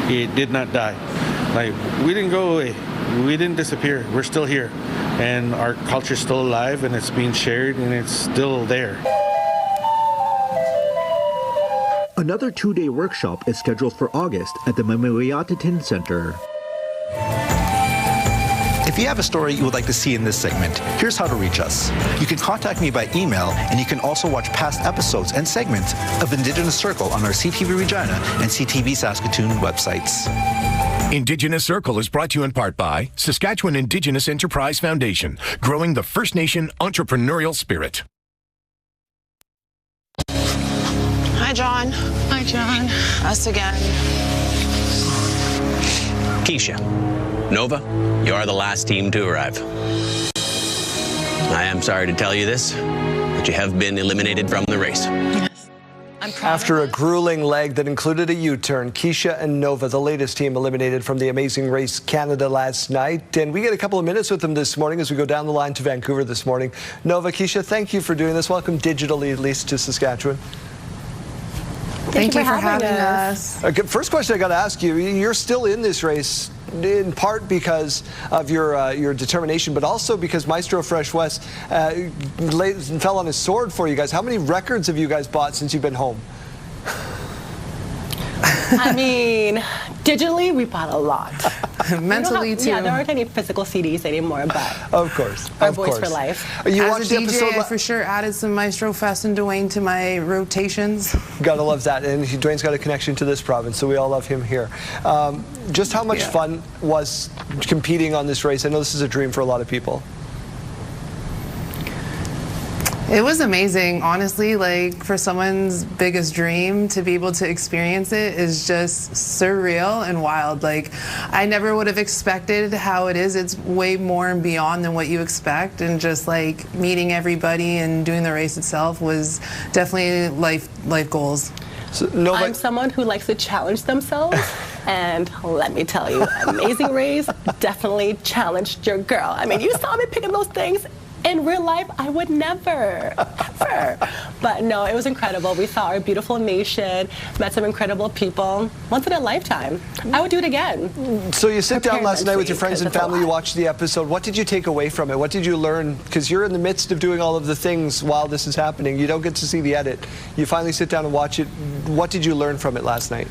It did not die. Like, we didn't go away. We didn't disappear. We're still here. And our culture's still alive, and it's being shared, and it's still there. Another 2-day workshop is scheduled for August at the Mamawiatatin Center. If you have a story you would like to see in this segment, here's how to reach us. You can contact me by email, and you can also watch past episodes and segments of Indigenous Circle on our CTV Regina and CTV Saskatoon websites. Indigenous Circle is brought to you in part by Saskatchewan Indigenous Enterprise Foundation, growing the First Nation entrepreneurial spirit. Hi, John. Hi, John. Us again. Keisha, Nova, you are the last team to arrive. I am sorry to tell you this, but you have been eliminated from the race. After a grueling leg that included a U-turn, Keisha and Nova, the latest team, eliminated from the Amazing Race Canada last night. And we get a couple of minutes with them this morning as we go down the line to Vancouver this morning. Nova, Keisha, thank you for doing this. Welcome digitally, at least, to Saskatchewan. Thank you for having us. Okay, first question I got to ask you, you're still in this race in part because of your determination, but also because Maestro Fresh West fell on his sword for you guys. How many records have you guys bought since you've been home? I mean, digitally, we bought a lot. Mentally, too. Yeah, there aren't any physical CDs anymore, but of course, our boys for life. You As watched a the episode. DJ, I for sure added some Maestro Fest and Dwayne to my rotations. Gotta love that, and Dwayne's got a connection to this province, so we all love him here. Just how much fun was competing on this race? I know this is a dream for a lot of people. It was amazing, honestly. Like, for someone's biggest dream to be able to experience it is just surreal and wild. Like, I never would have expected how it is. It's way more and beyond than what you expect, and just like meeting everybody and doing the race itself was definitely life goals. So, I'm someone who likes to challenge themselves, and let me tell you, Amazing Race definitely challenged your girl. I mean, you saw me picking those things. In real life, I would never, ever. But no, it was incredible. We saw our beautiful nation, met some incredible people. Once in a lifetime. I would do it again. So you sit down last night with your friends and family, you watched the episode. What did you take away from it? What did you learn? Because you're in the midst of doing all of the things while this is happening. You don't get to see the edit. You finally sit down and watch it. What did you learn from it last night?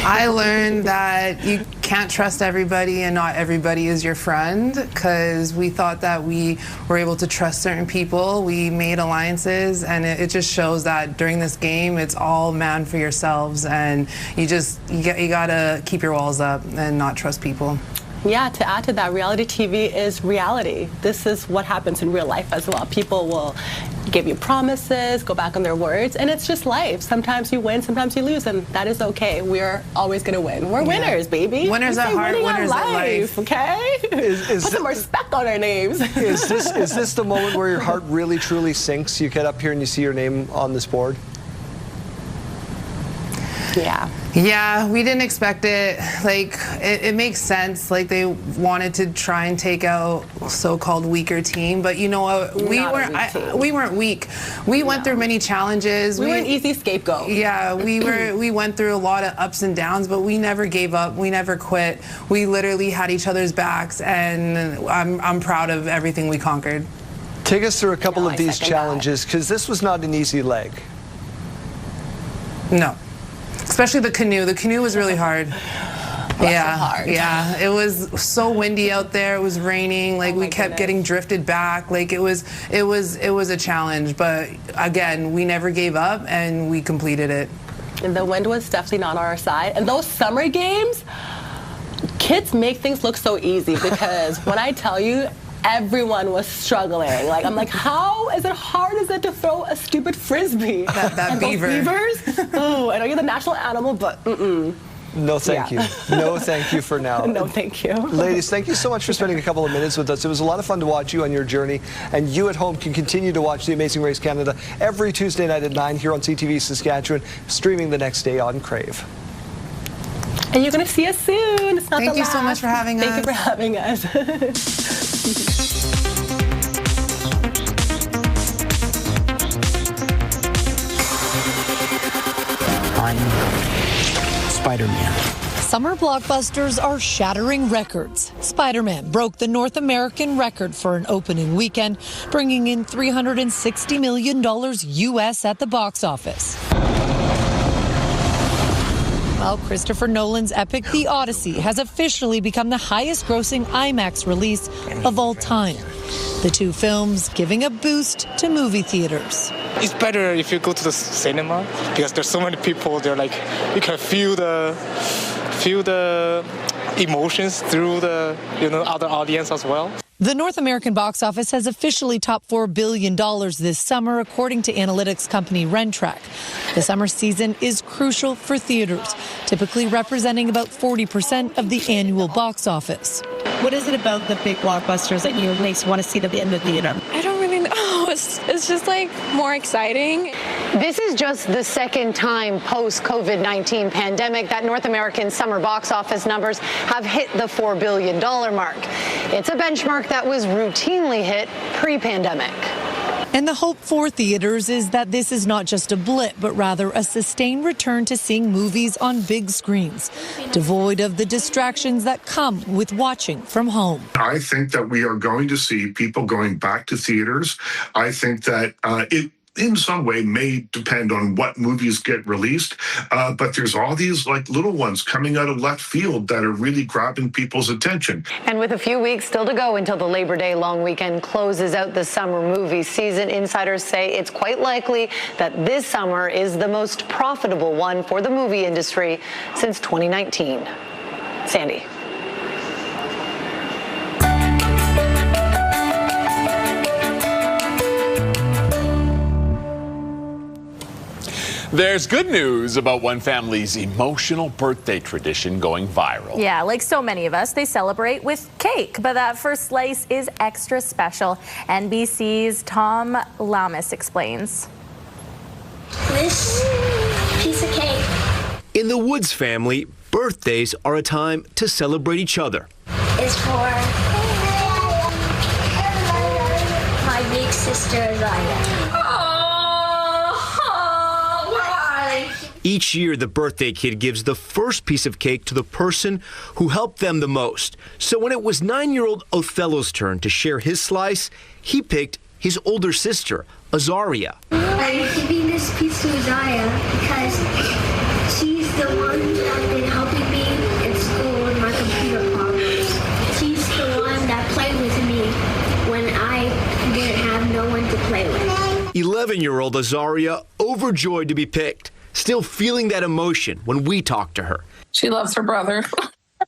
I learned that you can't trust everybody and not everybody is your friend, because we thought that we were able to trust certain people. We made alliances, and it just shows that during this game it's all man for yourselves, and you gotta keep your walls up and not trust people. Yeah, to add to that, reality TV is reality. This is what happens in real life as well. People will give you promises, go back on their words, and it's just life. Sometimes you win, sometimes you lose, and that is okay. We're always going to win. We're winners, baby. Winners at heart, winners at life. Okay? Put some respect on our names. Is this the moment where your heart really, truly sinks? You get up here and you see your name on this board? Yeah, we didn't expect it. Like, it makes sense. Like, they wanted to try and take out so-called weaker team, but you know what? We weren't weak. We went through many challenges. We were an easy scapegoat. Yeah, we went through a lot of ups and downs, but we never gave up. We never quit. We literally had each other's backs, and I'm proud of everything we conquered. Take us through a couple of these challenges, because this was not an easy leg. No. Especially the canoe. The canoe was really hard. Yeah, it was so windy out there. It was raining. Like, we kept getting drifted back. Like, it was a challenge. But again, we never gave up, and we completed it. And the wind was definitely not on our side. And those summer games, kids make things look so easy, because when I tell you, everyone was struggling. Like, I'm like, how is it hard as it to throw a stupid frisbee? That beaver. Those beavers? Oh, I know you're the national animal, but No, thank you. No, thank you for now. No, thank you. Ladies, thank you so much for spending a couple of minutes with us. It was a lot of fun to watch you on your journey, and you at home can continue to watch The Amazing Race Canada every Tuesday night at 9 here on CTV Saskatchewan, streaming the next day on Crave. And you're going to see us soon. It's not Thank the you so much for having us. Thank you for having us. Spider-Man. Summer blockbusters are shattering records. Spider-Man broke the North American record for an opening weekend, bringing in $360 million US at the box office. While Christopher Nolan's epic The Odyssey has officially become the highest-grossing IMAX release of all time. The two films giving a boost to movie theaters. It's better if you go to the cinema, because there's so many people there, like, you can feel feel the emotions through the other audience as well. The North American box office has officially topped $4 billion this summer, according to analytics company Rentrack. The summer season is crucial for theaters, typically representing about 40% of the annual box office. What is it about the big blockbusters that you makes want to see them in the theater? I don't really know. It's just like more exciting. This is just the second time post-COVID-19 pandemic that North American summer box office numbers have hit the $4 billion mark. It's a benchmark that was routinely hit pre-pandemic. And the hope for theaters is that this is not just a blip, but rather a sustained return to seeing movies on big screens, devoid of the distractions that come with watching from home. I think that we are going to see people going back to theaters. I think that it in some way may depend on what movies get released, but there's all these like little ones coming out of left field that are really grabbing people's attention. And with a few weeks still to go until the Labor Day long weekend closes out the summer movie season, insiders say it's quite likely that this summer is the most profitable one for the movie industry since 2019. Sandy. There's good news about one family's emotional birthday tradition going viral. Yeah, like so many of us, they celebrate with cake, but that first slice is extra special. NBC's Tom Lamas explains. This piece of cake. In the Woods family, birthdays are a time to celebrate each other. Is for my big sister Azaya. Each year, the birthday kid gives the first piece of cake to the person who helped them the most. So when it was 9-year-old Othello's turn to share his slice, he picked his older sister, Azaria. I'm giving this piece to Azaya because she's the one that's been helping me in school with my computer problems. She's the one that played with me when I didn't have no one to play with. 11-year-old Azaria, overjoyed to be picked. Still feeling that emotion when we talk to her. She loves her brother.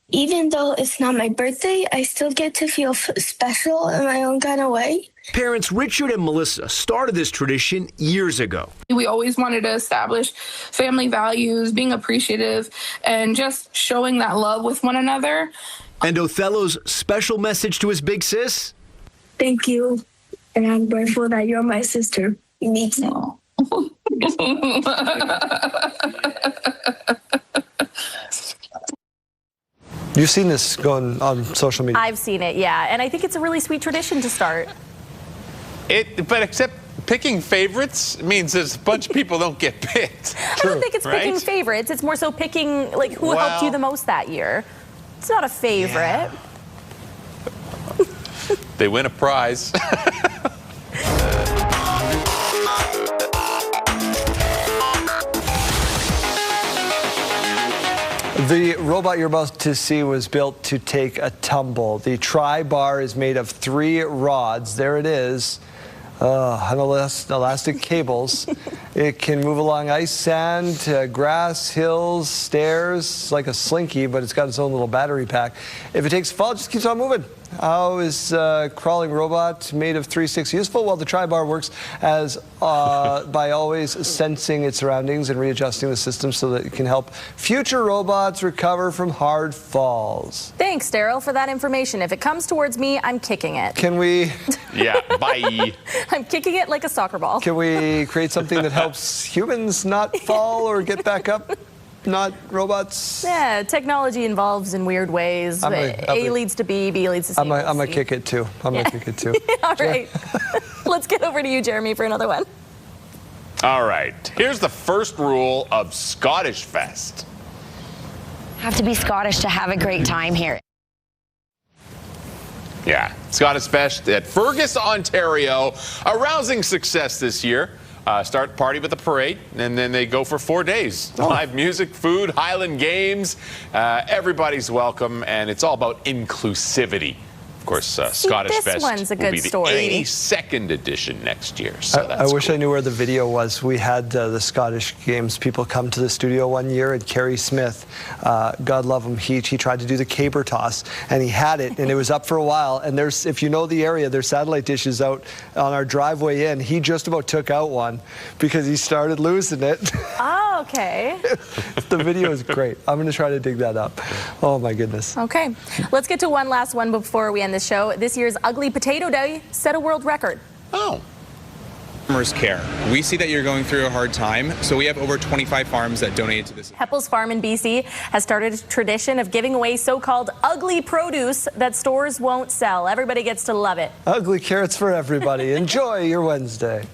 Even though it's not my birthday, I still get to feel special in my own kind of way. Parents Richard and Melissa started this tradition years ago. We always wanted to establish family values, being appreciative, and just showing that love with one another. And Othello's special message to his big sis? Thank you, and I'm grateful that you're my sister. Me too. You've seen this going on social media. I've seen it, yeah, and I think it's a really sweet tradition to start. But except picking favorites means there's a bunch of people don't get picked. I don't think it's picking favorites. It's more so picking like who helped you the most that year. It's not a favorite. Yeah. They win a prize. The robot you're about to see was built to take a tumble. The tri-bar is made of 3 rods. There it is. On elastic cables. It can move along ice, sand, grass, hills, stairs. It's like a slinky, but it's got its own little battery pack. If it takes a fall, it just keeps on moving. How is crawling robot made of 3 sticks useful? Well, the tri-bar works as by always sensing its surroundings and readjusting the system so that it can help future robots recover from hard falls. Thanks, Daryl, for that information. If it comes towards me, I'm kicking it. Can we? Yeah, bye. I'm kicking it like a soccer ball. Can we create something that helps humans not fall or get back up? Not robots? Yeah, technology evolves in weird ways. A leads to B, B leads to C. I'm gonna kick it too. I'm gonna kick it too. All right. Let's get over to you, Jeremy, for another one. All right. Here's the first rule of Scottish Fest. Have to be Scottish to have a great time here. Yeah, Scottish Fest at Fergus, Ontario. A rousing success this year. Start party with a parade, and then they go for 4 days. Live music, food, Highland games. Everybody's welcome, and it's all about inclusivity. Of course, Scottish this Fest one's a will good be the story. 82nd edition next year. So I wish I knew where the video was. We had the Scottish Games people come to the studio one year, and Kerry Smith, God love him, he tried to do the caber toss, and he had it, and it was up for a while. And there's, if you know the area, there's satellite dishes out on our driveway in. He just about took out one because he started losing it. Oh, okay. The video is great. I'm going to try to dig that up. Oh, my goodness. Okay. Let's get to one last one before we end the show. This year's Ugly Potato Day set a world record. Oh. Farmers care. We see that you're going through a hard time, so we have over 25 farms that donated to this. Heppel's Farm in BC has started a tradition of giving away so-called ugly produce that stores won't sell. Everybody gets to love it. Ugly carrots for everybody. Enjoy your Wednesday.